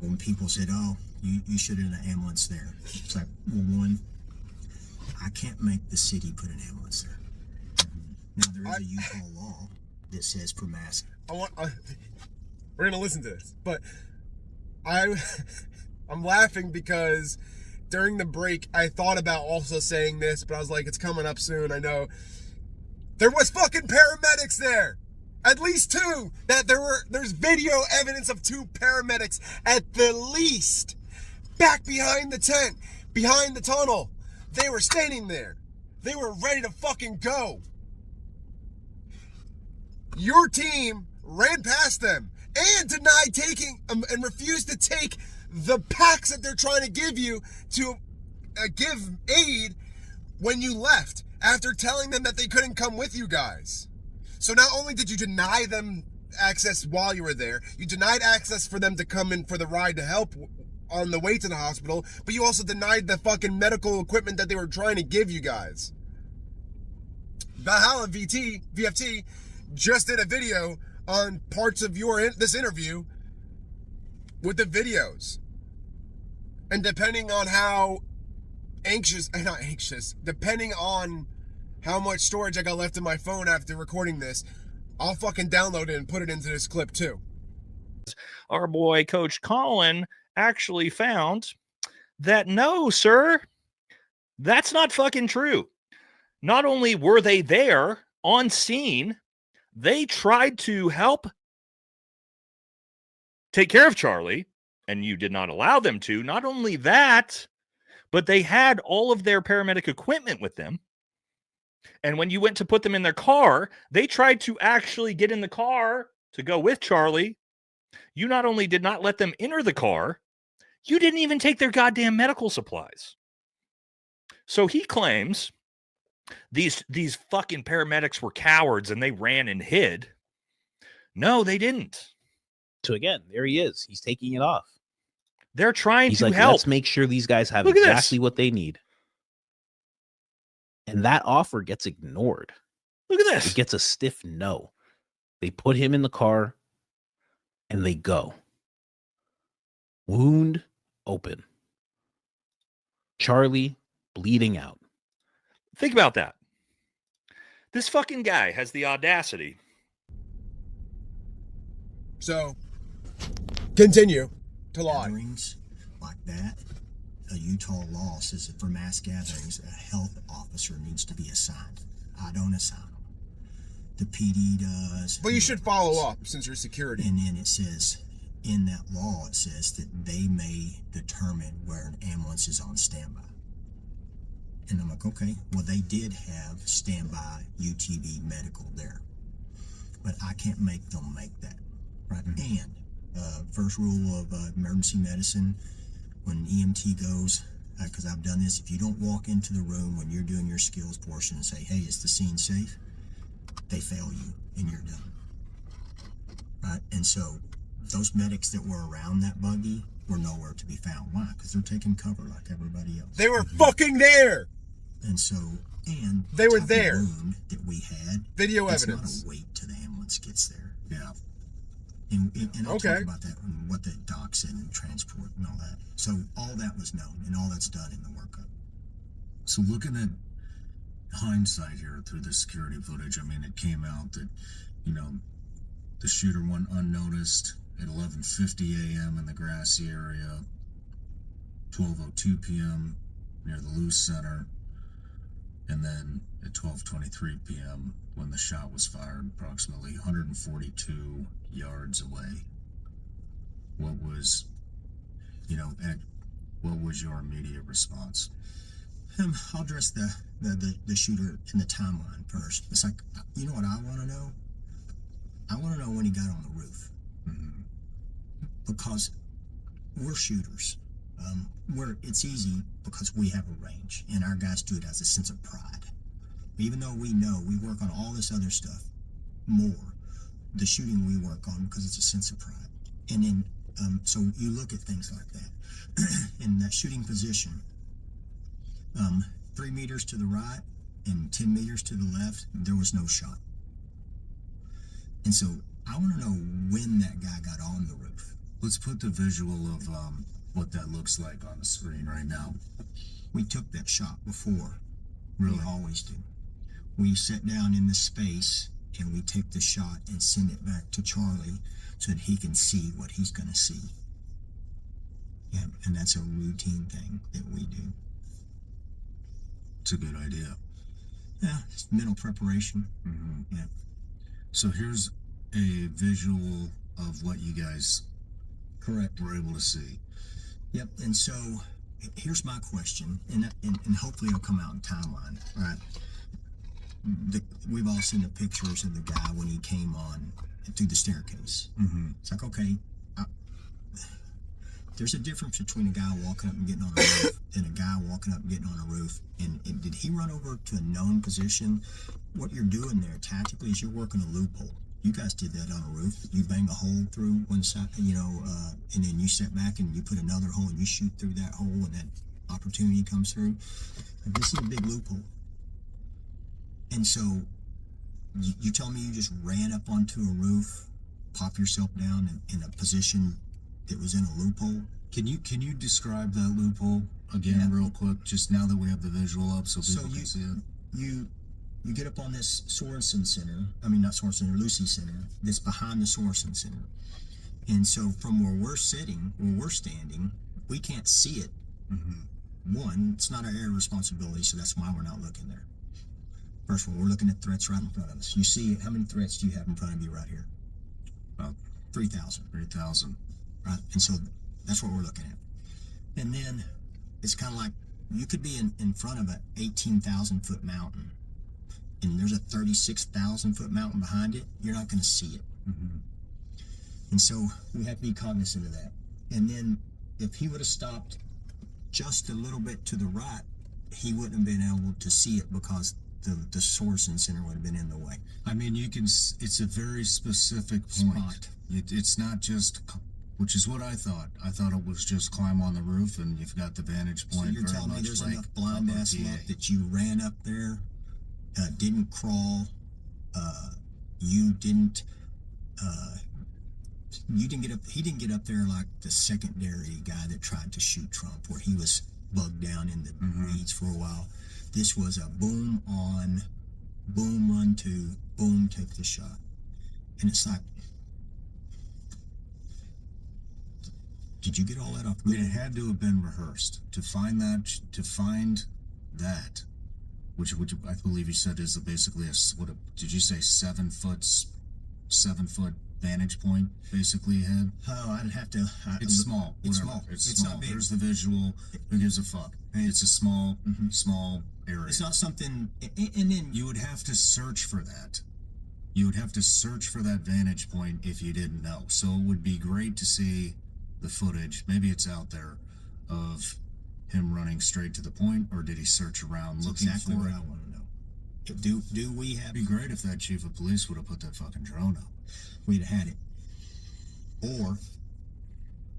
when people said, "Oh, you should have an ambulance there," it's like, well, one, I can't make the city put an ambulance there. Now there is a Utah law that says for mass.
We're gonna listen to this, but I'm laughing because during the break I thought about also saying this, but I was like, it's coming up soon. I know there was fucking paramedics there. At least two. There's video evidence of two paramedics at the least. Back behind the tent, behind the tunnel. They were standing there. They were ready to fucking go. Your team ran past them and denied taking and refused to take the packs that they're trying to give you to give aid when you left, after telling them that they couldn't come with you guys. So not only did you deny them access while you were there, you denied access for them to come in for the ride to help on the way to the hospital, but you also denied the fucking medical equipment that they were trying to give you guys. ValhallaVFT just did a video on parts of this interview with the videos. And depending on how depending on how much storage I got left in my phone after recording this, I'll fucking download it and put it into this clip too.
Our boy, Coach Colin, actually found that no, sir, that's not fucking true. Not only were they there on scene, they tried to help take care of Charlie, and you did not allow them to. Not only that, but they had all of their paramedic equipment with them. And when you went to put them in their car, they tried to actually get in the car to go with Charlie. You not only did not let them enter the car, you didn't even take their goddamn medical supplies. So he claims these fucking paramedics were cowards and they ran and hid. No, they didn't.
So again, there he is. He's taking it off.
They're trying to
like,
help.
Let's make sure these guys have
Look at
exactly
this.
what they need. And that offer gets ignored.
Look at this.
It gets a stiff no. They put him in the car and they go. Wound open. Charlie bleeding out.
Think about that. This fucking guy has the audacity.
So, continue to lie.
Gatherings like that, a Utah law says that for mass gatherings, a health officer needs to be assigned. I don't assign them. The PD does.
Well, you should follow up since you're security.
And then it says, in that law, it says that they may determine where an ambulance is on standby. And I'm like, okay, well, they did have standby UTV medical there. But I can't make them make that, right? And first rule of emergency medicine, when an EMT goes, because I've done this, if you don't walk into the room when you're doing your skills portion and say, hey, is the scene safe? They fail you and you're done, right? And so those medics that were around that buggy were nowhere to be found. Why? Because they're taking cover like everybody else.
They were fucking there.
And so, and
they were
the
there.
Wound that we had,
video
it's
evidence.
Not a wait till the ambulance gets there. Yeah. And I'll talk about that and what the doc said and transport and all that. So all that was known and all that's done in the workup.
So looking at hindsight here through the security footage, I mean, it came out that, you know, the shooter went unnoticed at 11:50 a.m. in the grassy area, 12:02 p.m. near the Loose Center, and then at 12:23 p.m. when the shot was fired, approximately 142 yards away. What was, you know, what was your immediate response?
I'll address the shooter in the timeline first. It's like, you know what I want to know? I want to know when he got on the roof. Because we're shooters. It's easy because we have a range, and our guys do it as a sense of pride. Even though we know we work on all this other stuff more, the shooting we work on because it's a sense of pride. And then, so you look at things like that. In that shooting position, 3 meters to the right and 10 meters to the left, there was no shot. And so I want to know when that guy got on the roof.
Let's put the visual of what that looks like on the screen right now.
We took that shot before. Really? We always do. We sit down in the space and we take the shot and send it back to Charlie so that he can see what he's going to see. Yeah, and that's a routine thing that we do.
It's a good idea.
Yeah, it's mental preparation. Yeah.
So here's a visual of what you guys were able to see.
Yep, and so here's my question, and hopefully it'll come out in timeline, right? We've all seen the pictures of the guy when he came on through the staircase. It's like, okay, there's a difference between a guy walking up and getting on a roof and a guy walking up and getting on a roof. And did he run over to a known position? What you're doing there tactically is you're working a loophole. You guys did that on a roof. You bang a hole through one side, you know, and then you step back and you put another hole and you shoot through that hole and that opportunity comes through. And this is a big loophole. And so you tell me you just ran up onto a roof, pop yourself down in a position that was in a loophole.
Can you describe that loophole again real quick, just now that we have the visual up so people can see it?
You get up on this Sorensen Center, I mean not Sorensen, Lucy Center, that's behind the Sorensen Center. And so from where we're sitting, where we're standing, we can't see it. One, it's not our area of responsibility, so that's why we're not looking there. First of all, we're looking at threats right in front of us. You see, how many threats do you have in front of you right here?
About
3,000.
3,000.
Right, and so that's what we're looking at. And then it's kind of like you could be in front of an 18,000-foot mountain, and there's a 36,000-foot mountain behind it. You're not going to see it. And so we have to be cognizant of that. And then if he would have stopped just a little bit to the right, he wouldn't have been able to see it because the Sorensen Center would have been in the way.
I mean, it's a very specific point. It's not just, which is what I thought. I thought it was just climb on the roof and you've got the vantage point.
So you're telling me there's enough blind ass luck that you ran up there, didn't crawl, you didn't you didn't get up. He didn't get up there like the secondary guy that tried to shoot Trump, where he was bugged down in the weeds for a while. This was a boom on, boom run to, boom take the shot, and it's like, did you get all that off?
It had to have been rehearsed to find that, which I believe you said is basically did you say 7 foot vantage point basically ahead?
Oh, I'd have to.
It's small.
It's
whatever.
small.
It's
It's
small.
not big.
There's the visual. Who gives a fuck? It's a small area.
It's not something. And then
You would have to search for that. You would have to search for that vantage point if you didn't know. So it would be great to see the footage. Maybe it's out there of him running straight to the point, or did he search around
that's
looking
exactly
for
what
it?
I want to know. Do we have?
It'd be great if that chief of police would have put that fucking drone up.
We'd have had it, or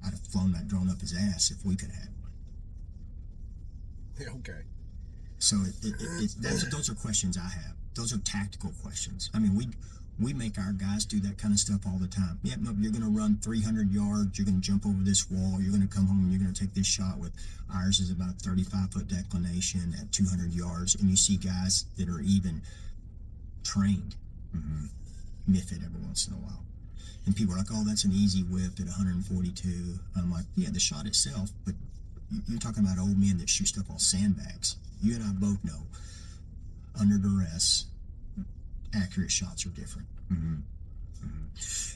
I'd have flown that drone up his ass if we could have had one.
Yeah, okay.
So those are questions I have. Those are tactical questions. I mean, we make our guys do that kind of stuff all the time. Yep, no, you're going to run 300 yards. You're going to jump over this wall. You're going to come home and you're going to take this shot with ours is about 35-foot declination at 200 yards. And you see guys that are even trained miff it every once in a while. And people are like, oh, that's an easy whip at 142. I'm like, yeah, the shot itself, but you're talking about old men that shoot stuff off sandbags. You and I both know, under duress, accurate shots are different.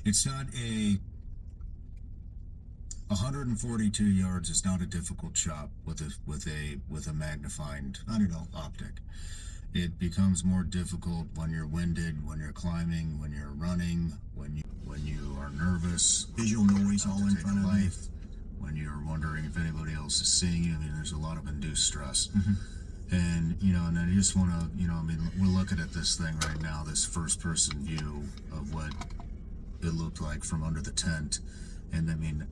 It's not 142 yards is not a difficult shot with a magnified
Not at all.
optic. It becomes more difficult when you're winded, when you're climbing, when you're running, when you are nervous,
Visual noise all in
take
front
a
of you.
life, when you're wondering if anybody else is seeing you. I mean, there's a lot of induced stress. And, and I just want to, we're looking at this thing right now, this first person view of what it looked like from under the tent. And I mean,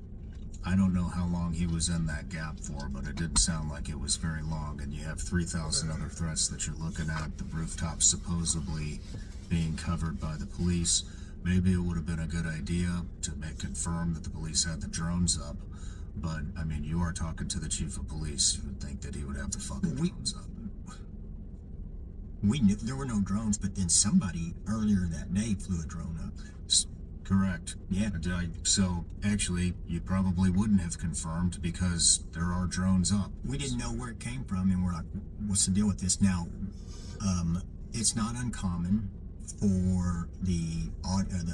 I don't know how long he was in that gap for, but it didn't sound like it was very long. And you have 3,000 other threats that you're looking at, the rooftop supposedly being covered by the police. Maybe it would have been a good idea to confirm that the police had the drones up. But, I mean, you are talking to the chief of police. You would think that he would have the fucking drones up.
We knew there were no drones, but then somebody earlier that day flew a drone up.
Correct.
Yeah.
So, actually, you probably wouldn't have confirmed because there are drones up.
We didn't know where it came from, and we're like, what's the deal with this? Now, it's not uncommon for the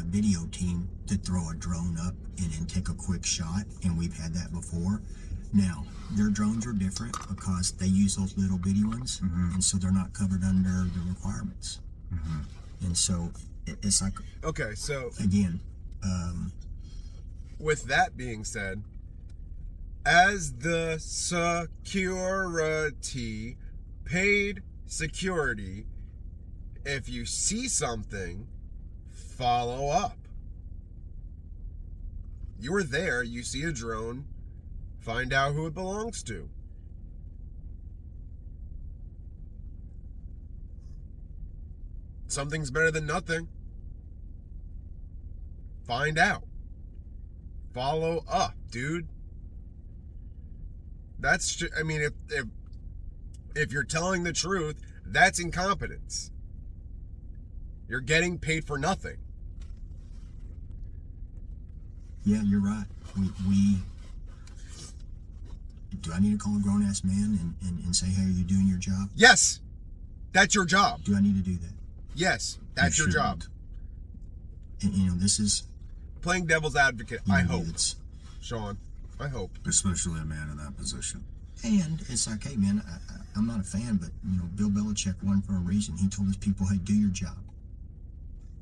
video team to throw a drone up and then take a quick shot, and we've had that before. Now, their drones are different because they use those little bitty ones, and so they're not covered under the requirements. And so it's like,
Okay, so
again,
with that being said, as the security, paid security, if you see something, follow up. You were there, you see a drone, find out who it belongs to. Something's better than nothing. Find out. Follow up, dude. That's, I mean, if you're telling the truth, that's incompetence. You're getting paid for nothing.
yeah, you're right. We do I need to call a grown ass man and say, hey, are you doing your job?
Yes, that's your job.
Do I need to do that?
Yes, that's your job.
And this is
Playing devil's advocate, I hope,
it's,
Shawn. I hope.
Especially a man in that position.
and it's like, hey man, I'm not a fan, but Bill Belichick won for a reason. He told his people, hey, do your job.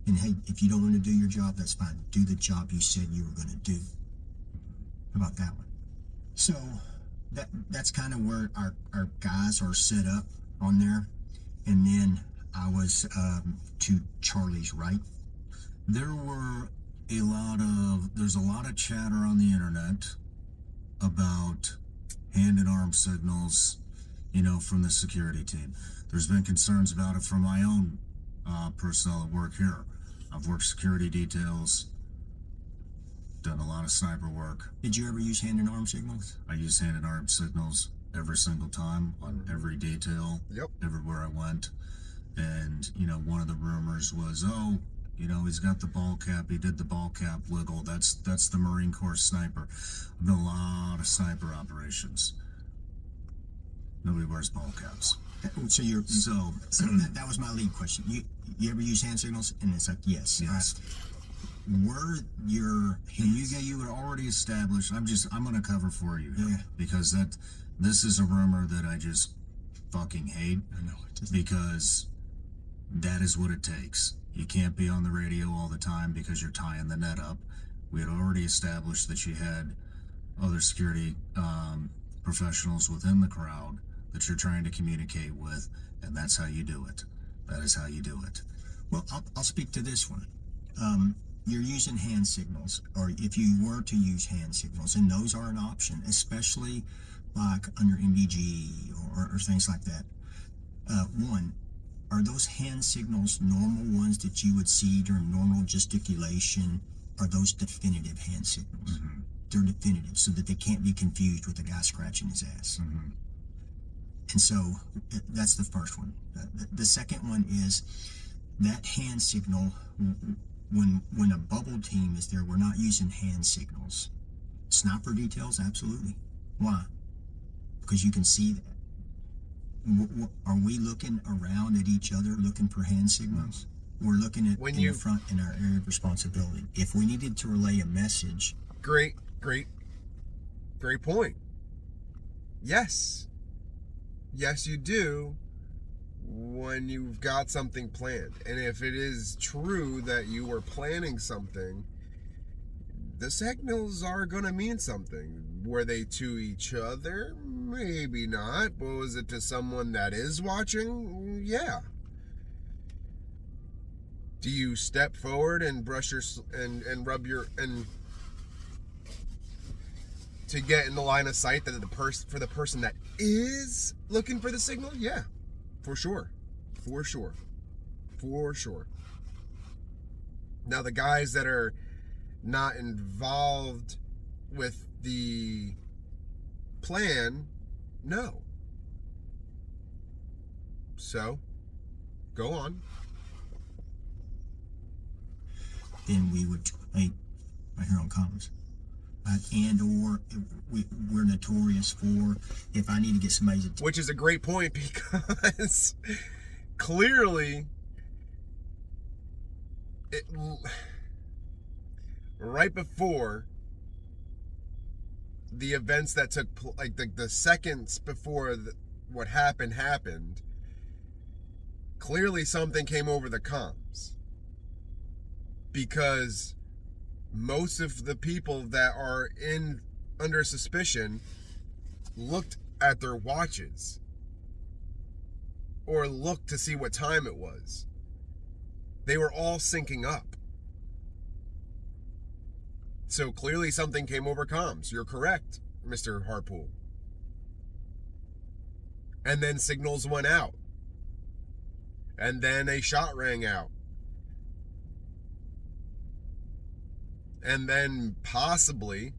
And hey, if you don't want to do your job, that's fine. Do the job you said you were going to do. How about that one? So that's kind of where our guys are set up on there. And then I was to Charlie's right.
There's a lot of chatter on the internet about hand and arm signals, from the security team. There's been concerns about it from my own personnel that work here. I've worked security details done a lot of sniper work.
Did you ever use hand and arm signals?
I use hand and arm signals every single time on every detail,
Yep.
everywhere I went. And, you know, one of the rumors was, oh, you know, he's got the ball cap. He did the ball cap wiggle. That's the Marine Corps sniper. I've done a lot of sniper operations. Nobody wears ball caps.
So that was my lead question. You ever use hand signals? And it's like, yes.
Yes.
Were your hands?
You had already established. I'm going to cover for you here,
Yeah.
because this is a rumor that I just fucking hate.
I know.
Because that is what it takes. You can't be on the radio all the time because you're tying the net up. We had already established that you had other security professionals within the crowd that you're trying to communicate with, and that's how you do it. That is how you do it.
Well, I'll speak to this one. You're using hand signals, or if you were to use hand signals, and those are an option, especially like under MBG or things like that. One, are those hand signals normal ones that you would see during normal gesticulation? Are those definitive hand signals?
Mm-hmm.
They're definitive, so that they can't be confused with a guy scratching his ass.
Mm-hmm.
And so that's the first one. The second one is that hand signal. When a bubble team is there, we're not using hand signals. Sniper details, absolutely. Why? Because you can see that. Are we looking around at each other looking for hand signals? We're looking at the front in our area of responsibility. If we needed to relay a message.
Great point. Yes, you do, when you've got something planned. And if it is true that you were planning something, the signals are going to mean something. Were they to each other? Maybe not. But was it to someone that is watching? Yeah. Do you step forward and brush your and rub your and to get in the line of sight that for the person that is looking for the signal? Yeah. For sure. Now, the guys that are not involved with the plan, no. So, go on.
Then we would, right here on comms. And/or we're notorious for, if I need to get somebody's attention.
Which is a great point, because clearly, right before the events that took like the seconds before what happened, clearly something came over the comms, because most of the people that are under suspicion looked at their watches or looked to see what time it was. They were all syncing up. So clearly something came over comms. You're correct, Mr. Harpole. And then signals went out. And then a shot rang out. And then possibly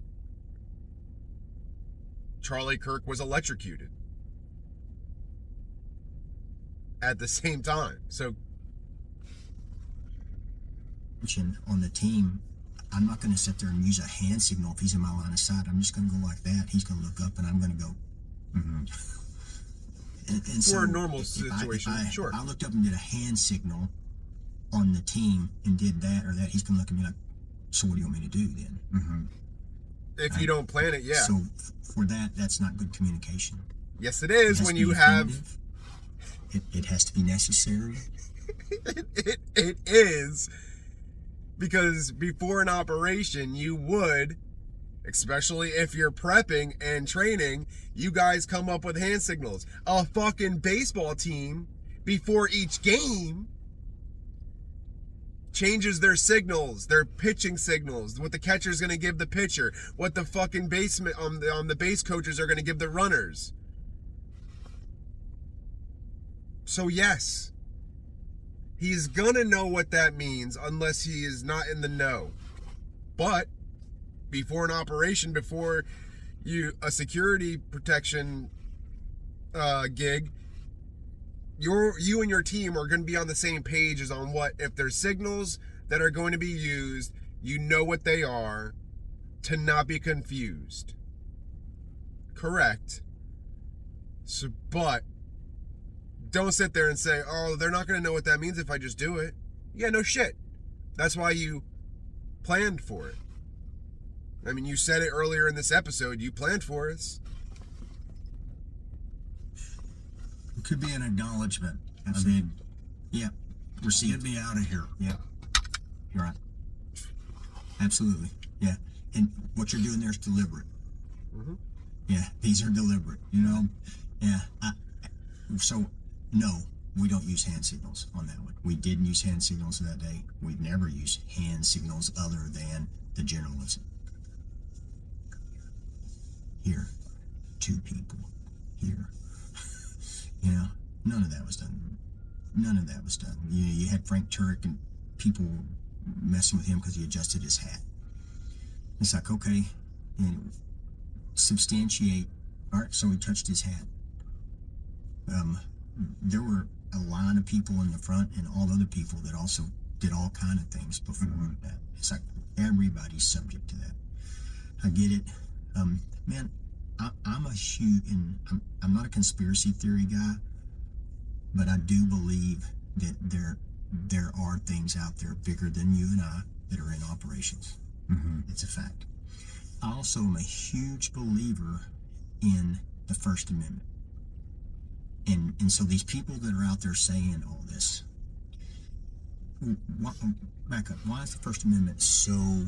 Charlie Kirk was electrocuted at the same time. So
on the team, I'm not going to sit there and use a hand signal if he's in my line of sight. I'm just going to go like that. He's going to look up and I'm going to go.
Mm-hmm.
And so
for a normal situation, sure.
If I looked up and did a hand signal on the team and did that or that, he's going to look at me like, so what do you want me to do then?
Mm-hmm.
If you don't plan it, yeah.
So for that, that's not good communication.
Yes, it is when you have...
It has to be necessary.
It is. Because before an operation, you would, especially if you're prepping and training, you guys come up with hand signals. A fucking baseball team, before each game, changes their signals, their pitching signals, what the catcher's going to give the pitcher, what the fucking basement on the base coaches are going to give the runners. So yes, he's going to know what that means unless he is not in the know. But before an operation, before a security protection gig, you and your team are going to be on the same page as on what, if there's signals that are going to be used, you know what they are, to not be confused. Correct. So, but don't sit there and say, oh, they're not going to know what that means if I just do it. Yeah, no shit. That's why you planned for it. I mean, you said it earlier in this episode. You planned for it.
It could be an acknowledgement.
Absolutely.
I mean, yeah, get me out of here. Yeah, you're right. Absolutely. Yeah, and what you're doing there is deliberate.
Mm-hmm.
Yeah, these are deliberate. You know. Yeah. So no, we don't use hand signals on that one. We didn't use hand signals that day. We've never used hand signals other than the journalism. Here, 2 people. Here. You know, none of that was done. None of that was done. You had Frank Turek and people messing with him because he adjusted his hat. It's like, okay, you know, substantiate. All right, so he touched his hat. There were a line of people in the front and all other people that also did all kind of things before that. It's like everybody's subject to that. I get it. Man, I'm a huge, and I'm not a conspiracy theory guy, but I do believe that there are things out there bigger than you and I that are in operations. Mm-hmm. It's a fact. I also am a huge believer in the First Amendment. And so these people that are out there saying all this, back up, why is the First Amendment so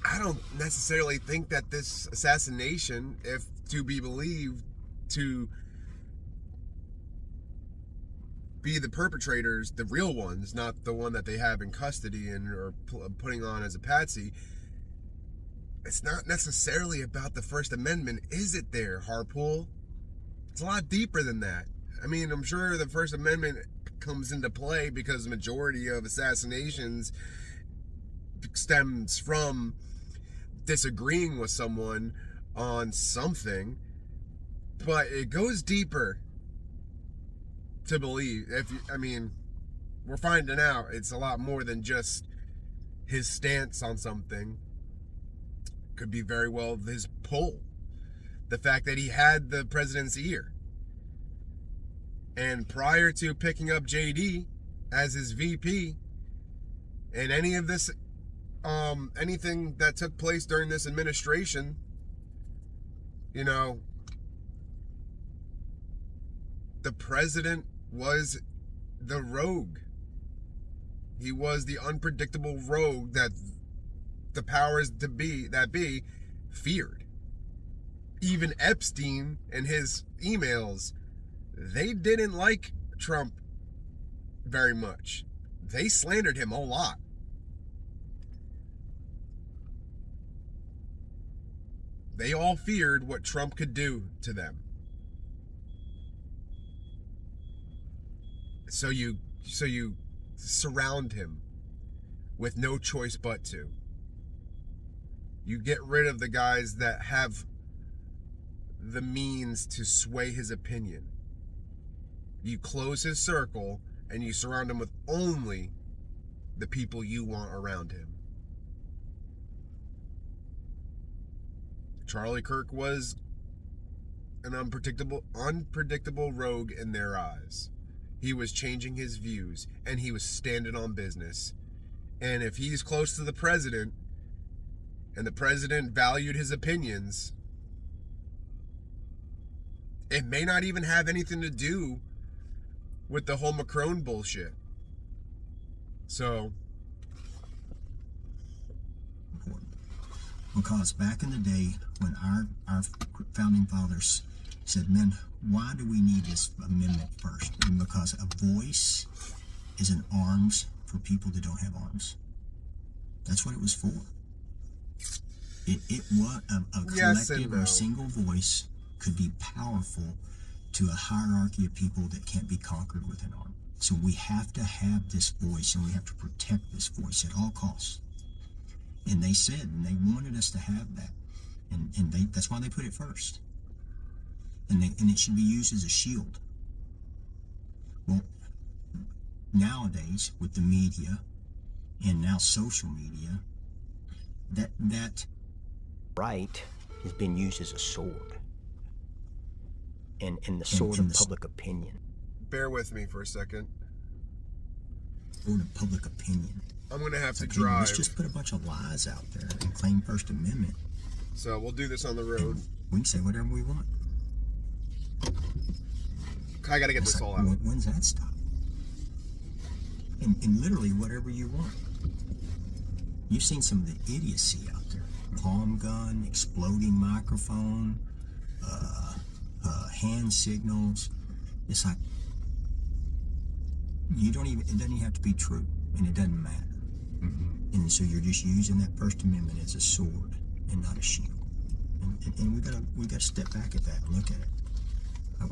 I don't necessarily think that this assassination, if to be believed to be the perpetrators, the real ones, not the one that they have in custody and are putting on as a patsy, it's not necessarily about the First Amendment, is it there, Harpole? It's a lot deeper than that. I mean, I'm sure the First Amendment comes into play because the majority of assassinations stems from disagreeing with someone on something, but it goes deeper to believe. We're finding out it's a lot more than just his stance on something. Could be very well his pull, the fact that he had the president's ear, and prior to picking up JD as his VP, and any of this anything that took place during this administration, you know, the president was the rogue. He was the unpredictable rogue that the powers that be feared. Even Epstein and his emails, they didn't like Trump very much. They slandered him a lot. They all feared what Trump could do to them. So you surround him with no choice but to. You get rid of the guys that have the means to sway his opinion. You close his circle and you surround him with only the people you want around him. Charlie Kirk was an unpredictable rogue in their eyes. He was changing his views and he was standing on business. And if he's close to the president and the president valued his opinions, it may not even have anything to do with the whole Macron bullshit. So,
because back in the day when our founding fathers said, man, why do we need this amendment first? And because a voice is an arms for people that don't have arms. That's what it was for. It was a collective or a single voice could be powerful to a hierarchy of people that can't be conquered with an arm. So we have to have this voice and we have to protect this voice at all costs. And they said, and they wanted us to have that. And that's why they put it first. And it should be used as a shield. Well, nowadays, with the media, and now social media, that
right has been used as a sword. And the sword of public opinion.
Bear with me for a second.
Sword of public opinion.
I'm going to have to
Hey,
drive.
let's just put a bunch of lies out there and claim First Amendment.
So we'll do this on the road.
We can say whatever we want.
I got to get this all out.
When's that stop? And literally whatever you want. You've seen some of the idiocy out there. Palm gun, exploding microphone, hand signals. It's like, it doesn't even have to be true, and it doesn't matter. And so you're just using that First Amendment as a sword and not a shield. And we gotta step back at that and look at it.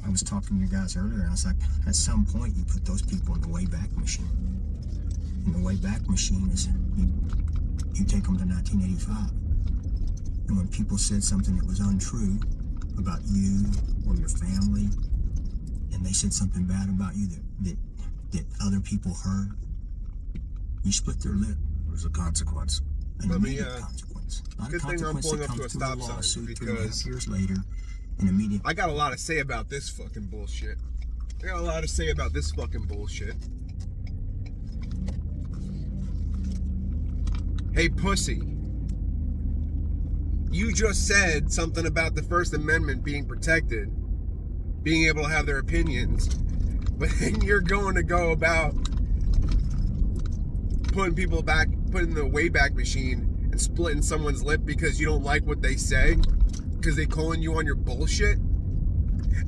I was talking to you guys earlier, and I was like, at some point you put those people in the Wayback Machine. And the Wayback Machine is you take them to 1985. And when people said something that was untrue about you or your family, and they said something bad about you that other people heard, you split their lip.
There's a consequence.
An
Let me,
immediate consequence. Not
good
a
thing I'm
consequence
pulling
that
up to a
comes through
stop sign,
lawsuit
because
3.5 years later. An immediate.
I got a lot to say about this fucking bullshit. I got a lot to say about this fucking bullshit. Hey, pussy. You just said something about the First Amendment being protected, being able to have their opinions, but then you're going to go about putting people back, putting the Wayback Machine and splitting someone's lip because you don't like what they say, because they calling you on your bullshit.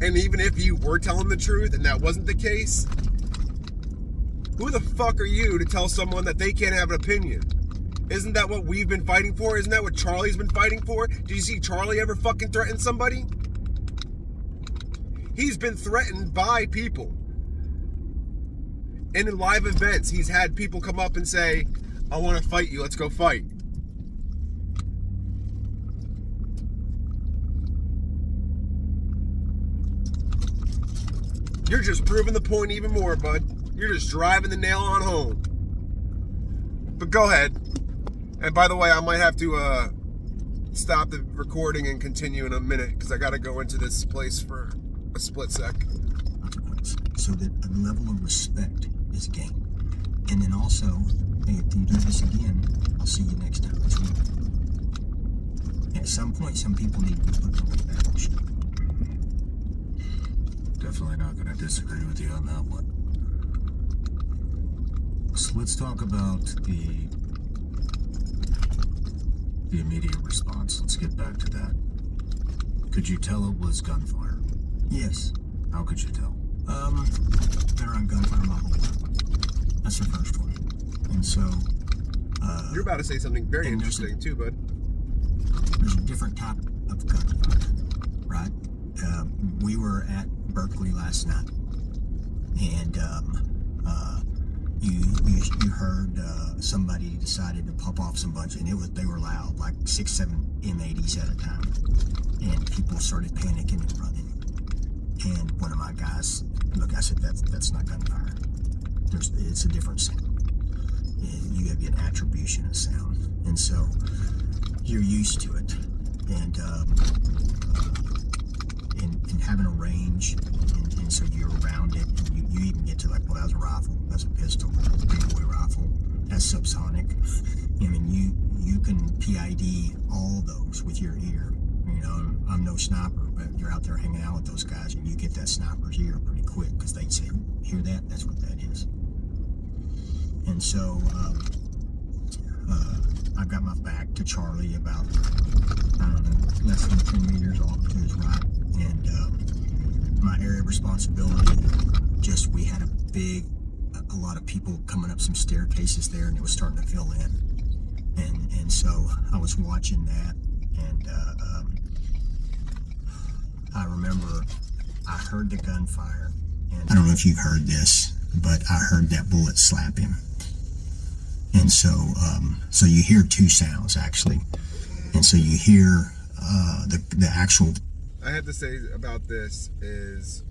And even if you were telling the truth and that wasn't the case, who the fuck are you to tell someone that they can't have an opinion? Isn't that what we've been fighting for? Isn't that what Charlie's been fighting for? Did you see Charlie ever fucking threaten somebody? He's been threatened by people. And in live events, he's had people come up and say, I want to fight you, let's go fight. You're just proving the point even more, bud. You're just driving the nail on home. But go ahead. And by the way, I might have to stop the recording and continue in a minute because I got to go into this place for a split sec.
So that a level of respect is gained. And then also, hey, if you do this again, I'll see you next time. At some point, some people need to be put in the back machine.
Definitely not going to disagree with you on that one. So let's talk about the immediate response. Let's get back to that. Could you tell it was gunfire?
Yes.
How could you tell?
They're on gunfire my whole life. That's the first one. And so,
you're about to say something very interesting too, bud.
There's a different type of gunfire, right? We were at Berkeley last night, and you heard somebody decided to pop off some bunch, and they were loud, like 6-7 M80s at a time, and people started panicking and running. And one of my guys, look, I said that's not gunfire. It's a different sound. You have an attribution of sound, and so you're used to it, and having a range, and so you're around it, and you even get to like, well, that was a rifle, that's a pistol, that's a big boy rifle, that's subsonic. I mean, you can PID all those with your ear. You know, I'm no sniper, but you're out there hanging out with those guys, and you get that sniper's ear pretty quick because they'd say, hear that? That's what that is. And so I've got my back to Charlie about, I don't know, less than 10 meters off to his right. And my area of responsibility, just we had a lot of people coming up some staircases there, and it was starting to fill in. And so I was watching that, and I remember I heard the gunfire. And I don't know if you've heard this, but I heard that bullet slap him. And so, so you hear two sounds actually, and so you hear the actual.
I have to say about this is,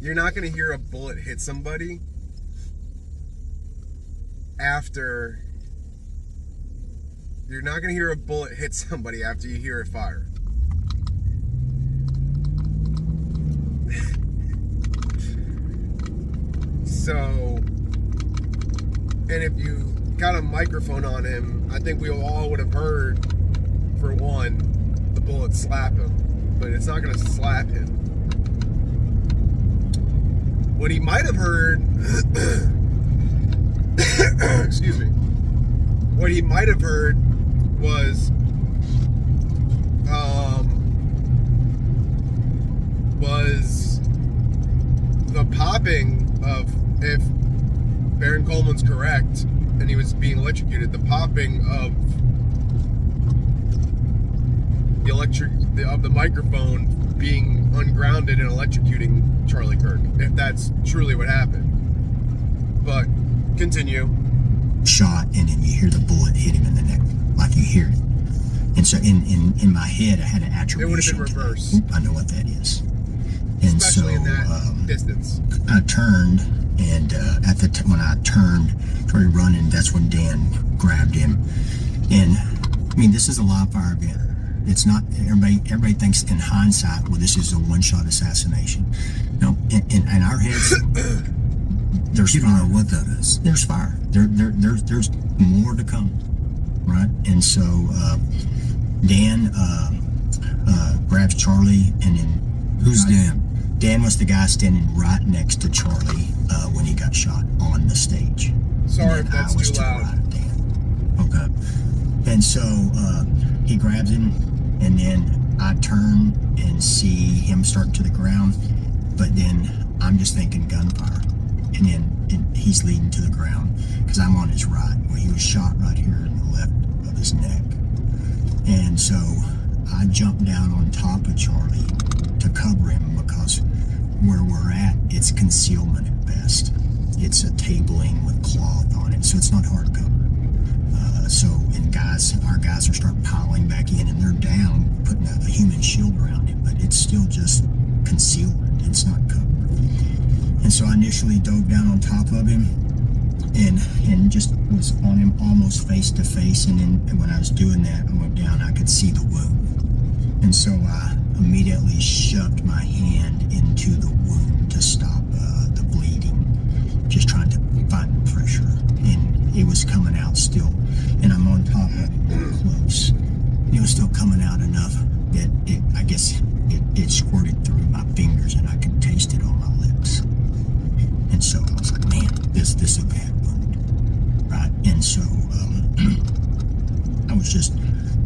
you're not going to hear a bullet hit somebody after. You're not going to hear a bullet hit somebody after you hear it fire. So, and if you got a microphone on him, I think we all would have heard, for one, the bullet slap him. But it's not going to slap him. What he might have heard, excuse me, what he might have heard was the popping of, if Baron Coleman's correct and he was being electrocuted, the popping of the microphone being ungrounded and electrocuting Charlie Kirk, if that's truly what happened. But continue.
Shot, and then you hear the bullet hit him in the neck, like you hear it. And so in my head, I had an attribution.
It would have been reversed.
I know what that is. And
especially
so
in that distance.
I turned, and when I turned, started running, that's when Dan grabbed him. And I mean, this is a live fire event. It's not, everybody thinks in hindsight, well, this is a one-shot assassination. No, in our heads, there's fire. You don't know what that is. There's fire. There's more to come, right? And so Dan grabs Charlie, and then who's Dan? Dan was the guy standing right next to Charlie when he got shot on the stage.
Sorry if that's too loud.
Right of Dan. Okay. And so he grabs him, and then I turn and see him start to the ground, but then I'm just thinking gunfire. And then he's leading to the ground because I'm on his right. Well, he was shot right here in the left of his neck. And so I jumped down on top of Charlie to cover him, because where we're at, it's concealment at best. It's a tabling with cloth on it, so it's not hard cover. And our guys are starting piling back in, and they're down, putting a human shield around it, but it's still just concealment. It's not cover. And so I initially dove down on top of him and just was on him almost face to face. And then when I was doing that, I went down, I could see the wound. And so I immediately shoved my hand into the wound to stop the bleeding, just trying to find the pressure. And it was coming out still. And I'm on top of it close. And it was still coming out enough that I guess it squirted through my fingers, and I could taste it on my lips. And so I was like, man, this is a bad wound, right? And so I was just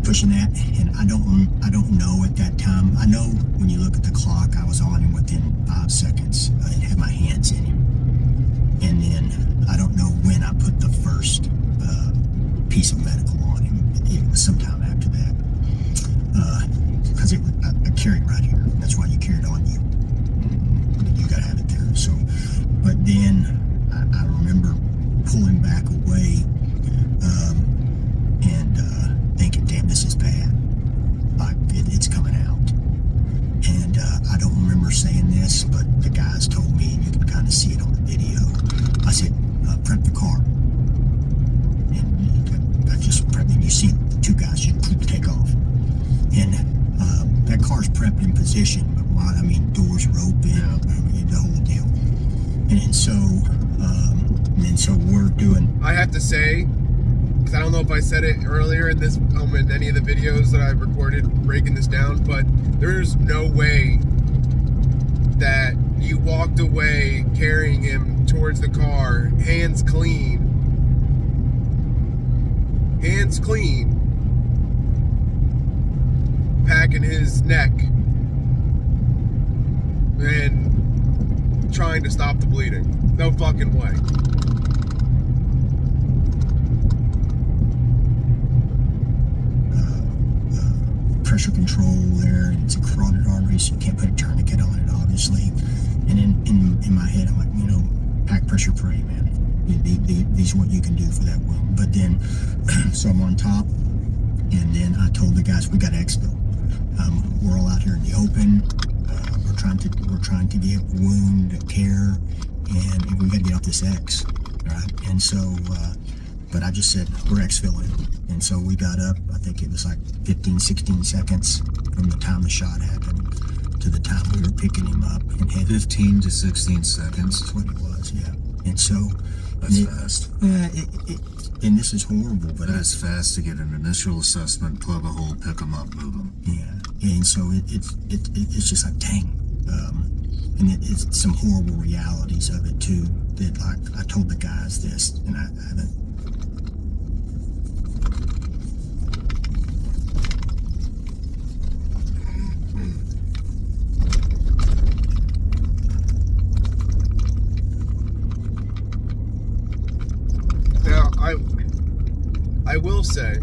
pushing that, and I don't know at that time. I know when you look at the clock, I was on him within 5 seconds and had my hands in him. And then I don't know when I put the first piece of medical on him. It was sometime after that, because I carried right here. That's why you carry it on you. You gotta have it there. So, but then I remember pulling back away and thinking, damn, this is bad. Like, it's coming out. And I don't remember saying this, but the guys told me, and you can kind of see it on the video. I said, prep the car. And I just prepped, and you see the two guys just take off. And that car's prepped in position, but doors are open, the whole deal. And so we're doing.
I have to say, because I don't know if I said it earlier in this, in any of the videos that I've recorded breaking this down, but there's no way that you walked away carrying him towards the car, hands clean, packing his neck and trying to stop the bleeding. No fucking way.
Pressure control there, and it's a carotid artery, so you can't put a tourniquet on it, obviously. And in my head, I'm like, man, pressure pray, man. These are what you can do for that wound. But then, so I'm on top, and then I told the guys we got to exfil. We're all out here in the open. We're trying to get wound care, and we got to get off this X, right? And so, but I just said we're exfilling, and so we got up. I think it was like 15, 16 seconds from the time the shot happened to the time we were picking him up and headed.
15 to 16 seconds.
That's what it was, yeah. And so
that's fast.
Yeah, and this is horrible, but
that's fast to get an initial assessment, plug a hole, pick them up, move them.
Yeah, and so it's just like dang, and it's some horrible realities of it too. That like I told the guys this, and I haven't.
Now, I will say,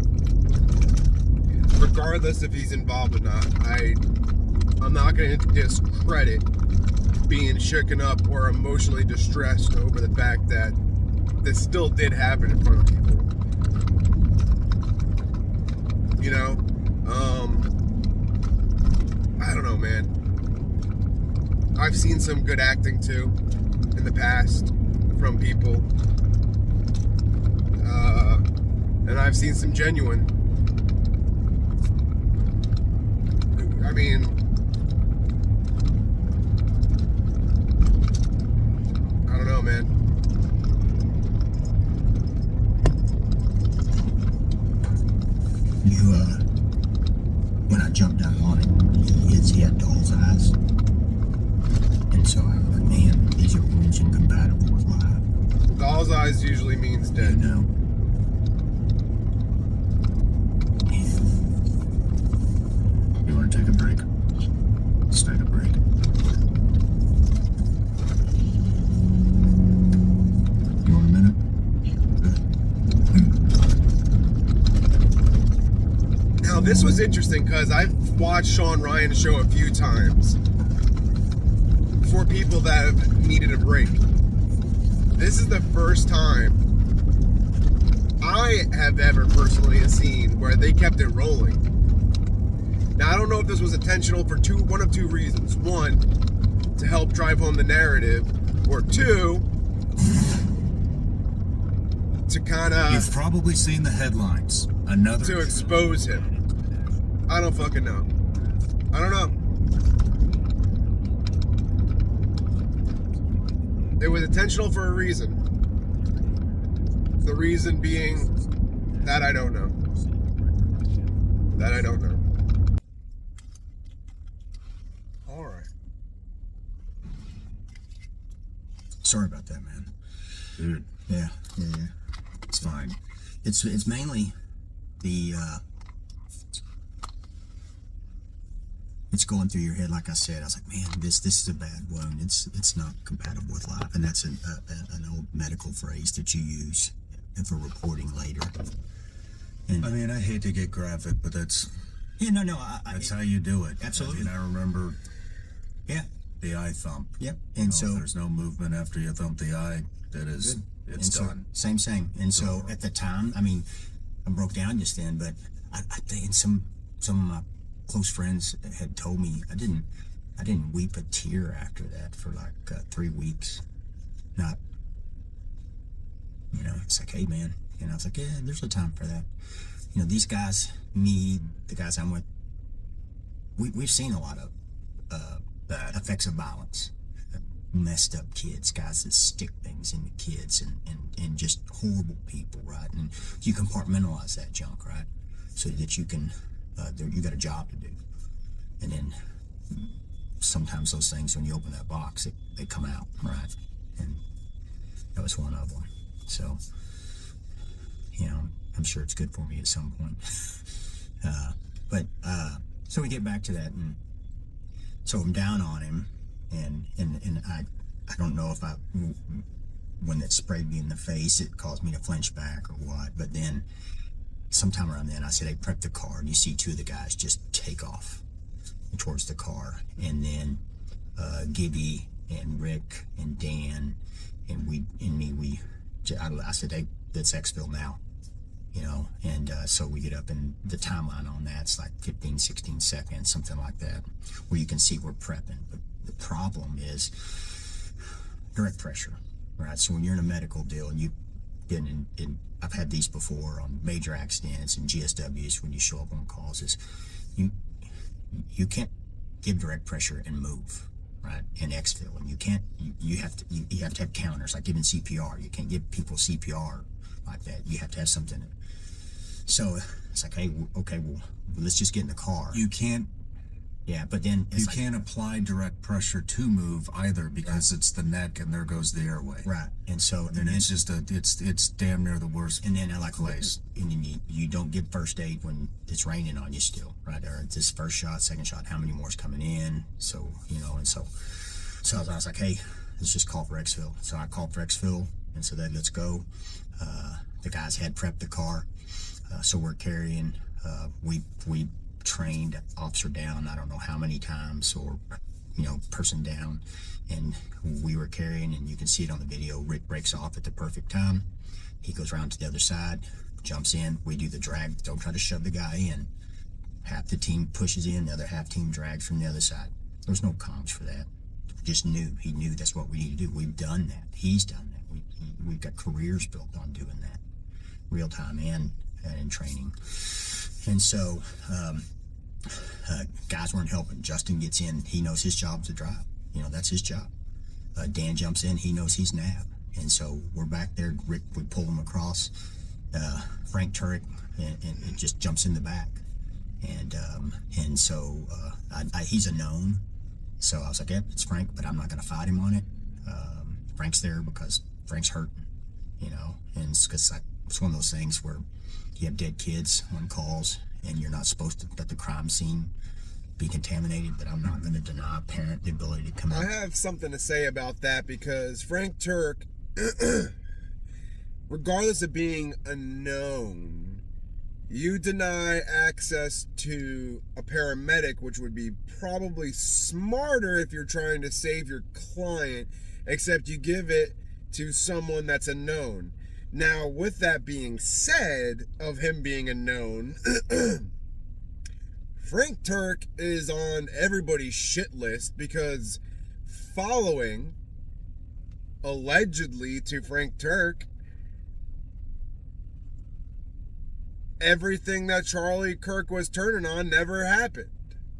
regardless if he's involved or not, I'm not going to discredit being shooken up or emotionally distressed over the fact that this still did happen in front of people. You know, I don't know, man. I've seen some good acting too in the past from people. And I've seen some genuine. I mean, I don't know, man.
When I jumped down on him, he had doll's eyes. And so I was like, man, these are wounds incompatible with life.
Doll's eyes usually means dead.
You know?
You want to take a break? Let's take a break. You want a minute?
Now, this was interesting because I've watched Shawn Ryan's show a few times for people that have needed a break. This is the first time I have ever personally seen where they kept it rolling. Now, I don't know if this was intentional for one of two reasons. One, to help drive home the narrative, or two, to kind of...
You've probably seen the headlines. Another...
To expose him. I don't fucking know. I don't know. It was intentional for a reason. The reason being that I don't know. That I don't know. All right.
Sorry about that, man.
Dude.
Yeah.
It's fine.
It's mainly the it's going through your head. Like I said, I was like, man, this is a bad wound. It's not compatible with life, and that's an old medical phrase that you use for reporting later. And
I mean, I hate to get graphic, but that's that's how you do it.
Absolutely.
I mean, I remember
yeah
the eye thump.
Yep. And so
if there's no movement after you thump the eye, that is it's done.
Same. And so at the time, I mean, I broke down just then, but I think some of my close friends had told me I didn't weep a tear after that for like 3 weeks. Not, it's like, hey man, I was like, yeah, there's a time for that. These guys, me, the guys I'm with, we've seen a lot of bad effects of violence, messed up kids, guys that stick things into kids, and just horrible people, right? And you compartmentalize that junk, right? So that you can, you got a job to do. And then sometimes those things, when you open that box, they come out, right? And that was one of them. So, I'm sure it's good for me at some point. So we get back to that, and so I'm down on him, and I don't know if when it sprayed me in the face, it caused me to flinch back or what, but then sometime around then I said, hey, prep the car, and you see two of the guys just take off towards the car, and then Gibby and Rick and Dan I said, hey, that's exfil now, you know, and so we get up, and the timeline on that's like 15, 16 seconds, something like that, where you can see we're prepping. But the problem is direct pressure, right? So when you're in a medical deal, and you've been in I've had these before on major accidents and GSWs, when you show up on calls, is you can't give direct pressure and move, right? And exfil, and you have to have counters, like giving CPR. You can't give people CPR like that. You have to have something. So it's like, hey, okay, well, let's just get in the car.
You can't.
Yeah, but then
You can't apply direct pressure to move either, because it's the neck and there goes the airway.
Right, and so
And it's just it's damn near the worst.
and then like
place.
And then you don't give first aid when it's raining on you still, right? Or this first shot, second shot, how many more is coming in? So, you know, and so I was like, hey, let's just call for exfil. So I called for exfil, and so then let's go. The guys had prepped the car, so we're carrying. We trained officer down, I don't know how many times, or, you know, person down, and we were carrying, and you can see it on the video. Rick breaks off at the perfect time. He goes around to the other side, jumps in. We do the drag. Don't try to shove the guy in. Half the team pushes in, the other half team drags from the other side. There's no comms for that. Just knew. He knew that's what we need to do. We've done that. He's done that. We've got careers built on doing that, real time and in training. And so guys weren't helping. Justin gets in. He knows his job to drive. You know, that's his job. Dan jumps in. He knows he's nav. And so we're back there. Rick would pull him across. Frank Turek and just jumps in the back. And so he's a known. So I was like, yep, it's Frank, but I'm not going to fight him on it. Frank's there because Frank's hurting, you know, and it's one of those things where you have dead kids on calls, and you're not supposed to let the crime scene be contaminated, but I'm not going to deny a parent the ability to come
I
out.
have something to say about that, because Frank Turek, regardless of being a known, you deny access to a paramedic, which would be probably smarter if you're trying to save your client, except you give it to someone that's a known. Now, with that being said, of him being a known, Frank Turek is on everybody's shit list, because following, allegedly, to Frank Turek, everything that Charlie Kirk was turning on never happened.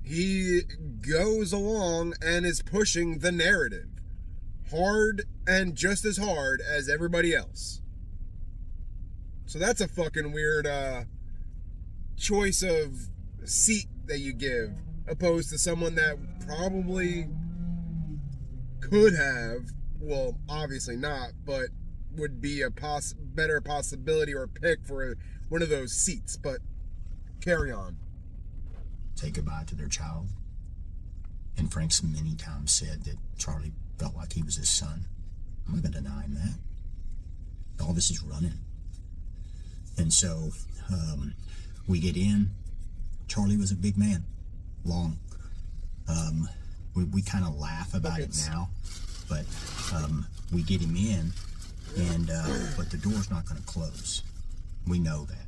He goes along and is pushing the narrative hard, and just as hard as everybody else. So that's a fucking weird choice of seat that you give, opposed to someone that probably could have, well, obviously not, but would be a better possibility or pick for one of those seats. But carry on.
Say goodbye to their child. And Frank's many times said that Charlie felt like he was his son. I'm not going to deny him that. All this is running. And so we get in. Charlie was a big man, long. We kind of laugh about it now, but we get him in, and but the door's not going to close. We know that.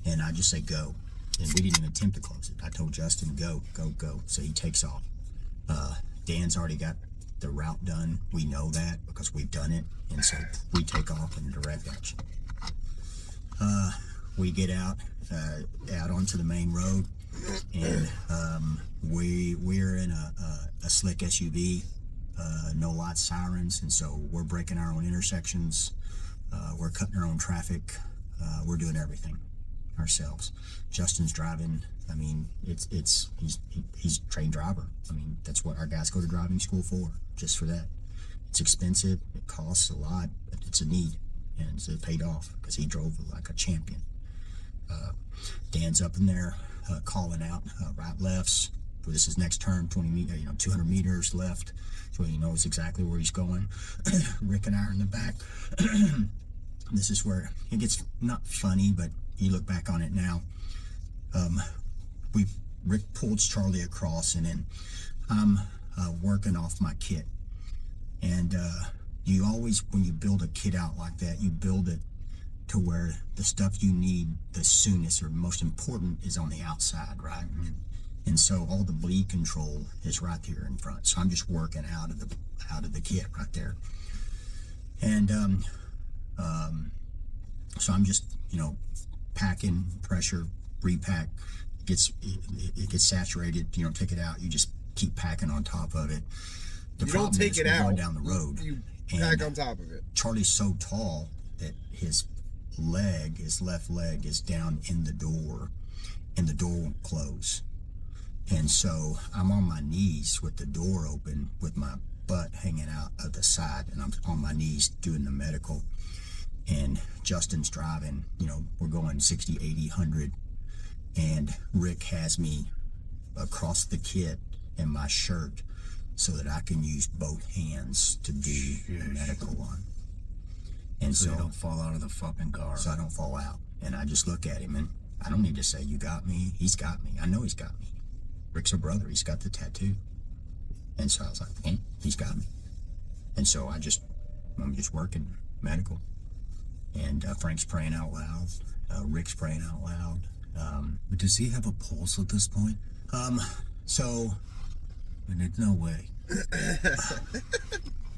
And I just say, go. And we didn't even attempt to close it. I told Justin, go, go, go. So he takes off. Dan's already got the route done. We know that because we've done it. And so we take off in direct action. We get out onto the main road, and we're in a slick SUV, no lights, sirens, and so we're breaking our own intersections. We're cutting our own traffic. We're doing everything ourselves. Justin's driving. I mean, he's a trained driver. I mean, that's what our guys go to driving school for, just for that. It's expensive. It costs a lot, but it's a need. And it paid off because he drove like a champion. Dan's up in there calling out right lefts. This is next turn, 200 meters left. So he knows exactly where he's going. Rick and I are in the back. This is where it gets not funny, but you look back on it now. Rick pulls Charlie across, and then I'm working off my kit. And
you always, when you build a kit out like that, you build it to where the stuff you need the soonest or most important is on the outside, right? And so all the bleed control is right here in front. So I'm just working out of the kit right there. And so I'm just, you know, packing, pressure, repack. It gets saturated. You don't take it out. You just keep packing on top of it. The
You
problem
don't take
is
it
we're
out.
going down the road.
You
and
pack on top of it.
Charlie's so tall that his left leg is down in the door, and the door won't close. And so I'm on my knees with the door open, with my butt hanging out of the side, and I'm on my knees doing the medical. And Justin's driving, you know, we're going 60, 80, 100. And Rick has me across the kit in my shirt so that I can use both hands to do the medical one. And
so you don't fall out of the fucking car.
So I don't fall out. And I just look at him, and I don't need to say, you got me. He's got me. I know he's got me. Rick's a brother. He's got the tattoo. And so I was like, he's got me. And so I'm just working medical. And Frank's praying out loud. Rick's praying out loud.
But does he have a pulse at this point?
So...
I mean, no way.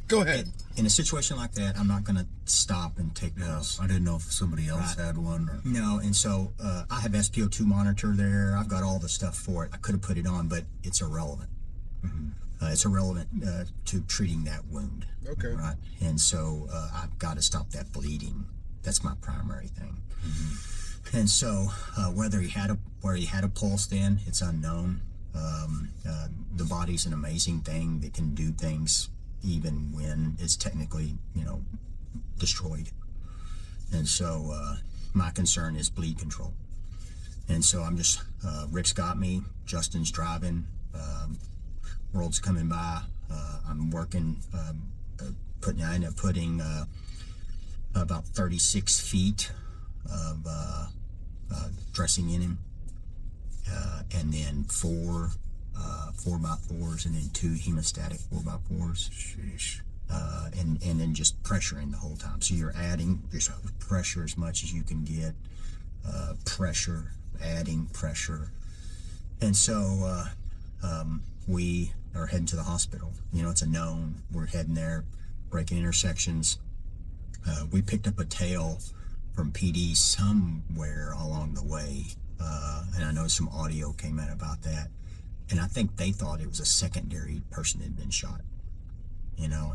Go ahead.
In a situation like that, I'm not going to stop and take pulse.
I didn't know if somebody else had one. Or...
No, and so I have SpO2 monitor there. I've got all the stuff for it. I could have put it on, but it's irrelevant. It's irrelevant to treating that wound.
Okay.
Right, and so I've got to stop that bleeding. That's my primary thing. And so whether he had a pulse then, it's unknown. The body's an amazing thing that can do things even when it's technically, you know, destroyed. And so my concern is bleed control. And so I'm just, Rick's got me, Justin's driving, world's coming by. I'm working, I end up putting about 36 feet of dressing in him. And then 4 4x4s, and then 2 hemostatic 4x4s.
Sheesh.
And then just pressuring the whole time. So you're adding just pressure as much as you can get. Pressure, adding pressure. And so we are heading to the hospital. You know, it's a known. We're heading there, breaking intersections. We picked up a tail from PD somewhere along the way. And I know some audio came out about that. And I think they thought it was a secondary person that had been shot. You know,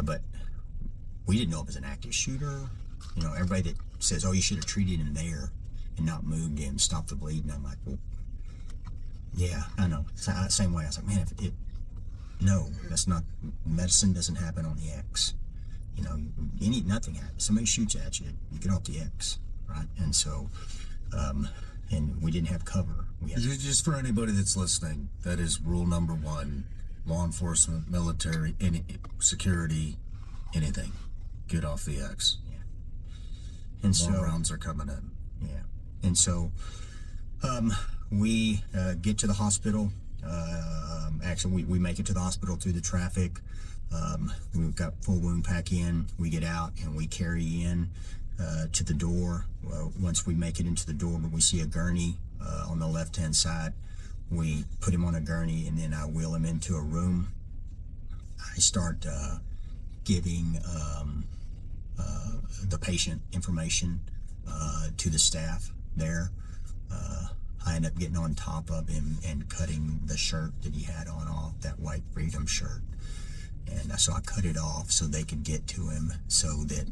but we didn't know it was an active shooter. You know, everybody that says, oh, you should have treated him there and not moved him, stopped the bleeding. I'm like, well, yeah, I know. Same way. I was like, man, no, that's not, medicine doesn't happen on the X. You know, nothing happens. Somebody shoots at you, you get off the X, right? And so, and we didn't have cover.
Just for anybody that's listening, that is rule number 1. Law enforcement, military, any security, anything. Get off the X.
Yeah. And so
rounds are coming in.
Yeah. And so we get to the hospital. Actually, we make it to the hospital through the traffic. We've got full wound pack in. We get out and we carry in to the door. Once we make it into the door, we see a gurney on the left-hand side. We put him on a gurney, and then I wheel him into a room. I start giving the patient information to the staff there. I end up getting on top of him and cutting the shirt that he had on off, that white Freedom shirt. And so I cut it off so they could get to him, so that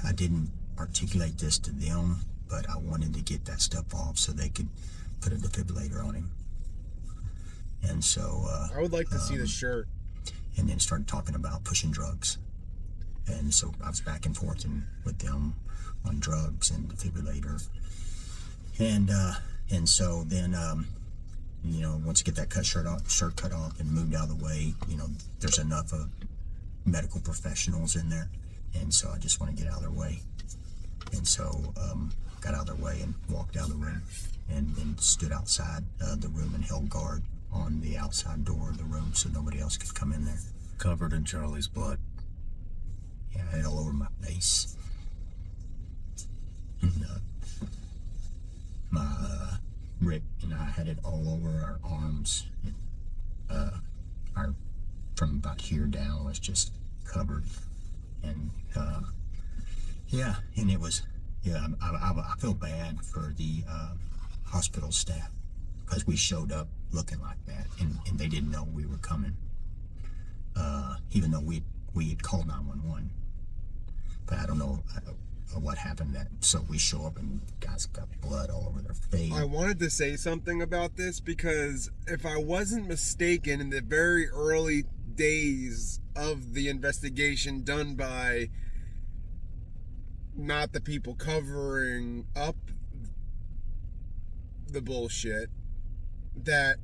I didn't articulate this to them, but I wanted to get that stuff off so they could put a defibrillator on him. And so
I would like to see the shirt.
And then started talking about pushing drugs. And so I was back and forth with them on drugs and defibrillator. And so then you know, once you get that shirt cut off and moved out of the way, you know, there's enough of medical professionals in there. And so I just want to get out of their way. And so got out of their way and walked out of the room and stood outside the room and held guard on the outside door of the room so nobody else could come in there.
Covered in Charlie's blood.
Yeah, I had it all over my face. And, Rick and I had it all over our arms. From about here down was just covered. And, yeah, and it was, yeah, I feel bad for the hospital staff because we showed up looking like that, and they didn't know we were coming, even though we had called 911. But I don't know what happened. So we show up and guys got blood all over their face.
I wanted to say something about this because if I wasn't mistaken, in the very early days of the investigation done by not the people covering up the bullshit, that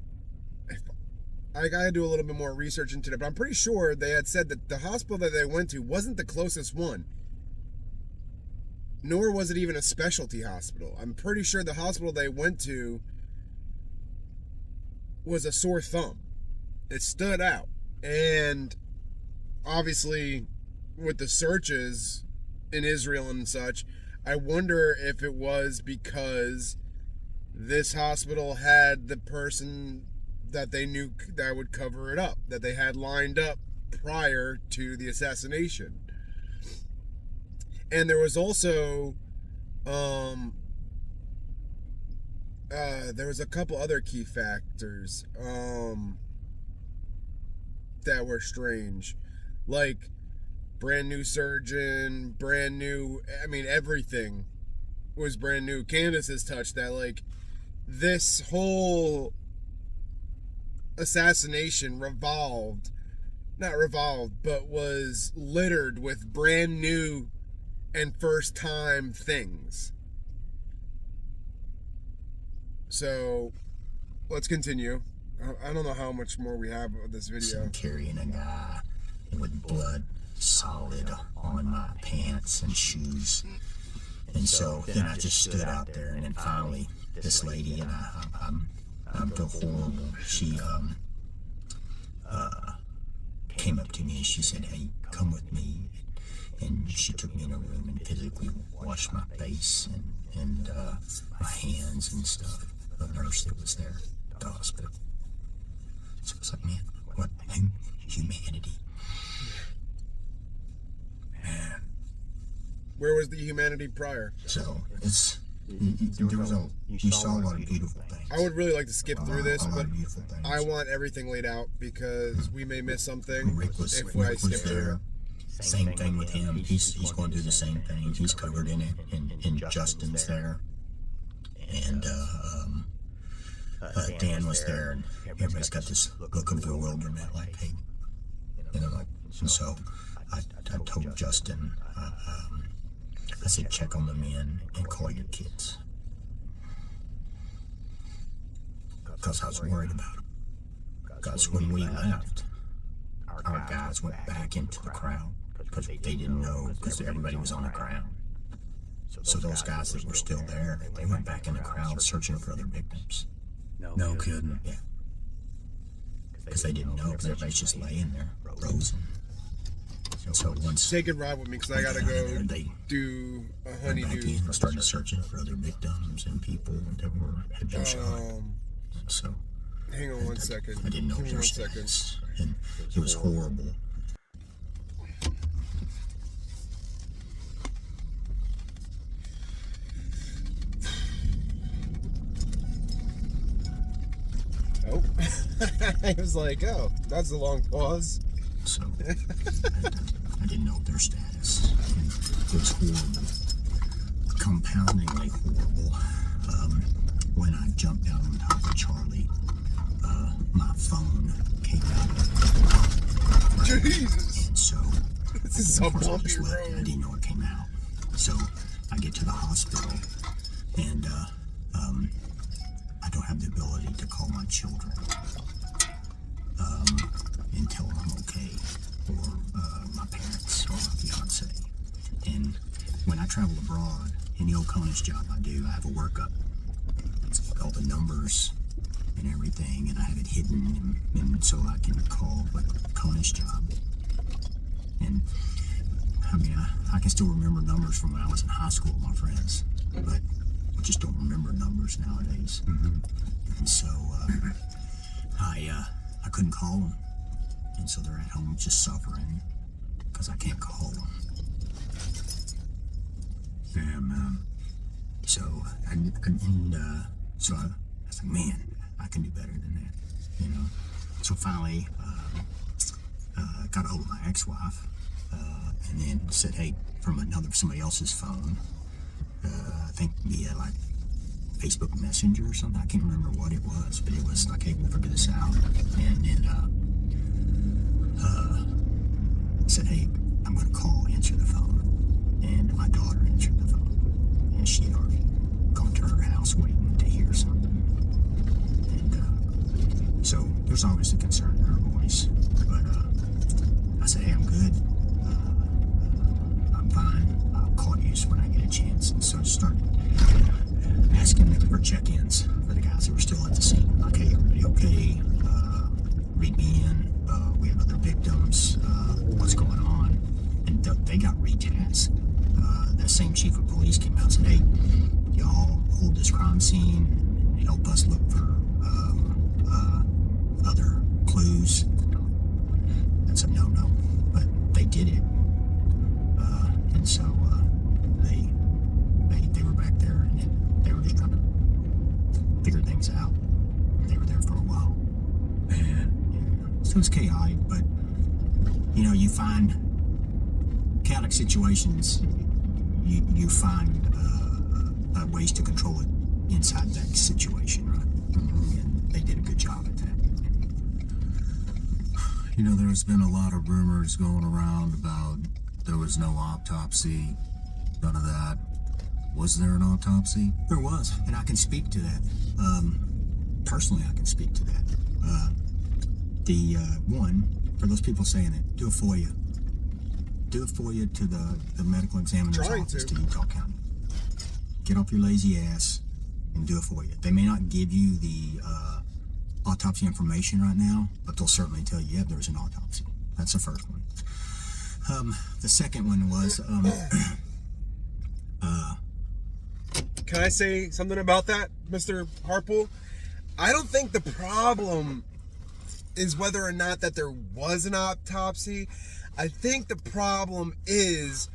I gotta do a little bit more research into it, but I'm pretty sure they had said that the hospital that they went to wasn't the closest one, nor was it even a specialty hospital. I'm pretty sure the hospital they went to was a sore thumb. It stood out. And obviously with the searches in Israel and such, I wonder if it was because this hospital had the person that they knew that would cover it up, that they had lined up prior to the assassination. And there was also there was a couple other key factors that were strange, like brand new surgeon, brand new, I mean, everything was brand new. Candace has touched that, like, this whole assassination but was littered with brand new and first time things. So let's continue. I don't know how much more we have of this video.
I'm carrying a guy with blood solid on my pants and shoes. And so then I just stood out there, and then finally this lady, and I feel horrible. She came up to me and she said, "Hey, come with me." And she took me in a room and physically washed my face and my hands and stuff. The nurse that was there at the hospital. So it's like, man, what humanity? Man.
Where was the humanity prior?
So it's you saw a lot of beautiful things.
I would really like to skip through this, but
things.
I want everything laid out because we may miss something
Rick was
I skip through.
there. Same thing with him. He's going through the same thing. He's covered in it, and Justin's there, and Dan was there, and everybody's got this look of bewilderment, like, hey, you know, like. And so I told Justin, I said, check on the men and call your kids, because I was worried about them. Because when we left, our guys went back into the crowd because they didn't know, because everybody was on the ground. So those guys that were still there, they went back in the crowd searching for other victims.
No kidding.
Yeah. Because they didn't know, because everybody's just laying there, frozen. And so once
Take a ride with me because I gotta go do a
back
honeydew.
in and started searching for other victims and people that had been shot. So
Hang on one second.
I didn't know
Give me
their
1 second.
status, and it was horrible.
Oh, I was like, oh, that's a long pause.
So I didn't know their status. And it was horrible, compoundingly horrible. When I jumped down on top of Charlie, my phone came out.
Jesus.
And so
This is so
of course, I
bumpy
just left it. I
road.
didn't know it came out. So I get to the hospital, and I don't have the ability to call my children and tell them I'm okay, or my parents or my fiance. And when I travel abroad, in the O'Connor's job I do, I have a workup. It's all the numbers and everything, and I have it hidden hidden him, and so I can call his job. And I mean, I can still remember numbers from when I was in high school with my friends, but I just don't remember numbers nowadays. And so I couldn't call them, and so they're at home just suffering because I can't call them.
Damn, man.
So I was like, man, I can do better than that, you know. So finally, got a hold of my ex-wife, and then said, hey, from somebody else's phone, I think via like Facebook Messenger or something. I can't remember what it was, but it was like, hey, we'll figure this out. And then said, hey, I'm going to answer the phone. And my daughter answered the phone, and she had already gone to her house waiting to hear something. And so there's always a concern in her voice, but I said, hey, I'm good. I'm fine. I'll call you when I get a chance. And so I started asking for check-ins for the guys that were still at the scene. Okay, everybody okay? Read me in. We have other victims. What's going on? And they got retasked. That same chief of police came out and said, hey, y'all hold this crime scene and help us look for other clues. That's a no-no, but they did it. And so they were back there, and they were just trying to figure things out. They were there for a while. And so it's chaotic, but you know, you find chaotic situations, you find ways to control it inside that situation, right? And they did a good job at that.
You know, there's been a lot of rumors going around about there was no autopsy, none of that. Was there an autopsy?
There was, and I can speak to that. Personally, I can speak to that. One, for those people saying it, do a FOIA. Do a FOIA to the medical examiner's office to Utah County. Get off your lazy ass and do a FOIA. They may not give you the autopsy information right now, but they'll certainly tell you, yeah, there's an autopsy. That's the first one. The second one was,
can I say something about that, Mr. Harpole? I don't think the problem is whether or not that there was an autopsy. I think the problem is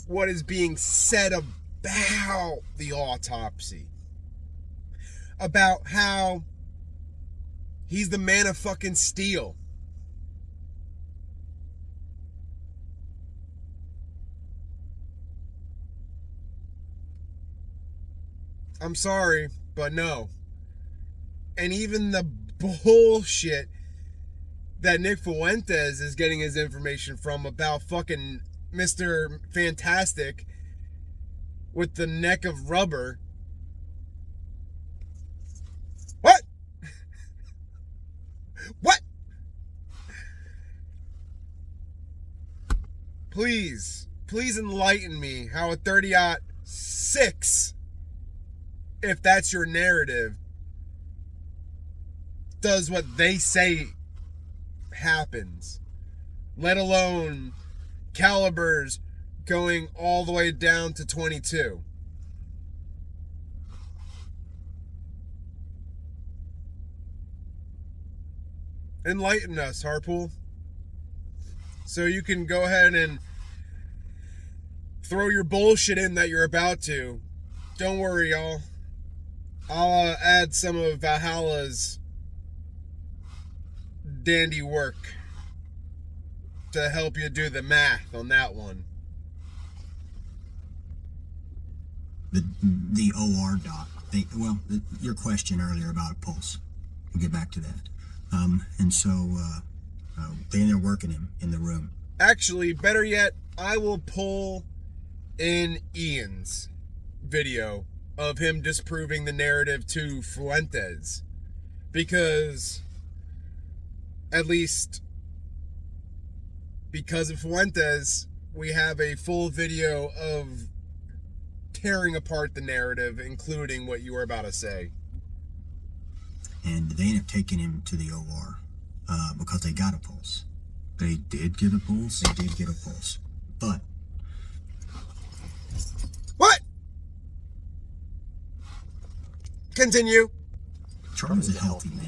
what is being said about the autopsy. About how he's the man of fucking steel. I'm sorry, but no. And even the bullshit that Nick Fuentes is getting his information from about fucking Mr. Fantastic with the neck of rubber. What? What? Please enlighten me how a 30-06, if that's your narrative, does what they say happens, let alone calibers going all the way down to 22. Enlighten us, Harpole, so you can go ahead and throw your bullshit in that you're about to. Don't worry, y'all. I'll add some of Valhalla's dandy work to help you do the math on that one.
The OR doc. Your question earlier about a pulse. We'll get back to that. And so they're working him in the room.
Actually, better yet, I will pull in Ian's video of him disproving the narrative to Fuentes, because at least because of Fuentes, we have a full video of tearing apart the narrative, including what you were about to say.
and they ended up taking him to the OR because they got a pulse.
They did get a pulse?
They did get a pulse. But
What? Continue.
Charlie's a healthy man.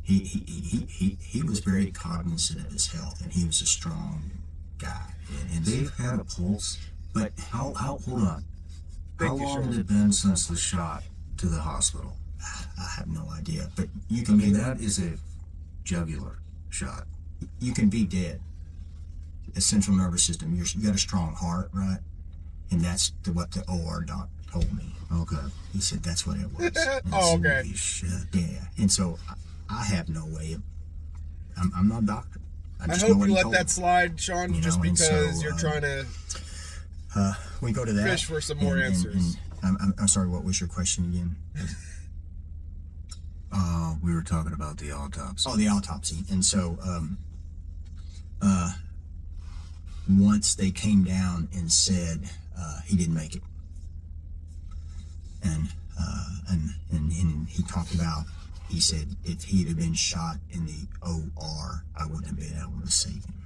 He was very cognizant of his health, and he was a strong guy. And
They've had a pulse?
but
Hold on.
Thank
How
you,
long
Shawn.
had it been since the shot to the hospital?
I have no idea. But you
I
can
mean,
be
that is a jugular shot.
you can be dead. The central nervous system. You got a strong heart, right? And that's what the OR doc told me.
Okay.
He said that's what it was. And
Oh,
so
okay.
he shut. Yeah. And so I have no way of. I'm not a doctor.
I
just
hope
know what
you
he
let
told
that
me.
slide, Shawn,
You
just
know, and
because
so,
you're trying to
We go to that.
fish for some more
and-
answers.
and I'm sorry. What was your question again?
We were talking about the autopsy.
Oh, the autopsy. And so, once they came down and said he didn't make it, and he talked about, he said if he'd have been shot in the OR, I wouldn't have been able to save him.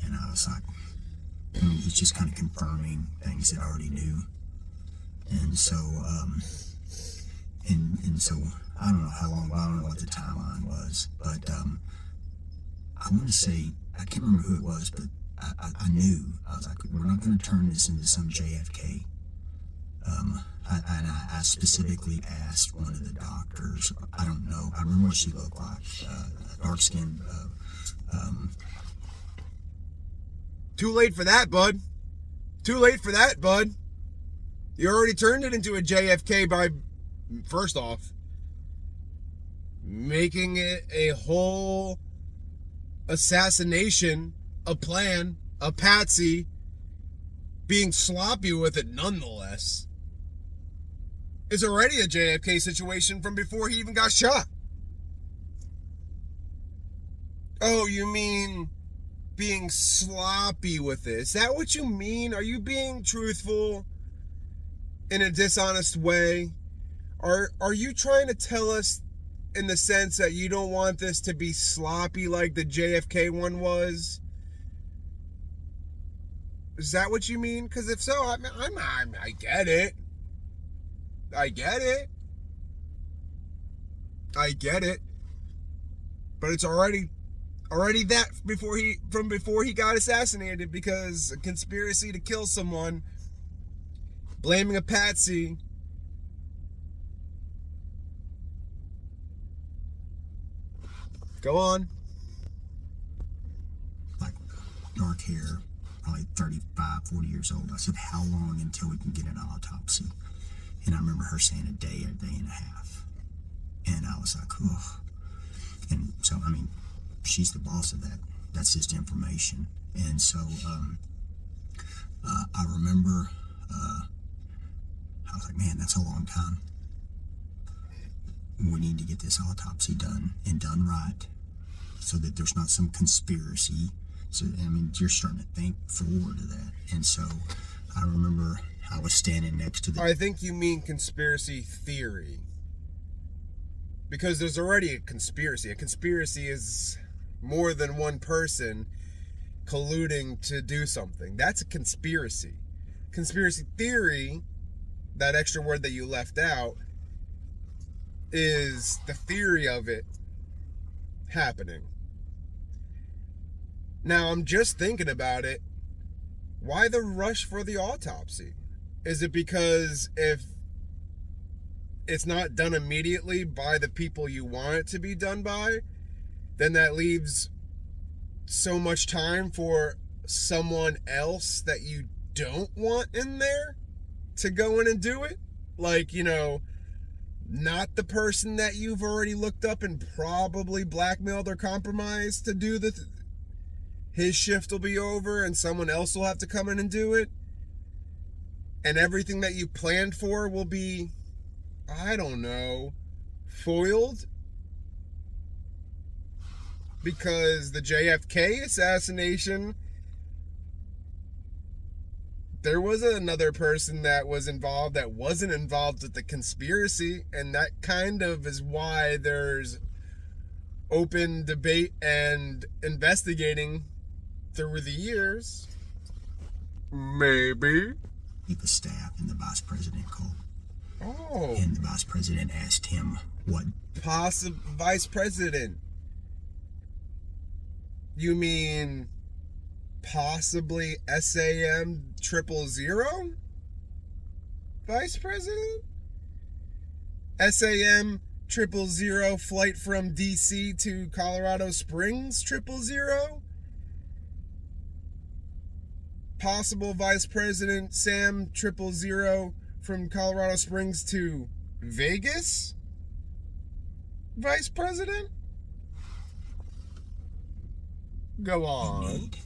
And I was like, I mean, he's just kind of confirming things that I already knew. And so, and so I don't know how long. I don't know what the timeline was, but I want to say I can't remember who it was, but I knew. I was like, we're not going to turn this into some JFK. I specifically asked one of the doctors. I don't know. I remember what she looked like. Dark skinned.
Too late for that, bud. Too late for that, bud. You already turned it into a JFK by, first off, making it a whole assassination, a plan, a patsy, being sloppy with it nonetheless. Is already a JFK situation from before he even got shot. Oh, you mean being sloppy with it? Is that what you mean? Are you being truthful in a dishonest way? Are you trying to tell us in the sense that you don't want this to be sloppy like the JFK one was? Is that what you mean? Because if so, I get it. I get it. I get it. But it's already that before he got assassinated, because a conspiracy to kill someone, blaming a patsy. Go on.
Like dark hair, probably 35, 40 years old. I said, how long until we can get an autopsy? And I remember her saying a day and a half. And I was like, oh. And so, I mean, she's the boss of that. That's just information. And so I remember I was like, man, that's a long time. We need to get this autopsy done and done right so that there's not some conspiracy. So, I mean, you're starting to think forward to that. And so I remember I was standing next to the...
I think you mean conspiracy theory. Because there's already a conspiracy. A conspiracy is more than one person colluding to do something. That's a conspiracy. Conspiracy theory, that extra word that you left out, is the theory of it happening. Now, I'm just thinking about it. Why the rush for the autopsy? Is it because if it's not done immediately by the people you want it to be done by, then that leaves so much time for someone else that you don't want in there to go in and do it? Like, you know, not the person that you've already looked up and probably blackmailed or compromised to do his shift will be over and someone else will have to come in and do it. And everything that you planned for will be, I don't know, foiled. Because the JFK assassination there was another person that was involved that wasn't involved with the conspiracy, and that kind of is why there's open debate and investigating through the years. Maybe.
The staff and the vice president called.
Oh.
And the vice president asked him what.
Vice president. You mean possibly SAM 000? Vice president? SAM 000 flight from DC to Colorado Springs 000? Possible Vice President Sam 000 from Colorado Springs to Vegas? Vice President? Go on.
Need.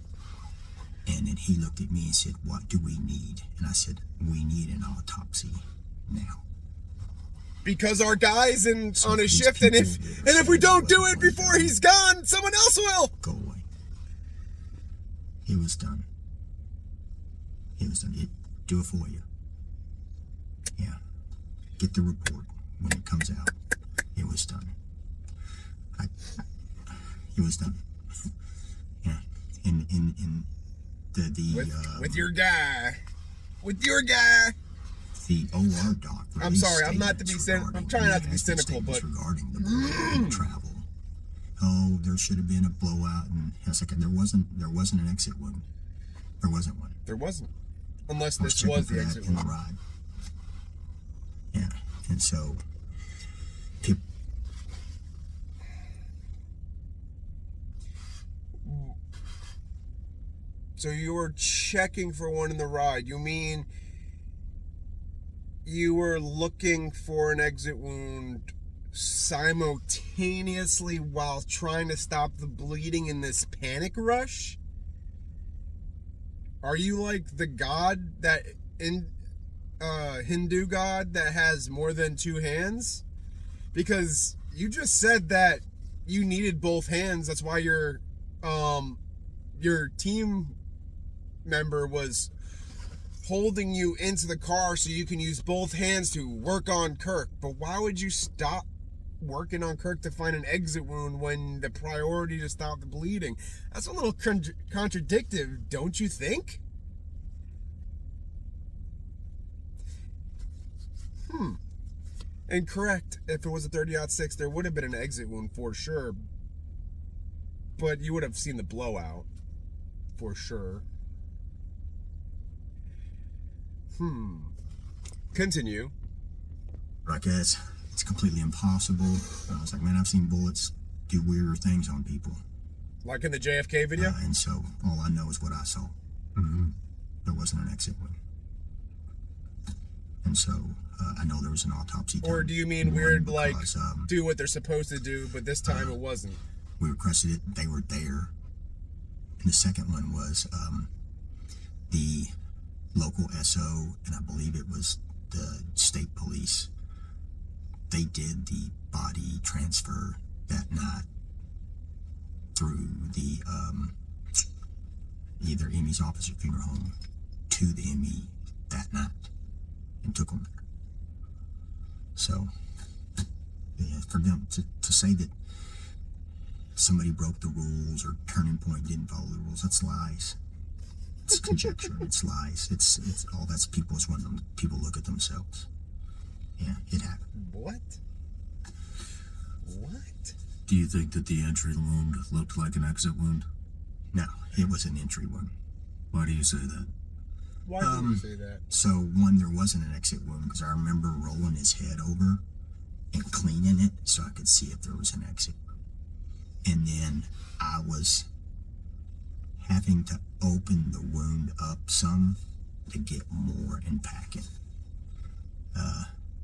And then he looked at me and said, what do we need? And I said, we need an autopsy now.
Because our guy's on his shift, and if we don't do it before he's gone, someone else will.
Go away. It was done. It was done. Do it for you. Yeah. Get the report when it comes out. It was done. It was done. Yeah. In
with your guy. With your guy.
The OR doc.
I'm sorry, I'm trying not to be cynical, but
regarding the travel. Oh, there should have been a blowout, and I was like, there wasn't an exit wound. There wasn't one.
There wasn't. Unless this was the exit wound.
Ride. Yeah, and so people.
So you were checking for one in the ride. You mean you were looking for an exit wound simultaneously while trying to stop the bleeding in this panic rush? Are you like the god that Hindu god that has more than two hands? Because you just said that you needed both hands. That's why your team member was holding you into the car so you can use both hands to work on Kirk. But why would you stop working on Kirk to find an exit wound when the priority to stop the bleeding? That's a little contradictive, don't you think? And correct, if it was a 30-06, there would have been an exit wound for sure. But you would have seen the blowout for sure. Continue.
Like, it's completely impossible. I was like, man, I've seen bullets do weirder things on people.
Like in the JFK video?
And so all I know is what I saw. Mm-hmm. There wasn't an exit wound. And so I know there was an autopsy done.
Or do you mean weird, because, like, do what they're supposed to do, but this time it wasn't?
We requested it. They were there. And the second one was the local SO, and I believe it was the state police. They did the body transfer that night through the either Emmy's office or funeral home to the Emmy that night and took them there. So, yeah, for them to say that somebody broke the rules or Turning Point didn't follow the rules, that's lies. It's conjecture. It's lies. It's all that's people is when people look at themselves. Yeah, it happened.
What?
Do you think that the entry wound looked like an exit wound?
No, it was an entry wound.
Why do you say that?
Why do you say that?
So, one, there wasn't an exit wound because I remember rolling his head over and cleaning it so I could see if there was an exit. And then I was having to open the wound up some to get more and pack it.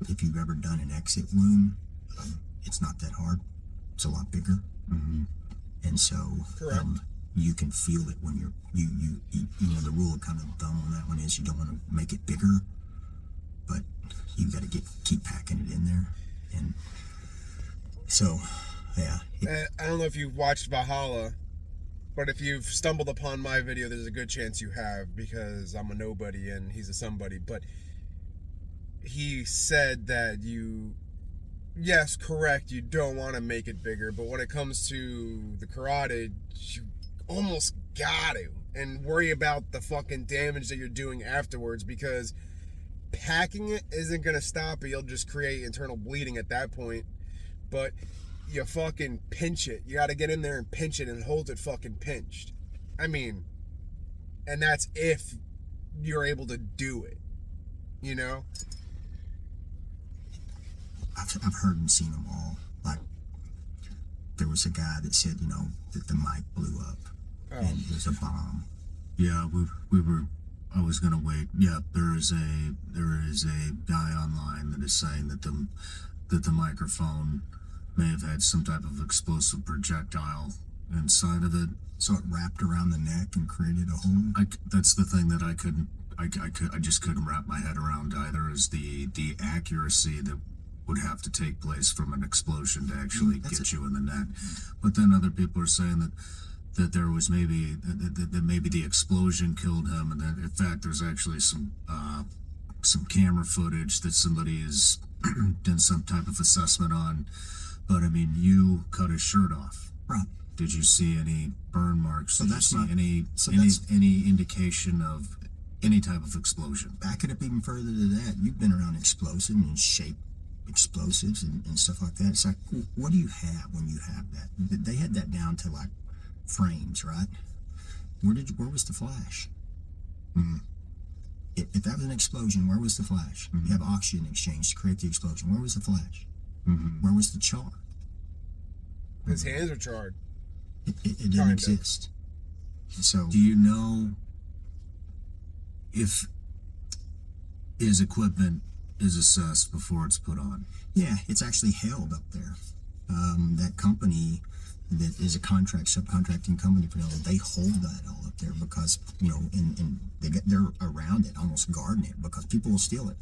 If you've ever done an exit wound, it's not that hard. It's a lot bigger. Mm-hmm. And so you can feel it when you know, the rule of kind of thumb on that one is you don't want to make it bigger, but you got to keep packing it in there. And so, yeah.
I don't know if you've watched Valhalla, But if you've stumbled upon my video, there's a good chance you have, because I'm a nobody and he's a somebody. But he said that yes, correct, you don't want to make it bigger, but when it comes to the carotid, you almost got to. And worry about the fucking damage that you're doing afterwards, because packing it isn't going to stop it. You'll just create internal bleeding at that point. But you fucking pinch it. You got to get in there and pinch it and hold it fucking pinched. I mean, and that's if you're able to do it, you know?
I've heard and seen them all. Like, there was a guy that said, you know, that the mic blew up and it was a bomb.
Yeah, we were. I was gonna wait. Yeah, there is a guy online that is saying that the microphone may have had some type of explosive projectile inside of it.
So it wrapped around the neck and created a hole.
That's the thing that I just couldn't wrap my head around either. Is the accuracy that would have to take place from an explosion to actually get you in the neck. But then other people are saying that there was maybe that maybe the explosion killed him, and that in fact there's actually some camera footage that somebody has done some type of assessment on. But I mean, you cut his shirt off.
Right.
Did you see any burn marks?
So
Did
that's
you see
not
any indication of any type of explosion?
Back it up even further to that. You've been around explosives and shaped explosives and stuff like that. It's like, what do you have when you have that? They had that down to like frames, right? Where was the flash? If that was an explosion, where was the flash? You have oxygen exchange to create the explosion. Where was the flash? Where was the char?
His hands are charred.
It didn't exist. So,
do you know if his equipment is assessed before it's put on?
Yeah, it's actually held up there. That company that is a subcontracting company for them, they hold that all up there because, you know, and they're around it, almost guarding it, because people will steal it.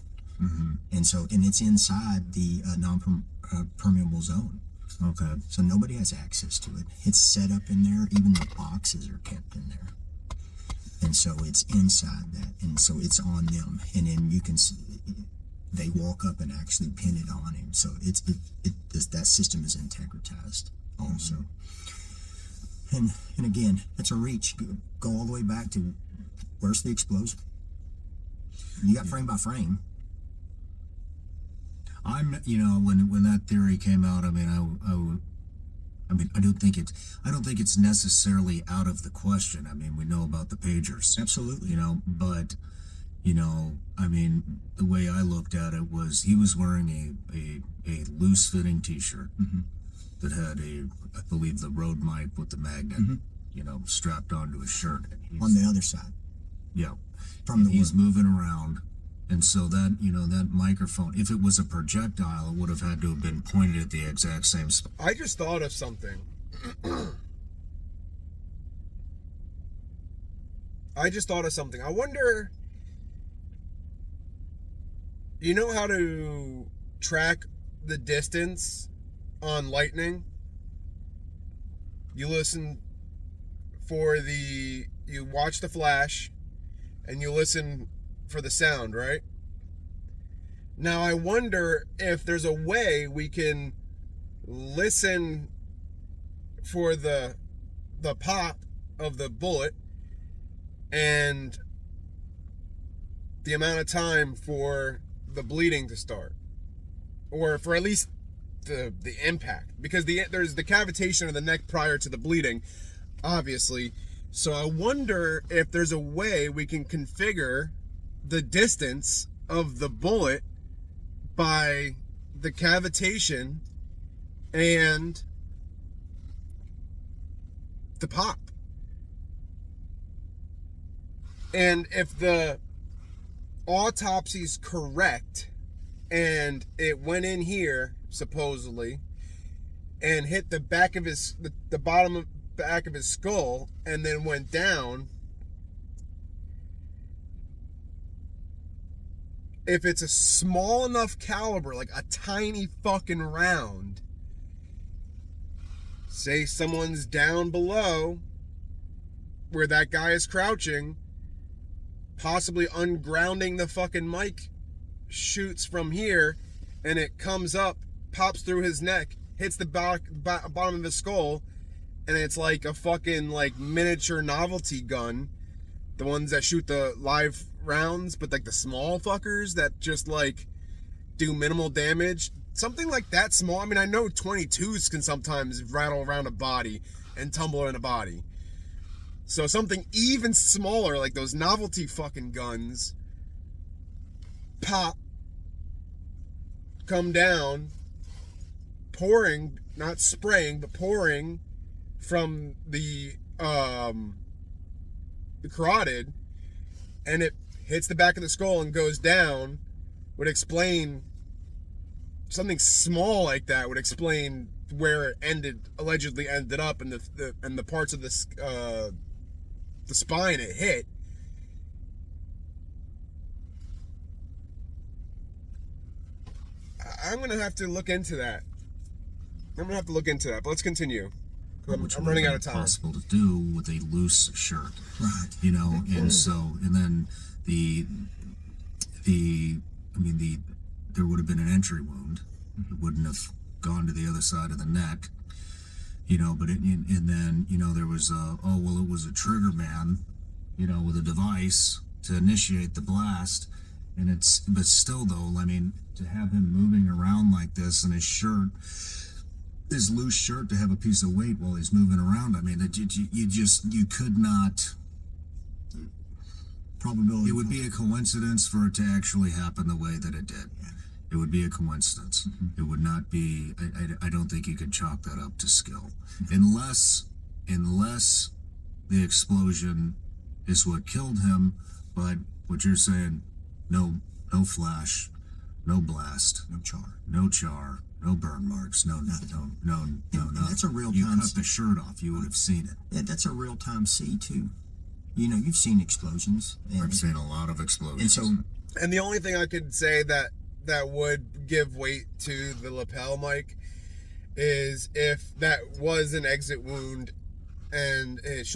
And so, and it's inside the non-permeable zone.
Okay.
So nobody has access to it. It's set up in there. Even the boxes are kept in there. And so it's inside that. And so it's on them. And then you can see, they walk up and actually pin it on him. So that system is integritized also. And again, it's a reach. Go all the way back to where's the explosion? You got frame by frame.
You know, when that theory came out, I mean, I don't think it's necessarily out of the question. I mean, we know about the pagers.
Absolutely.
You know, but, you know, I mean, the way I looked at it was he was wearing a loose fitting t-shirt that had I believe the Rode mic with the magnet, you know, strapped onto his shirt.
On the other side.
Yeah.
He's
moving around. And so that, you know, that microphone, if it was a projectile, it would have had to have been pointed at the exact same spot.
I just thought of something. I wonder, you know how to track the distance on lightning? You you watch the flash and you listen for the sound, right? Now I wonder if there's a way we can listen for the pop of the bullet and the amount of time for the bleeding to start, or for at least the impact, because there's the cavitation of the neck prior to the bleeding, obviously. So I wonder if there's a way we can configure the distance of the bullet by the cavitation and the pop. And if the autopsy's correct and it went in here supposedly and hit the back of the bottom of back of his skull and then went down, if it's a small enough caliber, like a tiny fucking round, say someone's down below where that guy is crouching, possibly ungrounding the fucking mic, shoots from here, and it comes up, pops through his neck, hits the bottom of his skull, and it's like a fucking like miniature novelty gun, the ones that shoot the live rounds, but like the small fuckers that just like do minimal damage. Something like that small. I mean, I know 22s can sometimes rattle around a body and tumble in a body. So something even smaller, like those novelty fucking guns, pop, come down, pouring, not spraying, but pouring from the carotid, and it hits the back of the skull and goes down, would explain something small like that, would explain where it allegedly ended up, and the parts of the spine it hit. I'm gonna have to look into that. But let's continue. I'm running out of time.
Possible to do with a loose shirt, right? You know, and so, and then there would have been an entry wound. It wouldn't have gone to the other side of the neck, you know. But and then, you know, there was it was a trigger man, you know, with a device to initiate the blast, but still though, I mean, to have him moving around like this in his shirt, his loose shirt, to have a piece of weight while he's moving around, I mean, you could not. Probability. It would be a coincidence for it to actually happen the way that it did. Yeah. It would be a coincidence. Mm-hmm. It would not be. I don't think you could chalk that up to skill, unless the explosion is what killed him. But what you're saying, no flash, no blast, no char, no burn marks, no.
That's a real
You
time.
cut the shirt off, you would have seen it.
Yeah, that's a real time see too. You know, you've seen explosions.
I've seen a lot of explosions.
And the only thing I could say that would give weight to the lapel mic is if that was an exit wound and it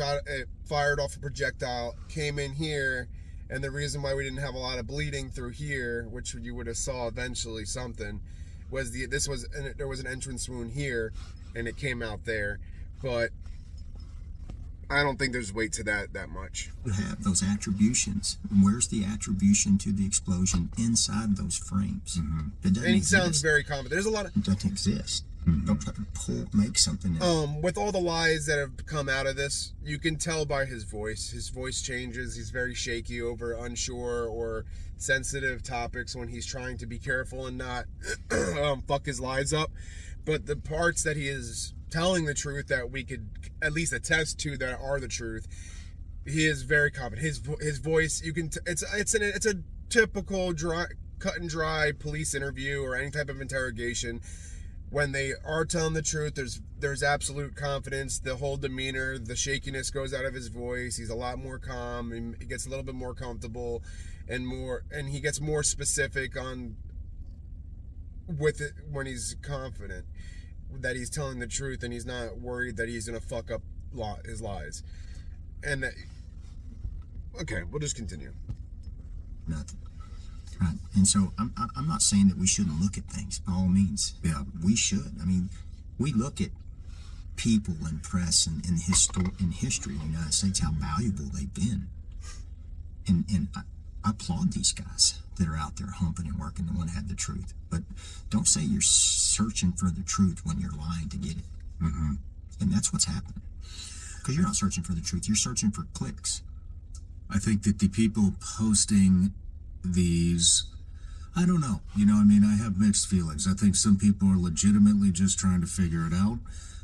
fired off a projectile, came in here, and the reason why we didn't have a lot of bleeding through here, which you would have saw eventually something, was there was an entrance wound here and it came out there. But I don't think there's weight to that much.
You have those attributions. Where's the attribution to the explosion inside those frames?
Mm-hmm.
It doesn't
And he
exist.
sounds very confident. There's a lot of...
It doesn't exist. Mm-hmm. Don't try to make something else.
With all the lies that have come out of this, you can tell by his voice. His voice changes. He's very shaky over unsure or sensitive topics when he's trying to be careful and not fuck his lies up. But the parts that he is telling the truth, that we could at least attest to, that are the truth, he is very confident. His voice, you can it's a typical cut and dry police interview or any type of interrogation. When they are telling the truth, there's absolute confidence. The whole demeanor, the shakiness goes out of his voice. He's a lot more calm. He gets a little bit more comfortable and he gets more specific with it when he's confident that he's telling the truth and he's not worried that he's gonna fuck up his lies. And okay, we'll just continue.
Nothing. Right. And so I'm not saying that we shouldn't look at things, by all means. Yeah, we should. I mean, we look at people and press and in history of the United States, how valuable they've been. And I applaud these guys that are out there humping and working and want to have the truth. But don't say you're searching for the truth when you're lying to get it.
Mm-hmm.
And that's what's happening. Because you're not searching for the truth. You're searching for clicks.
I think that the people posting these, I don't know, you know, I mean, I have mixed feelings. I think some people are legitimately just trying to figure it out.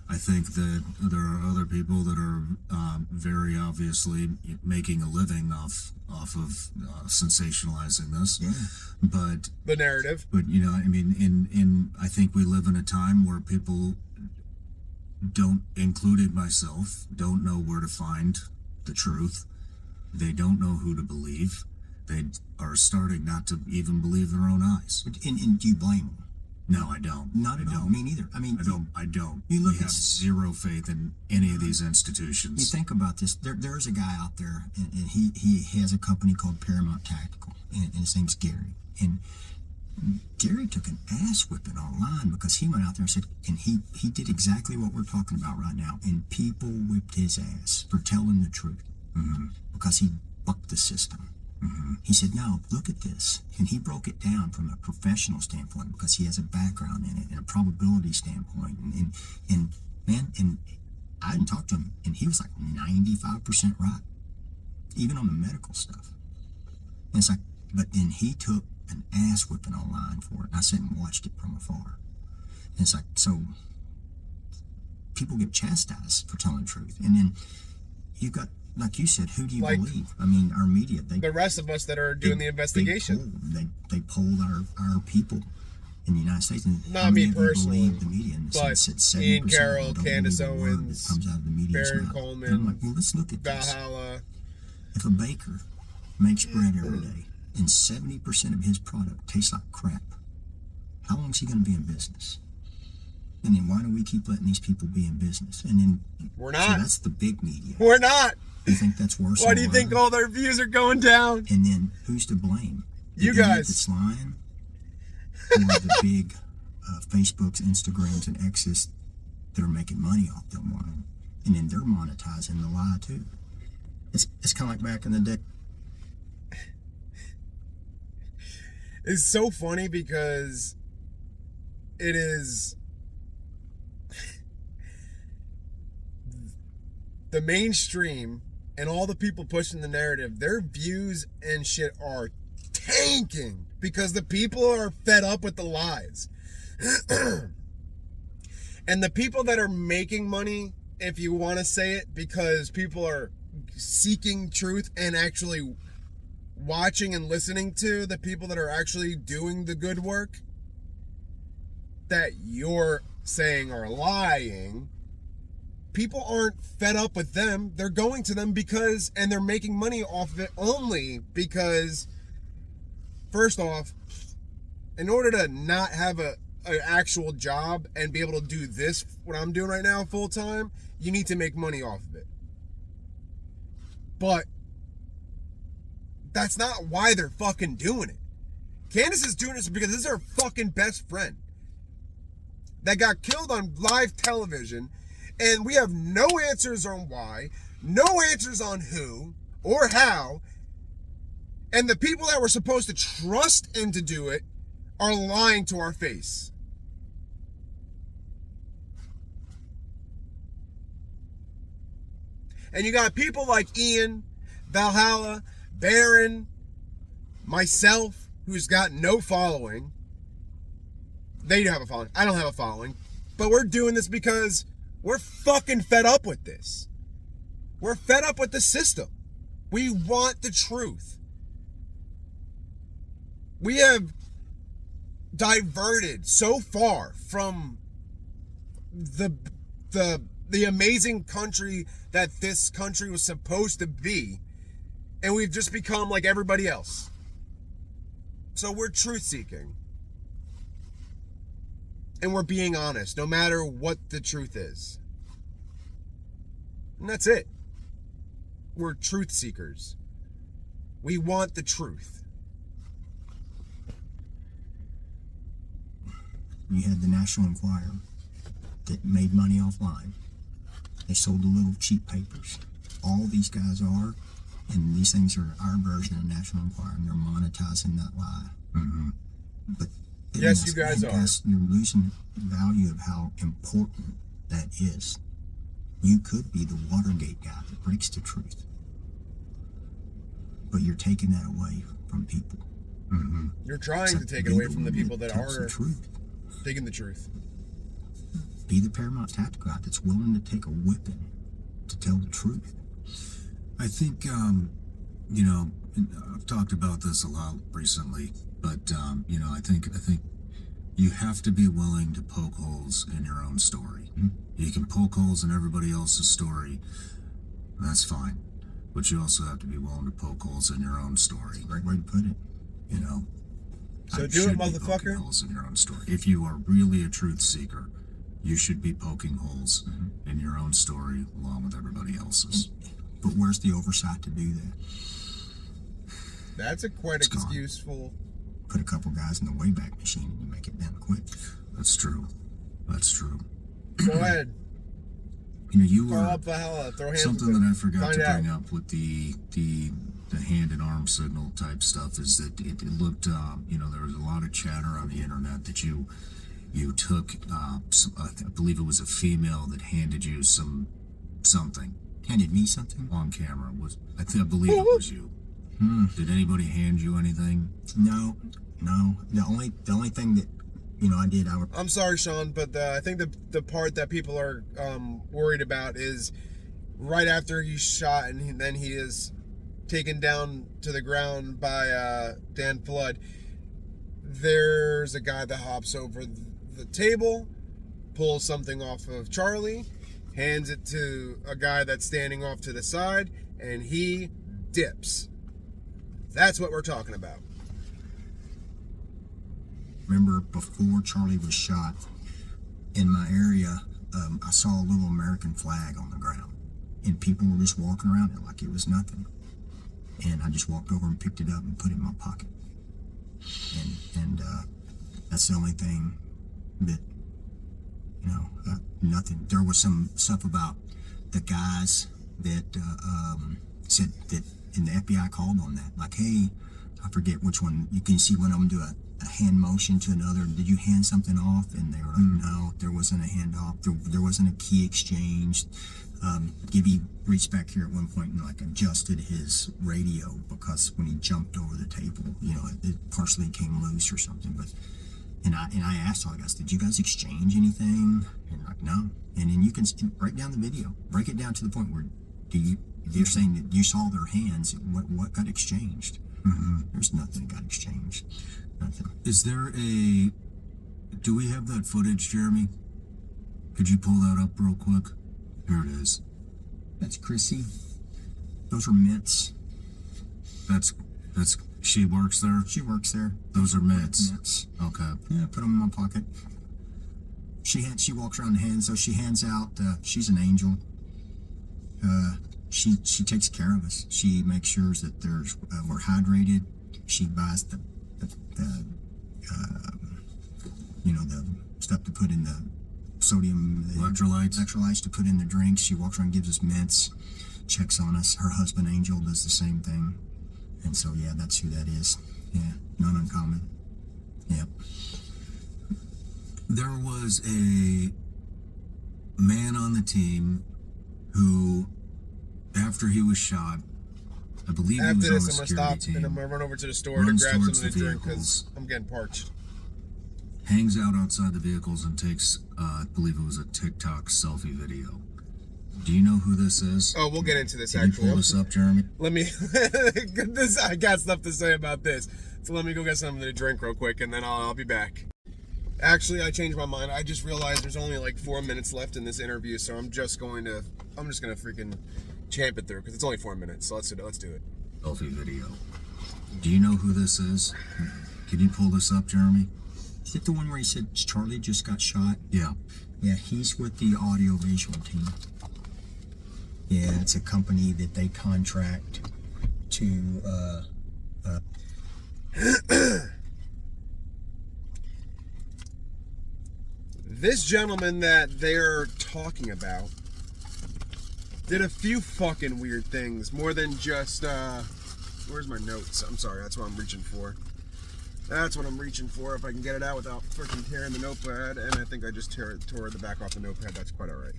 I think that there are other people that are very obviously making a living off of sensationalizing this.
Yeah.
But
The narrative.
But you know, I mean, I think we live in a time where people don't, including myself, don't know where to find the truth. They don't know who to believe. They are starting not to even believe their own eyes.
And do you blame them?
No, I don't.
Not at all. Me neither. I mean,
I don't.
You look
we have
at
zero faith in any of these institutions.
You think about this. There's a guy out there, and he has a company called Paramount Tactical, and his name's Gary. And Gary took an ass whipping online because he went out there and said, and he did exactly what we're talking about right now, and people whipped his ass for telling the truth because he bucked the system. He said, no, look at this. And he broke it down from a professional standpoint because he has a background in it and a probability standpoint. And I didn't talk to him, and he was like 95% right, even on the medical stuff. And it's like, but then he took an ass whipping online for it. I sat and watched it from afar. And it's like, so people get chastised for telling the truth. And then you've got, like you said, who do you believe? I mean, our media.
The rest of us that are doing the investigation.
They polled our people in the United States. And
not me personally,
the media, and
but
said
Ian Carroll, Candace Owens,
comes out of the media,
Brian Coleman,
and I'm like, well, let's look at
Valhalla.
This. If a baker makes bread every day and 70% of his product tastes like crap, how long is he going to be in business? And then why do we keep letting these people be in business? And then
we're not.
So that's the big media.
We're not.
You think that's worse?
Why do you think all their views are going down?
And then who's to blame?
You guys.
That's lying, or the big Facebooks, Instagrams, and X's that are making money off them lying, and then they're monetizing the lie too. It's kind of like back in the day.
It's so funny because it is the mainstream and all the people pushing the narrative, their views and shit are tanking because the people are fed up with the lies. And the people that are making money, if you want to say it, because people are seeking truth and actually watching and listening to the people that are actually doing the good work that you're saying are lying, people aren't fed up with them. They're going to them because, and they're making money off of it only because, first off, in order to not have an actual job and be able to do this, what I'm doing right now full time, you need to make money off of it. But that's not why they're fucking doing it. Candace is doing this because this is her fucking best friend that got killed on live television, and we have no answers on why, no answers on who or how, and the people that we're supposed to trust in to do it are lying to our face. And you got people like Ian, Valhalla, Baron, myself, who's got no following. They have a following. I don't have a following. But we're doing this because we're fucking fed up with this. We're fed up with the system. We want the truth. We have diverted so far from the amazing country that this country was supposed to be, and we've just become like everybody else. So we're truth seeking. And we're being honest, no matter what the truth is. And that's it. We're truth seekers. We want the truth.
You had the National Enquirer that made money offline. They sold the little cheap papers. All these guys are, and these things are our version of National Enquirer, and they're monetizing that lie. But
yes, you guys are.
You're losing value of how important that is. You could be the Watergate guy that breaks the truth, but you're taking that away from people.
You're trying to take it away from the people that are taking the truth.
Be the Paramount Tactical guy that's willing to take a whipping to tell the truth.
I think, you know, I've talked about this a lot recently, but, you know, I think you have to be willing to poke holes in your own story. You can poke holes in everybody else's story, that's fine, but you also have to be willing to poke holes in your own story.
Great way to put it.
You know,
So
I
do it,
should be
motherfucker.
poking holes in your own story. If you are really a truth seeker, you should be poking holes in your own story along with everybody else's.
But where's the oversight to do that?
That's a quite
It's gone.
excuseful.
Put a couple guys in the Wayback Machine and you make it down quick.
That's true. That's true.
Go ahead.
You know, you
Call
were
up Valhalla. Throw hands
something
with
that
it.
I forgot
Find
to
out.
bring up with the hand and arm signal type stuff is that it looked, you know, there was a lot of chatter on the internet that you took, some, I believe it was a female that handed you something.
Handed me something?
On camera. I believe it was you. Did anybody hand you anything?
No. The only thing that, you know, I did,
I'm sorry, Shawn, but I think the part that people are worried about is right after he's shot and then he is taken down to the ground by Dan Flood. There's a guy that hops over the table, pulls something off of Charlie, hands it to a guy that's standing off to the side, and he dips. That's what we're talking about.
remember before Charlie was shot, in my area, I saw a little American flag on the ground, and people were just walking around it like it was nothing. And I just walked over and picked it up and put it in my pocket. And that's the only thing that, you know, nothing. There was some stuff about the guys that said that, and the FBI called on that. Like, hey, I forget which one. You can see one of them do a hand motion to another. Did you hand something off? And they were like, no, there wasn't a handoff. There wasn't a key exchange. Gibby reached back here at one point and like adjusted his radio because when he jumped over the table, you know, it partially came loose or something. But and I asked all the guys, did you guys exchange anything? And like, no. And then you can break down the video, break it down to the point where they're saying that you saw their hands. What got exchanged? There's nothing got exchanged. Nothing.
Is there a... Do we have that footage, Jeremy? Could you pull that up real quick? Here it is.
That's Chrissy. Those are mints.
That's she works there?
She works there.
Those are mitts.
Mints.
Okay.
Yeah, put them in my pocket. She walks around the hands, so she hands out. She's an angel. She takes care of us. She makes sure that we're hydrated. She buys the you know, the stuff to put in the sodium electrolytes to put in the drinks. She walks around and gives us mints, checks on us. Her husband Angel does the same thing. And so yeah, that's who that is. Yeah, not uncommon. Yep.
There was a man on the team who, after he was shot, I believe he was on the security
stop
team,
and I'm gonna run over to the store to
runs
grab
towards
something
the
to drink
vehicles,
because I'm getting parched.
hangs out outside the vehicles and takes, I believe it was a TikTok selfie video. Do you know who this is?
Oh, we'll get into this.
Can you pull this up, Jeremy?
Let me. I got stuff to say about this. So let me go get something to drink real quick, and then I'll be back. Actually, I changed my mind. I just realized there's only like 4 minutes left in this interview, so I'm just gonna freaking champ it through because it's only 4 minutes. So let's do it.
Selfie video. Do you know who this is? Can you pull this up, Jeremy?
Is it the one where he said Charlie just got shot?
Yeah.
Yeah, he's with the audiovisual team. Yeah, it's a company that they contract to
This gentleman that they're talking about did a few fucking weird things, more than just where's my notes? I'm sorry, that's what I'm reaching for. That's what I'm reaching for, if I can get it out without freaking tearing the notepad, and I think I just tore the back off the notepad. That's quite alright.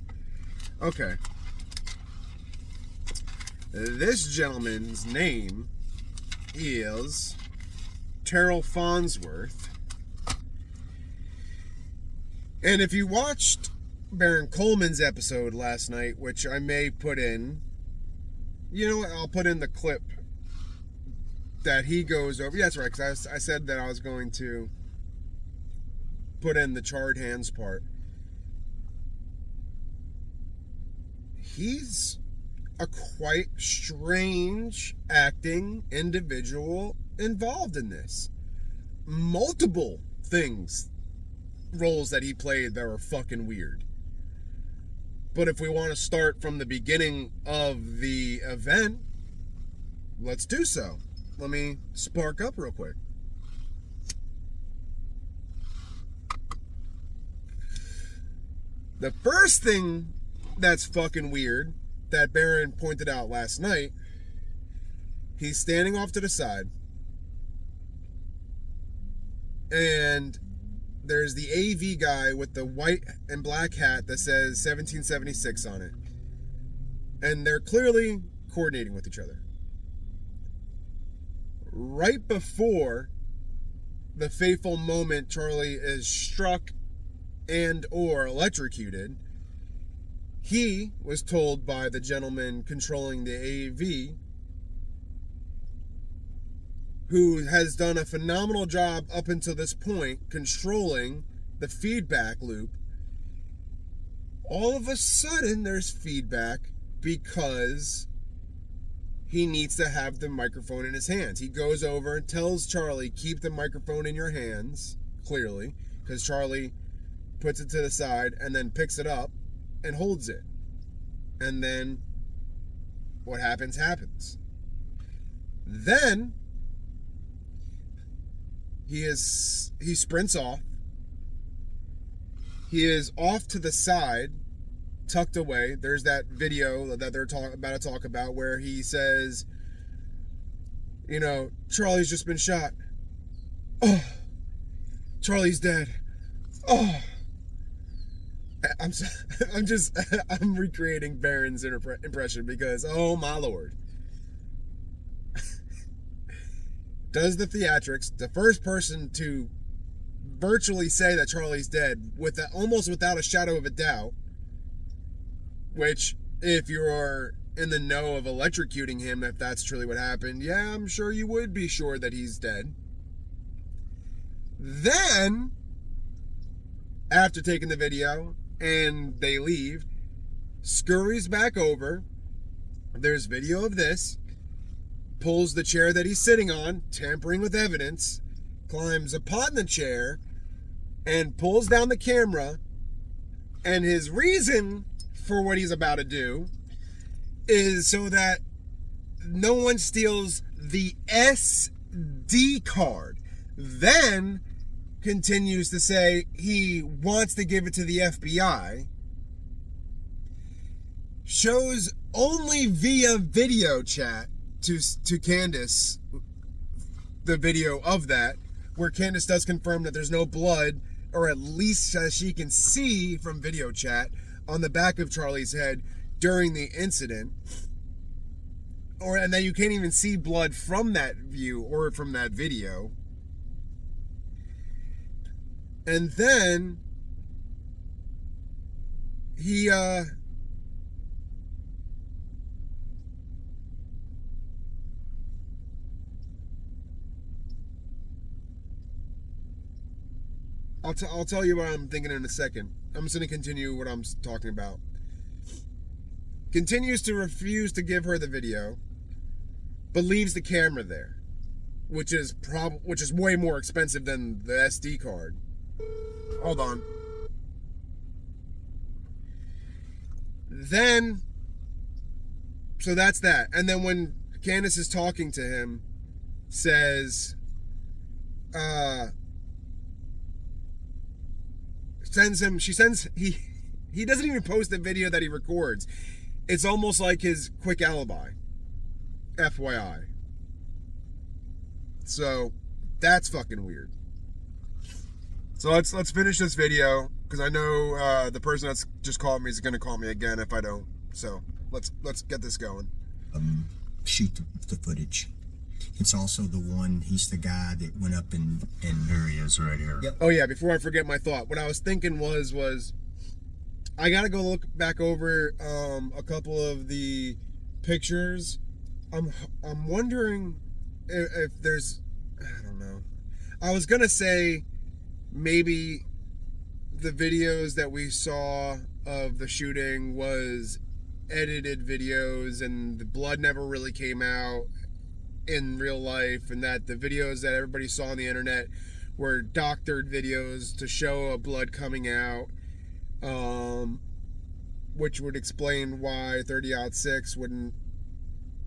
Okay. This gentleman's name is Terrell Farnsworth. And if you watched Baron Coleman's episode last night, which I may put in, you know what, I'll put in the clip that he goes over. Yeah, that's right, because I said that I was going to put in the charred hands part. He's a quite strange acting individual involved in this. multiple roles that he played that were fucking weird. But if we want to start from the beginning of the event, let's do so. Let me spark up real quick. The first thing that's fucking weird that Baron pointed out last night, he's standing off to the side, and there's the AV guy with the white and black hat that says 1776 on it. And they're clearly coordinating with each other. Right before the fateful moment Charlie is struck and or electrocuted, he was told by the gentleman controlling the AV, who has done a phenomenal job up until this point controlling the feedback loop. All of a sudden there's feedback because he needs to have the microphone in his hands. He goes over and tells Charlie, keep the microphone in your hands, clearly, because Charlie puts it to the side and then picks it up and holds it. And then what happens. Then he sprints off. He is off to the side, tucked away. There's that video that they're about to talk about where he says, you know, Charlie's just been shot. Oh, Charlie's dead. Oh, I'm recreating Baron's impression because, oh my Lord. Does the theatrics, the first person to virtually say that Charlie's dead almost without a shadow of a doubt, which if you're in the know of electrocuting him, if that's truly what happened, yeah, I'm sure you would be sure that he's dead. Then, after taking the video and they leave, scurries back over, there's video of this, pulls the chair that he's sitting on, tampering with evidence, climbs upon the chair, and pulls down the camera. And his reason for what he's about to do is so that no one steals the SD card. Then continues to say he wants to give it to the FBI. Shows only via video chat to Candace the video of that, where Candace does confirm that there's no blood, or at least as she can see from video chat, on the back of Charlie's head during the incident, and that you can't even see blood from that view or from that video. And then he I'll tell you what I'm thinking in a second. I'm just going to continue what I'm talking about. Continues to refuse to give her the video, but leaves the camera there, which is way more expensive than the SD card. Hold on. Then, so that's that. And then when Candace is talking to him, says, he doesn't even post the video that he records. It's almost like his quick alibi. FYI. So that's fucking weird. So let's finish this video, because I know the person that's just called me is going to call me again if I don't. So let's get this going.
Shoot the footage. It's also the one, he's the guy that went up and there he is right here.
Yep. Oh yeah, before I forget my thought, what I was thinking was I gotta go look back over a couple of the pictures. I'm wondering if there's, I don't know. I was gonna say maybe the videos that we saw of the shooting was edited videos and the blood never really came out. in real life, and that the videos that everybody saw on the internet were doctored videos to show a blood coming out, which would explain why 30-06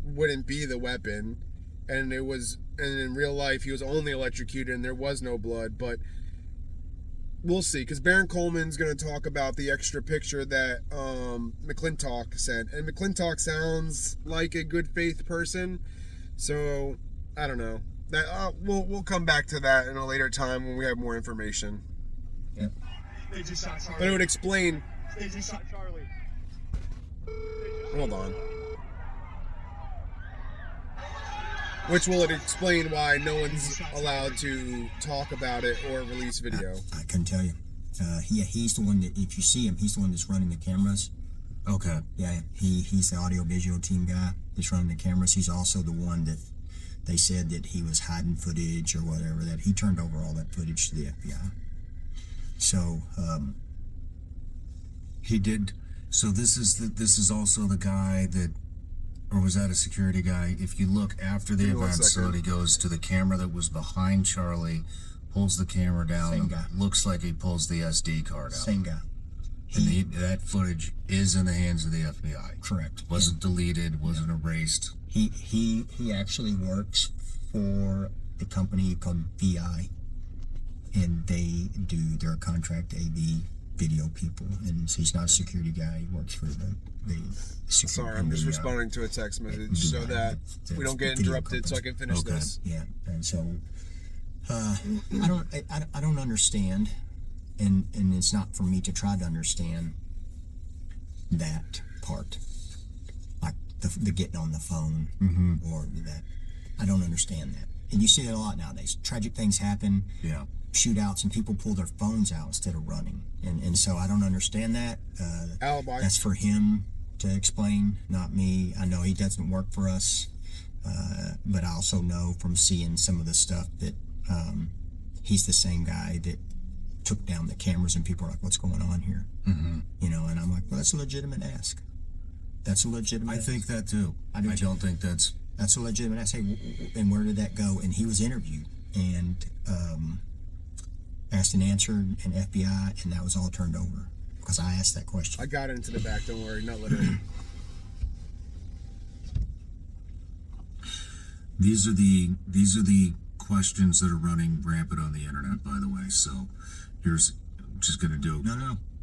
wouldn't be the weapon, and in real life he was only electrocuted and there was no blood. But we'll see, because Baron Coleman's going to talk about the extra picture that McClintock sent, and McClintock sounds like a good faith person, so I don't know. That we'll come back to that in a later time when we have more information.
Yep.
But it would explain. They just shot Charlie. Hold on. Which will explain why no one's allowed to talk about it or release video.
I can tell you. He's the one that, if you see him, he's the one that's running the cameras.
Okay.
Yeah, he's the audio-visual team guy that's running the cameras. He's also the one that they said that he was hiding footage or whatever, that he turned over all that footage to the FBI. So,
he did. So this is also the guy that, or was that a security guy? If you look after the event, so he goes to the camera that was behind Charlie, pulls the camera down.
Same guy.
Looks like he pulls the SD card out.
Same guy.
And that footage is in the hands of the FBI.
Correct.
Wasn't deleted, wasn't erased.
He actually works for the company called VI, and they do their contract AV video people, and so he's not a security guy. He works for the security.
Sorry, I'm just responding to a text message so that we don't get interrupted, so I can finish this.
Yeah, and so I don't understand, and it's not for me to try to understand that part, like the getting on the phone or that. I don't understand that, and you see it a lot nowadays. Tragic things happen.
Yeah.
Shootouts, and people pull their phones out instead of running, and so I don't understand that.
Alibi.
That's for him to explain, not me. I know he doesn't work for us, but I also know from seeing some of the stuff that he's the same guy that took down the cameras, and people are like, "What's going on here?" You know, and I'm like, "Well, that's a legitimate ask. That's a legitimate."
I think that too. I don't think that's
a legitimate ask. Hey, and where did that go? And he was interviewed and asked and answered in FBI, and that was all turned over because I asked that question.
I got into the back. Don't worry, not literally.
These are the questions that are running rampant on the internet, by the way. So here's, I'm just going to do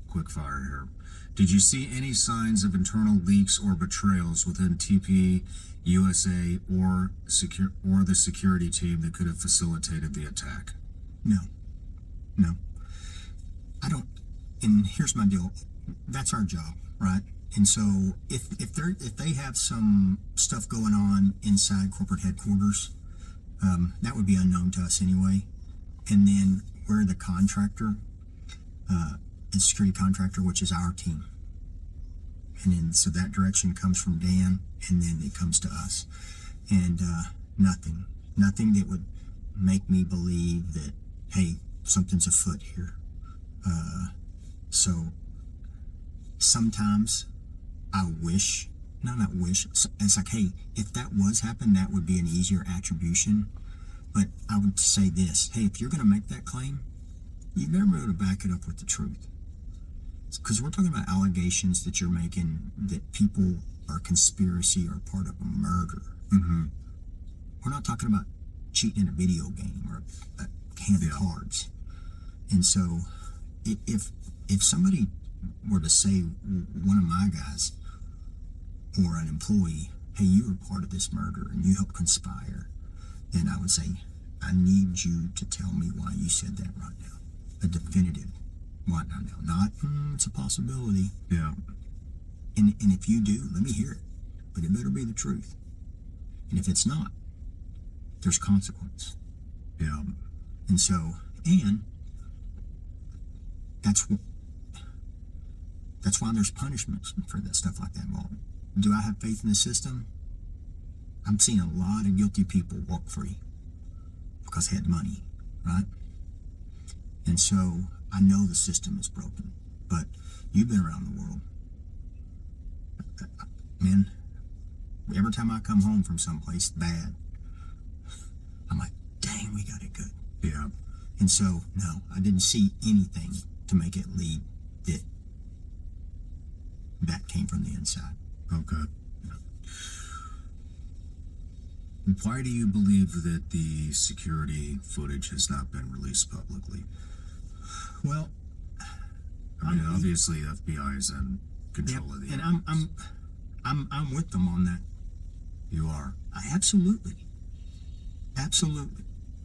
quick fire here. Did you see any signs of internal leaks or betrayals within TP USA or the security team that could have facilitated the attack?
No. I don't. And here's my deal. That's our job, right? And so if they have some stuff going on inside corporate headquarters, that would be unknown to us anyway. And then we're the contractor, the security contractor, which is our team. And then so that direction comes from Dan, and then it comes to us. And nothing that would make me believe that, hey, something's afoot here. So sometimes I wish, not wish, it's like, hey, if that was happening, that would be an easier attribution. But I would say this, hey, if you're going to make that claim, you better be able to back it up with the truth. Because we're talking about allegations that you're making that people are conspiracy or part of a murder. We're not talking about cheating in a video game or a hand of cards. And so if somebody were to say, one of my guys or an employee, hey, you were part of this murder and you helped conspire, then I would say, I need you to tell me why you said that right now. A definitive why not now. Not, it's a possibility.
Yeah.
And if you do, let me hear it. But it better be the truth. And if it's not, there's consequence.
Yeah.
And so, and that's why there's punishments for that stuff like that. Well, do I have faith in the system? I'm seeing a lot of guilty people walk free because they had money, right? And so I know the system is broken, but you've been around the world. Man, every time I come home from someplace bad, And so, no, I didn't see anything to make it lead that came from the inside.
Okay. Why do you believe that the security footage has not been released publicly?
Well,
I mean, obviously, FBI is in control of the.
And I'm with them on that.
You are.
Absolutely,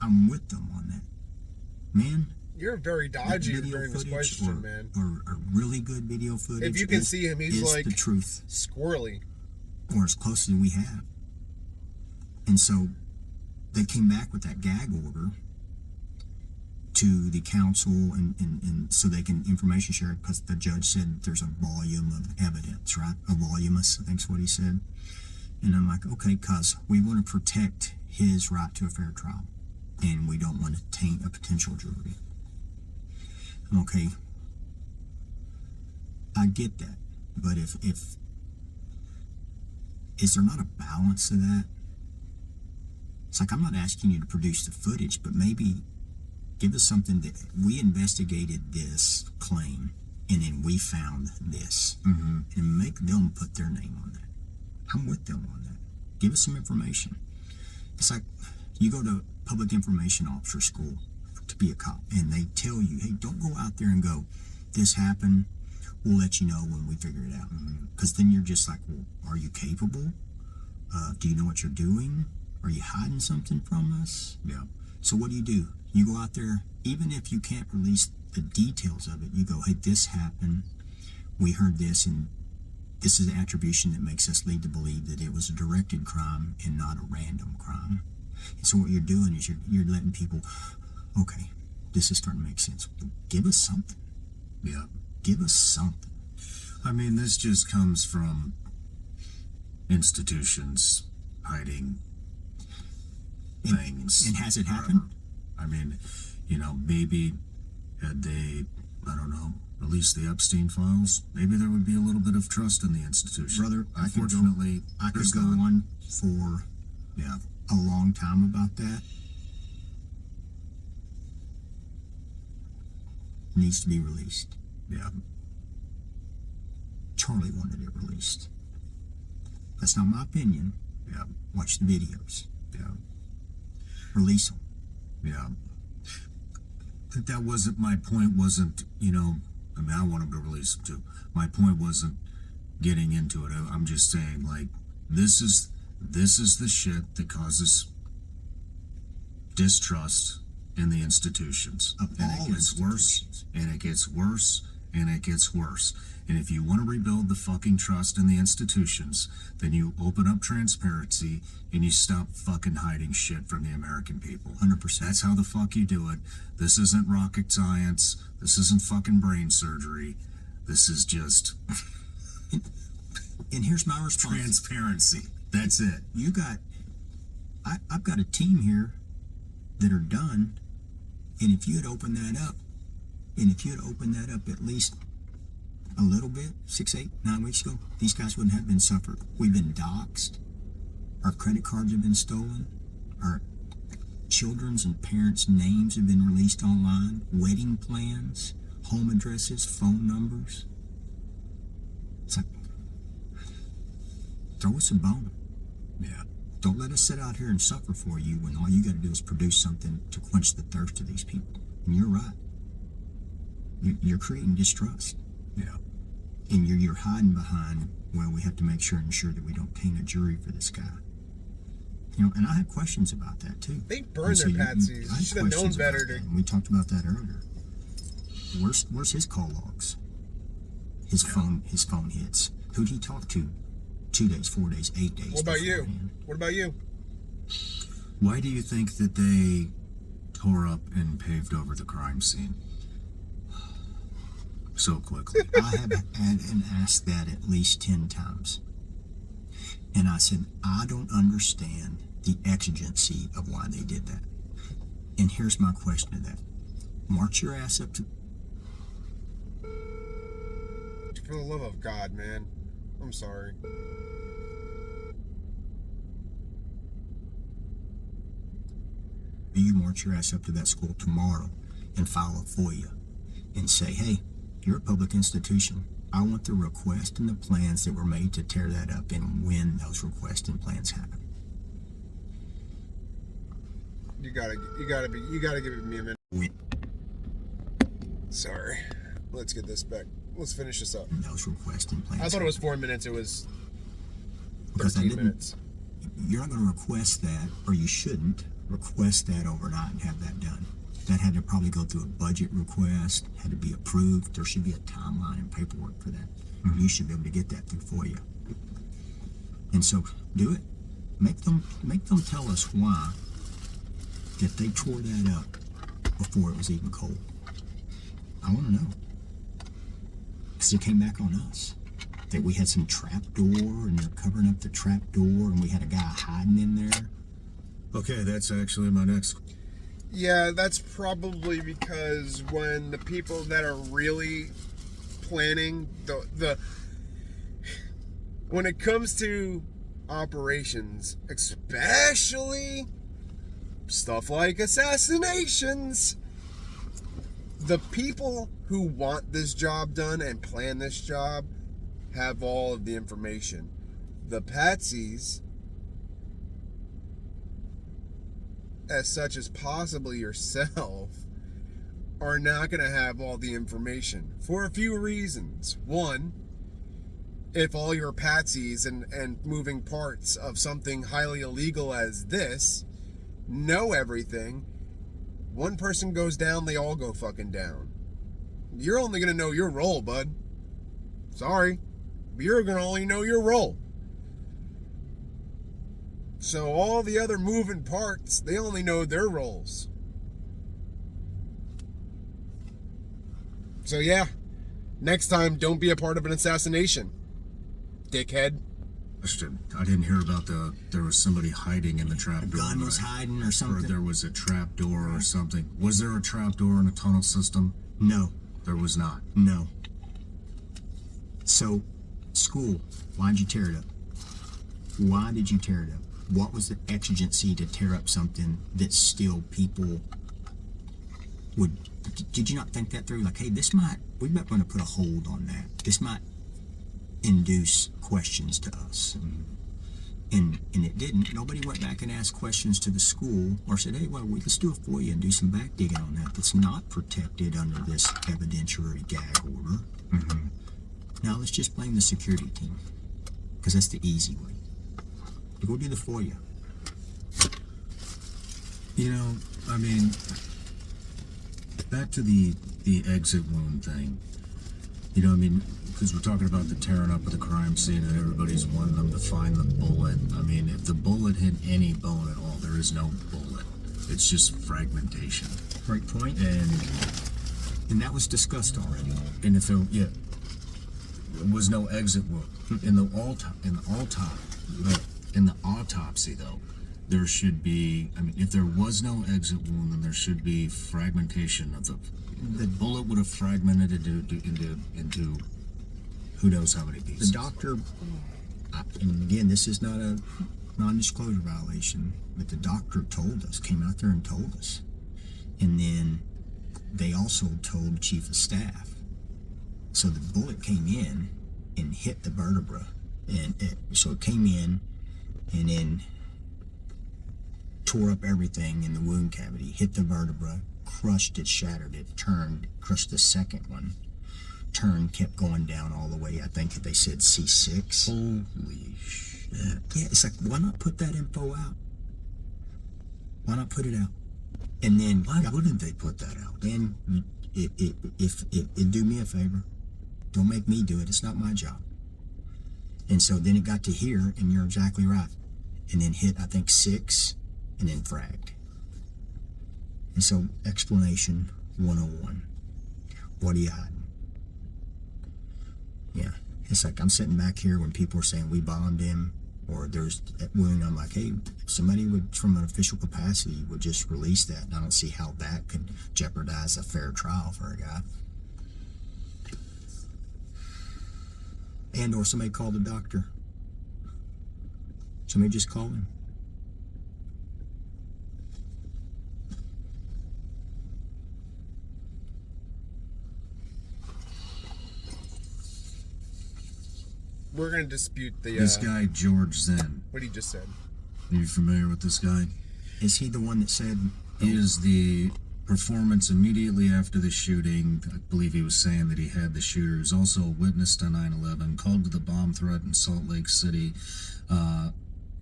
I'm with them on that. Man,
You're very dodgy during this question, man.
Or really good video footage.
If you can see him, he's like
the truth,
squirrely,
or as close as we have. And so they came back with that gag order to the council, and so they can information share it, because the judge said there's a volume of evidence, right? A voluminous, I think's what he said. And I'm like, okay, cause we want to protect his right to a fair trial, and we don't want to taint a potential jury. Okay, I get that, but if is there not a balance to that? It's like, I'm not asking you to produce the footage, but maybe give us something that we investigated this claim and then we found this, and make them put their name on that. I'm with them on that. Give us some information. It's like you go to public information officer school to be a cop, and they tell you, hey, don't go out there and go, this happened, we'll let you know when we figure it out. Because then you're just like, well, are you capable? Do you know what you're doing? Are you hiding something from us?
Yeah.
So what do? You go out there, even if you can't release the details of it, you go, hey, this happened, we heard this, and this is an attribution that makes us lead to believe that it was a directed crime and not a random crime. And so what you're doing is you're letting people, okay, this is starting to make sense. Give us something.
Yeah.
Give us something.
I mean, this just comes from institutions hiding things.
And has it happened?
I mean, maybe had they, I don't know, released the Epstein files, maybe there would be a little bit of trust in the institution.
Brother,
unfortunately,
I could go on for a long time about that. Needs to be released.
Yeah.
Charlie wanted it released. That's not my opinion.
Yeah.
Watch the videos.
Yeah.
Release them.
Yeah. That wasn't my point. Wasn't I want him to release them too. My point wasn't getting into it. I'm just saying, like, this is the shit that causes distrust in the institutions, and it gets worse, and it gets worse, and it gets worse. And if you want to rebuild the fucking trust in the institutions, then you open up transparency and you stop fucking hiding shit from the American people.
100%.
That's how the fuck you do it. This isn't rocket science. This isn't fucking brain surgery. This is just
and here's my response.
Transparency. That's it.
I've got a team here that are done, and if you had opened that up, at least a little bit, 6, 8, 9 weeks ago, these guys wouldn't have been suffered. We've been doxxed. Our credit cards have been stolen. Our children's and parents' names have been released online. Wedding plans, home addresses, phone numbers. It's like, throw us a bone.
Yeah.
Don't let us sit out here and suffer for you when all you got to do is produce something to quench the thirst of these people. And you're right. You're creating distrust.
Yeah.
And you're hiding behind, well, we have to make sure and ensure that we don't taint a jury for this guy. And I had questions about that too.
They burned their patsies. You should have known better to.
We talked about that earlier. Where's his call logs? His phone hits. Who'd he talk to? 2 days, 4 days, 8 days.
What about you? What about you?
Why do you think that they tore up and paved over the crime scene so quickly?
I have had and asked that at least 10 times. And I said, I don't understand the exigency of why they did that. And here's my question to that. March your ass up to...
For the love of God, man. I'm sorry.
You march your ass up to that school tomorrow and file a FOIA and say, hey, you're a public institution. I want the request and the plans that were made to tear that up and when those requests and plans happen.
You gotta give me a minute. Sorry. Let's get this back. Let's finish this up.
Those requests and plans.
I thought it was 4 minutes. It was
because
13 minutes.
You're not going to request that, or you shouldn't request that overnight and have that done. That had to probably go through a budget request, had to be approved. There should be a timeline and paperwork for that. You should be able to get that through FOIA. And so do it. Make them tell us why that they tore that up before it was even cold. I want to know. Because it came back on us. That we had some trap door and they're covering up the trap door and we had a guy hiding in there.
Okay, that's actually my next.
Yeah, that's probably because when the people that are really planning when it comes to operations, especially stuff like assassinations, the people who want this job done and plan this job have all of the information. The patsies, as such as possibly yourself, are not going to have all the information for a few reasons. One, if all your patsies and moving parts of something highly illegal as this know everything, one person goes down, they all go fucking down. You're only going to know your role, bud. Sorry. You're going to only know your role. So all the other moving parts, they only know their roles. So yeah, next time, don't be a part of an assassination, dickhead.
I didn't hear about there was somebody hiding in the trap door.
A gun was hiding or something.
Or there was a trap door or something. Was there a trap door in a tunnel system?
No.
There was not.
No. So, school, why'd you tear it up? Why did you tear it up? What was the exigency to tear up something that still people would... Did you not think that through? Like, hey, we might want to put a hold on that. This might induce questions to us. And it didn't. Nobody went back and asked questions to the school or said, hey, well, let's do a FOIA and do some back digging on that. That's not protected under this evidentiary gag order. Mm-hmm. Now let's just blame the security team, because that's the easy way. Go do the FOIA.
You know, I mean, back to the exit wound thing. You know, I mean, because we're talking about the tearing up of the crime scene and everybody's wanting them to find the bullet. I mean, if the bullet hit any bone at all, there is no bullet. It's just fragmentation.
Great point. And that was discussed already.
And if there was no exit wound in the autopsy, though, there should be. I mean, if there was no exit wound, then there should be fragmentation of the bullet would have fragmented into who knows how many pieces.
The doctor, and again, this is not a non-disclosure violation, but the doctor came out there and told us. And then they also told Chief of Staff. So the bullet came in and hit the vertebra. So it came in and then tore up everything in the wound cavity, hit the vertebra, crushed it, shattered it, turned, crushed the second one, turned, kept going down all the way. I think they said C6.
Holy shit.
Yeah, it's like, why not put that info out? Why not put it out? And then
why wouldn't they put that out?
Then if do me a favor, don't make me do it. It's not my job. And so then it got to here, and you're exactly right. And then hit, I think, 6, and then fragged. And so, explanation 101. What are you hiding? Yeah, it's like I'm sitting back here when people are saying we bombed him, or there's that wound. I'm like, hey, if somebody would, from an official capacity, would just release that. And I don't see how that could jeopardize a fair trial for a guy. And or somebody called the doctor. Somebody just called him.
we're gonna dispute the
This guy, George Zinn.
what he just said.
Are you familiar with this guy?
Is he the one that said?
He is the performance immediately after the shooting. I believe he was saying that he had the shooter. He was also a witness to 9/11, called to the bomb threat in Salt Lake City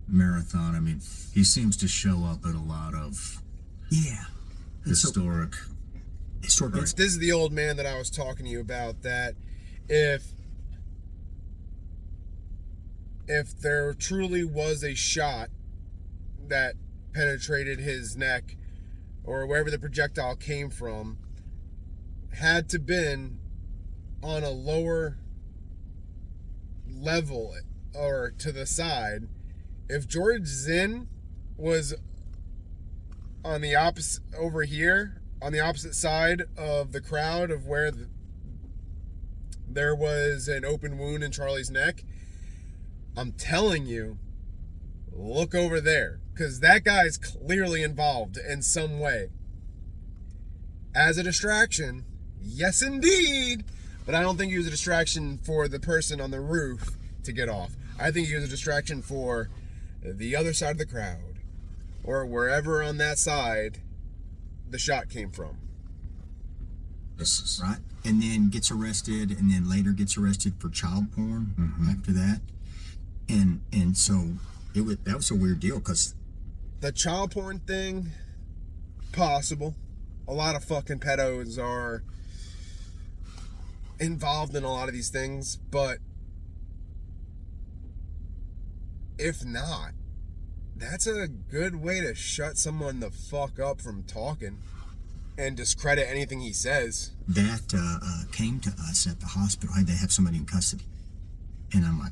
marathon. I mean, he seems to show up at a lot of historic.
This is the old man that I was talking to you about. That if there truly was a shot that penetrated his neck or wherever the projectile came from, had to been on a lower level or to the side. If George Zinn was on the opposite over here, on the opposite side of the crowd of where there was an open wound in Charlie's neck, I'm telling you, look over there, because that guy's clearly involved in some way. As a distraction, yes indeed, but I don't think he was a distraction for the person on the roof to get off. I think he was a distraction for the other side of the crowd, or wherever on that side the shot came from.
Right? And then gets arrested, and then later gets arrested for child porn after that. And so that was a weird deal, because
the child porn thing, possible. A lot of fucking pedos are involved in a lot of these things, but if not, that's a good way to shut someone the fuck up from talking and discredit anything he says.
That came to us at the hospital. They have somebody in custody, and I'm like,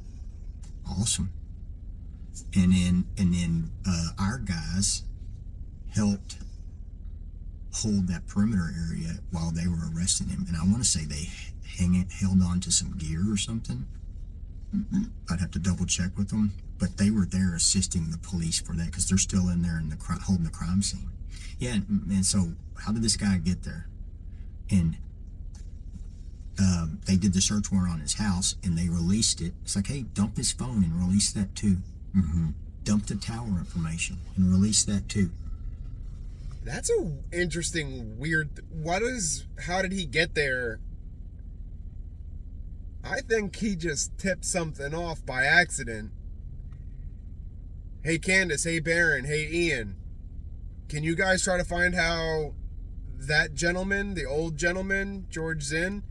awesome. And then our guys helped hold that perimeter area while they were arresting him. And I want to say they held on to some gear or something. I'd have to double check with them, but they were there assisting the police for that, because they're still in there and holding the crime scene. Yeah, and so how did this guy get there? And they did the search warrant on his house, and they released it. It's like, hey, dump his phone and release that too. Dump the tower information and release that too.
That's a interesting, weird. How did he get there? I think he just tipped something off by accident. Hey Candace, hey Baron, hey Ian, can you guys try to find how that gentleman, the old gentleman, George Zinn,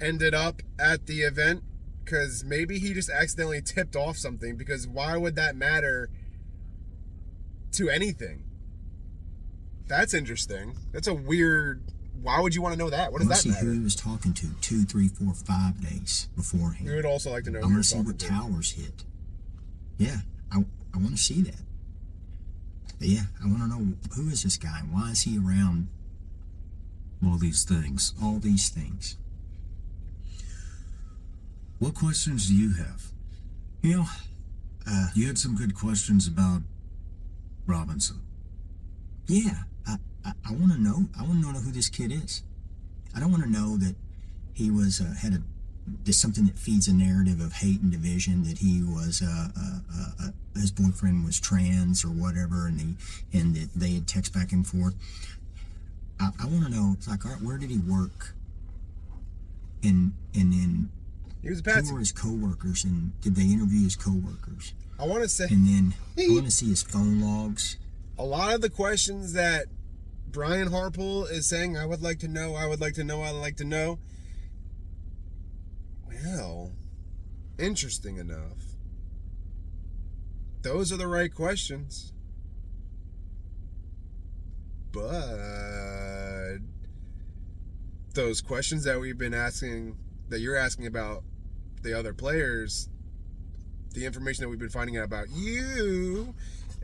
ended up at the event? Because maybe he just accidentally tipped off something, because why would that matter to anything? That's interesting. That's a weird... Why would you want to know that? What does that matter?
I want to see who he was talking to 2, 3, 4, 5 days beforehand.
We would also like to know
I want to see what towers hit. Yeah, I want to see that. But yeah, I want to know, who is this guy? Why is he around
all these things?
All these things.
What questions do you have?
You know,
you had some good questions about Robinson.
Yeah, I want to know. I want to know who this kid is. I don't want to know that he was there's something that feeds a narrative of hate and division. That he was his boyfriend was trans or whatever, and that they had text back and forth. I want to know. It's like, all right, where did he work? And then
he was a patsy.
Who were his coworkers, and did they interview his coworkers?
I want to say,
and then I want to see his phone logs.
A lot of the questions that Brian Harpole is saying, I would like to know, I would like to know, I'd like to know. Well, interesting enough. Those are the right questions. But those questions that we've been asking, that you're asking about the other players, the information that we've been finding out about you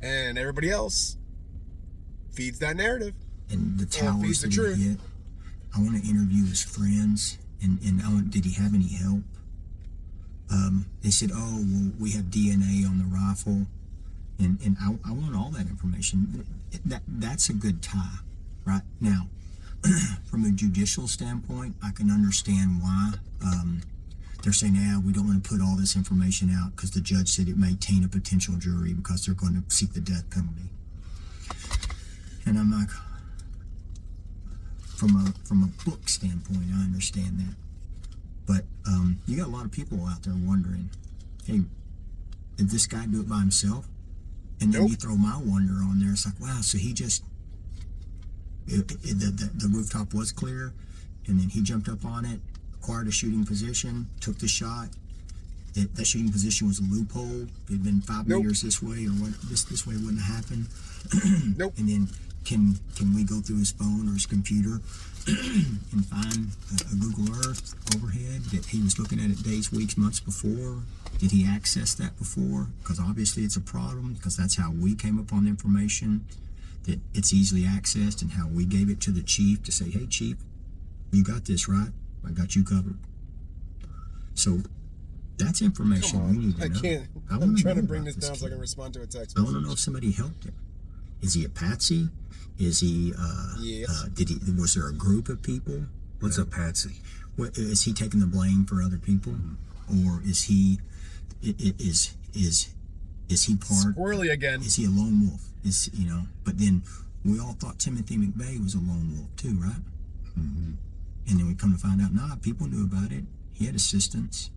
and everybody else, feeds that narrative.
And the towers that he hit. I want to interview his friends, and did he have any help? They said, oh, well, we have DNA on the rifle, and I want all that information. That's a good tie, right? Now, from a judicial standpoint, I can understand why they're saying, yeah, we don't want to put all this information out because the judge said it may taint a potential jury because they're going to seek the death penalty. And I'm like, from a book standpoint, I understand that. But you got a lot of people out there wondering, hey, did this guy do it by himself? And then you throw my wonder on there. It's like, wow, so he just, the rooftop was clear, and then he jumped up on it, acquired a shooting position, took the shot. That shooting position was a loophole. If it had been 5 meters this way, or what, this way wouldn't have happened. And then can we go through his phone or his computer and find a Google Earth overhead that he was looking at it days, weeks, months before? Did he access that before? Because obviously it's a problem, because that's how we came upon the information, that it's easily accessed, and how we gave it to the chief to say, hey, chief, you got this, right? I got you covered. So that's information we need to know.
I can't. I'm trying to bring this down so I can respond to a text.
I want to know if somebody helped him. Is he a patsy? Is he?
Yes.
Was there a group of people?
What's a patsy?
Is he taking the blame for other people, or is he? Is he part?
Squirrely again.
Is he a lone wolf? But then we all thought Timothy McVeigh was a lone wolf too, right? Mm-hmm. And then we come to find out, nah, people knew about it. He had assistance.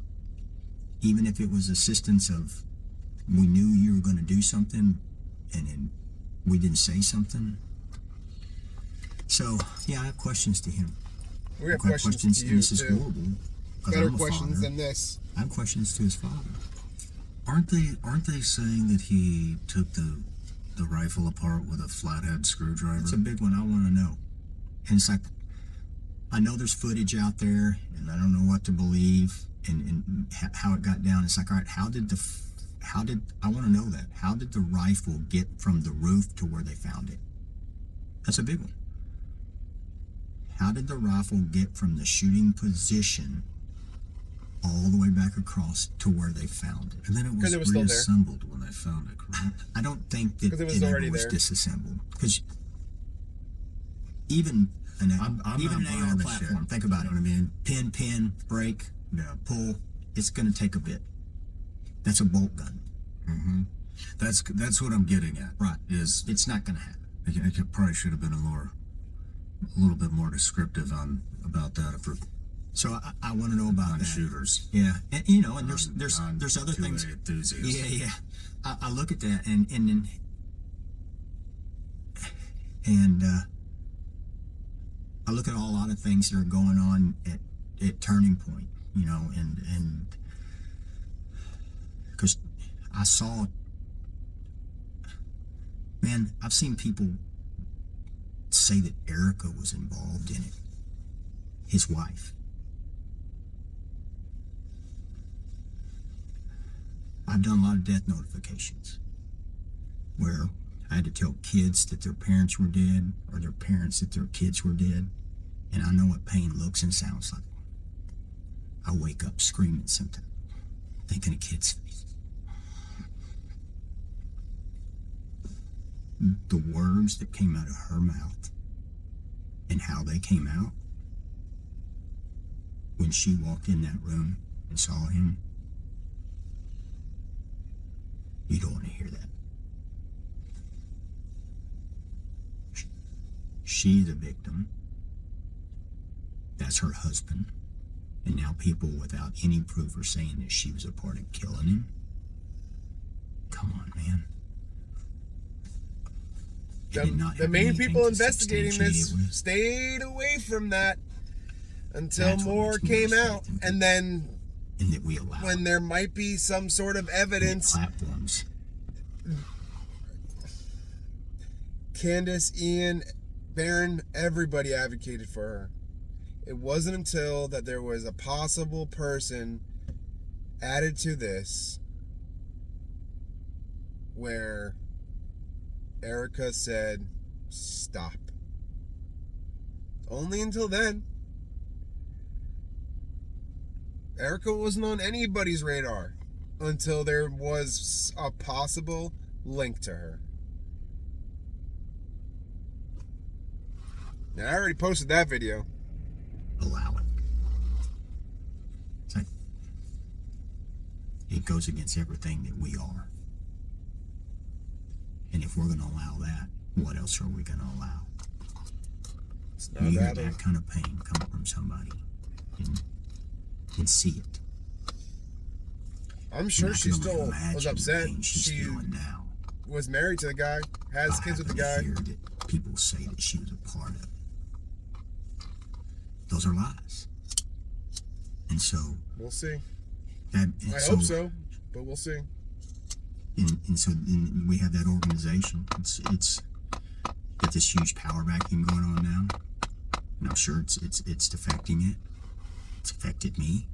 Even if it was assistance of, we knew you were going to do something, and then we didn't say something. So, yeah, I have questions to him.
We have questions to you,
and this is
too.
horrible.
Better questions than this.
I have questions to his father.
Aren't they saying that he took the rifle apart with a flathead screwdriver?
It's a big one I want to know. And it's like, I know there's footage out there, and I don't know what to believe, and how it got down. It's like, all right, how did I want to know that. How did the rifle get from the roof to where they found it? That's a big one. How did the rifle get from the shooting position all the way back across to where they found it?
And then it was reassembled when they found it, correct?
I don't think that
it
ever was disassembled. Because even an AR platform, think about it.
You know what I mean?
Pin, break, pull, it's going to take a bit. That's a bolt gun.
Mm-hmm. That's what I'm getting at.
Right.
It's
not going to happen.
I probably should have been a little bit more descriptive about that.
So I want to know about that.
Shooters.
Yeah, and and there's other things.
Enthusiasts.
Yeah. I look at that and I look at a lot of things that are going on at Turning Point, and because I saw, man, I've seen people say that Erica was involved in it, his wife. I've done a lot of death notifications where I had to tell kids that their parents were dead, or their parents that their kids were dead, and I know what pain looks and sounds like. I wake up screaming sometimes, thinking of kids' faces. The words that came out of her mouth and how they came out when she walked in that room and saw him, you don't want to hear that. She's the victim. That's her husband. And now people without any proof are saying that she was a part of killing him. Come on, man.
The main people investigating this stayed away from that until more came out, and then
that we allow
when there might be some sort of evidence.
Platforms.
Candace, Ian, Baron, everybody advocated for her. It wasn't until that there was a possible person added to this where Erica said, stop. Only until then. Erica wasn't on anybody's radar until there was a possible link to her. Now, I already posted that video.
Allow it. It's like, it goes against everything that we are. And if we're going to allow that, what else are we going to allow?
It's not
You hear
that
that kind of pain come from somebody and see it.
I'm sure
And I
she
can only
still was
imagine the
upset.
pain she's
She
feeling now.
was married to the guy, has kids with the guy.
I hear that people say that she was a part of it. Those are lies. And so
We'll see.
that,
I hope so, but we'll see.
And so we have that organization. It's got this huge power vacuum going on now, and I'm sure it's affecting it. It's affected me,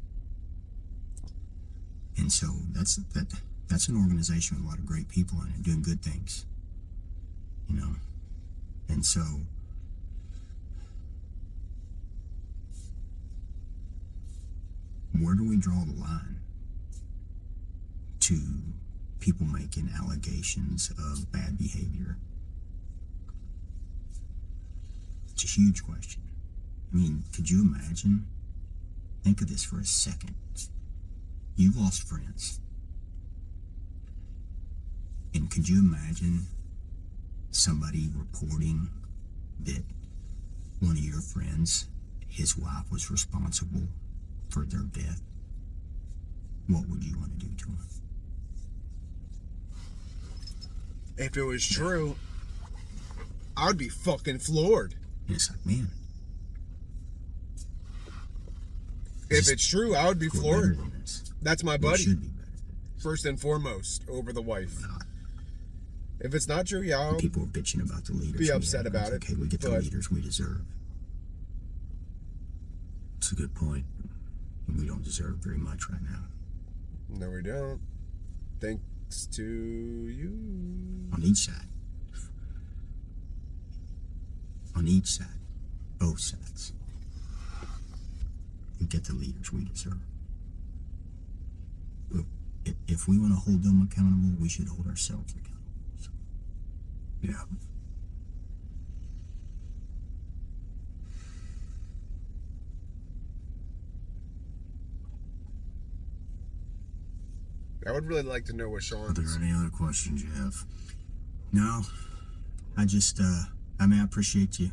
and so that's an organization with a lot of great people in it, doing good things, you know. And so where do we draw the line to people making allegations of bad behavior? It's a huge question. I mean, could you imagine? Think of this for a second. You've lost friends. And could you imagine somebody reporting that one of your friends, his wife, was responsible for their death? What would you want to do to him?
If it was true, I would be fucking floored.
And it's like, man.
If it's true, I would be
we're
floored.
better than this.
That's my
We
buddy,
should be better than this.
first and foremost, over the wife.
Well,
If it's not true, yeah, I'll
people are bitching about the leaders.
be
we
upset
have.
about
It's
it.
okay, we get the
but
leaders we deserve. It's a good point. We don't deserve very much right now.
no, we don't. Thanks to you.
On each side. On each side. Both sides. We get the leaders we deserve. But if we want to hold them accountable, we should hold ourselves accountable. So, yeah.
I would really like to know what
Are
Shawn's.
there any other questions you have? No. I just, I mean, I appreciate you.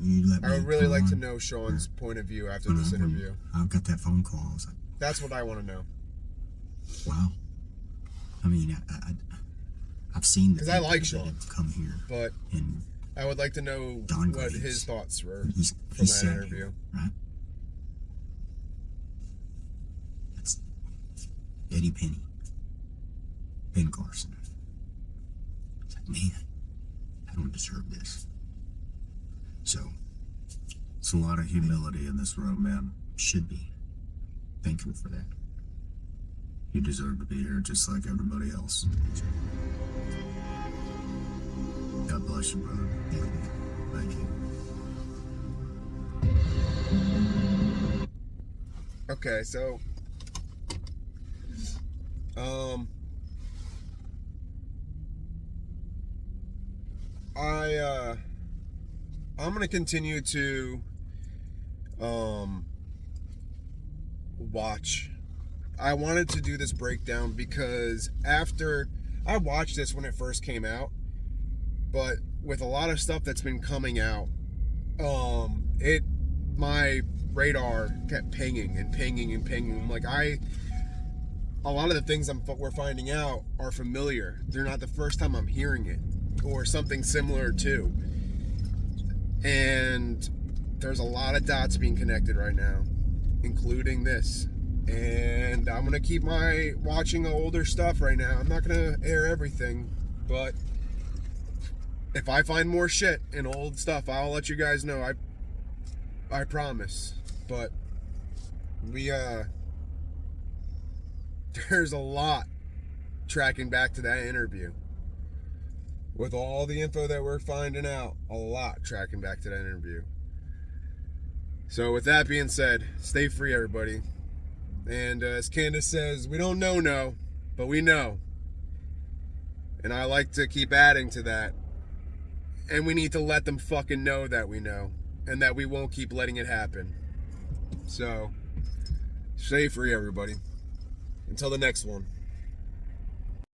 You let me.
I would really
come
like to
on.
know Shawn's point of view after
When
this
I- when
interview.
I got that phone call. I was like,
That's what I want to know.
wow. I mean, I've seen the
'Cause I
people
like
that
Shawn.
have come here,
But
and
I would like to know
Don
what
Graves.
his thoughts were
he's
from
he
that
sat
interview.
here, right? That's Eddie Penny, Ben Carson. It's like, man, I don't deserve this. So,
It's a lot of humility in this room, man.
should be thankful for that.
You deserve to be here just like everybody else. God bless you, brother. Thank you.
Okay, so I'm gonna continue to watch. I wanted to do this breakdown because after I watched this when it first came out, but with a lot of stuff that's been coming out, my radar kept pinging and pinging and pinging. Like a lot of the things we're finding out are familiar. They're not the first time I'm hearing it or something similar to. And there's a lot of dots being connected right now, including this. And I'm gonna keep watching older stuff right now. I'm not gonna air everything, but if I find more shit and old stuff, I'll let you guys know. I promise. But there's a lot tracking back to that interview. With all the info that we're finding out, a lot tracking back to that interview. So with that being said, stay free, everybody. And as Candace says, we don't know, but we know. And I like to keep adding to that. And we need to let them fucking know that we know. And that we won't keep letting it happen. So, stay free, everybody. Until the next one.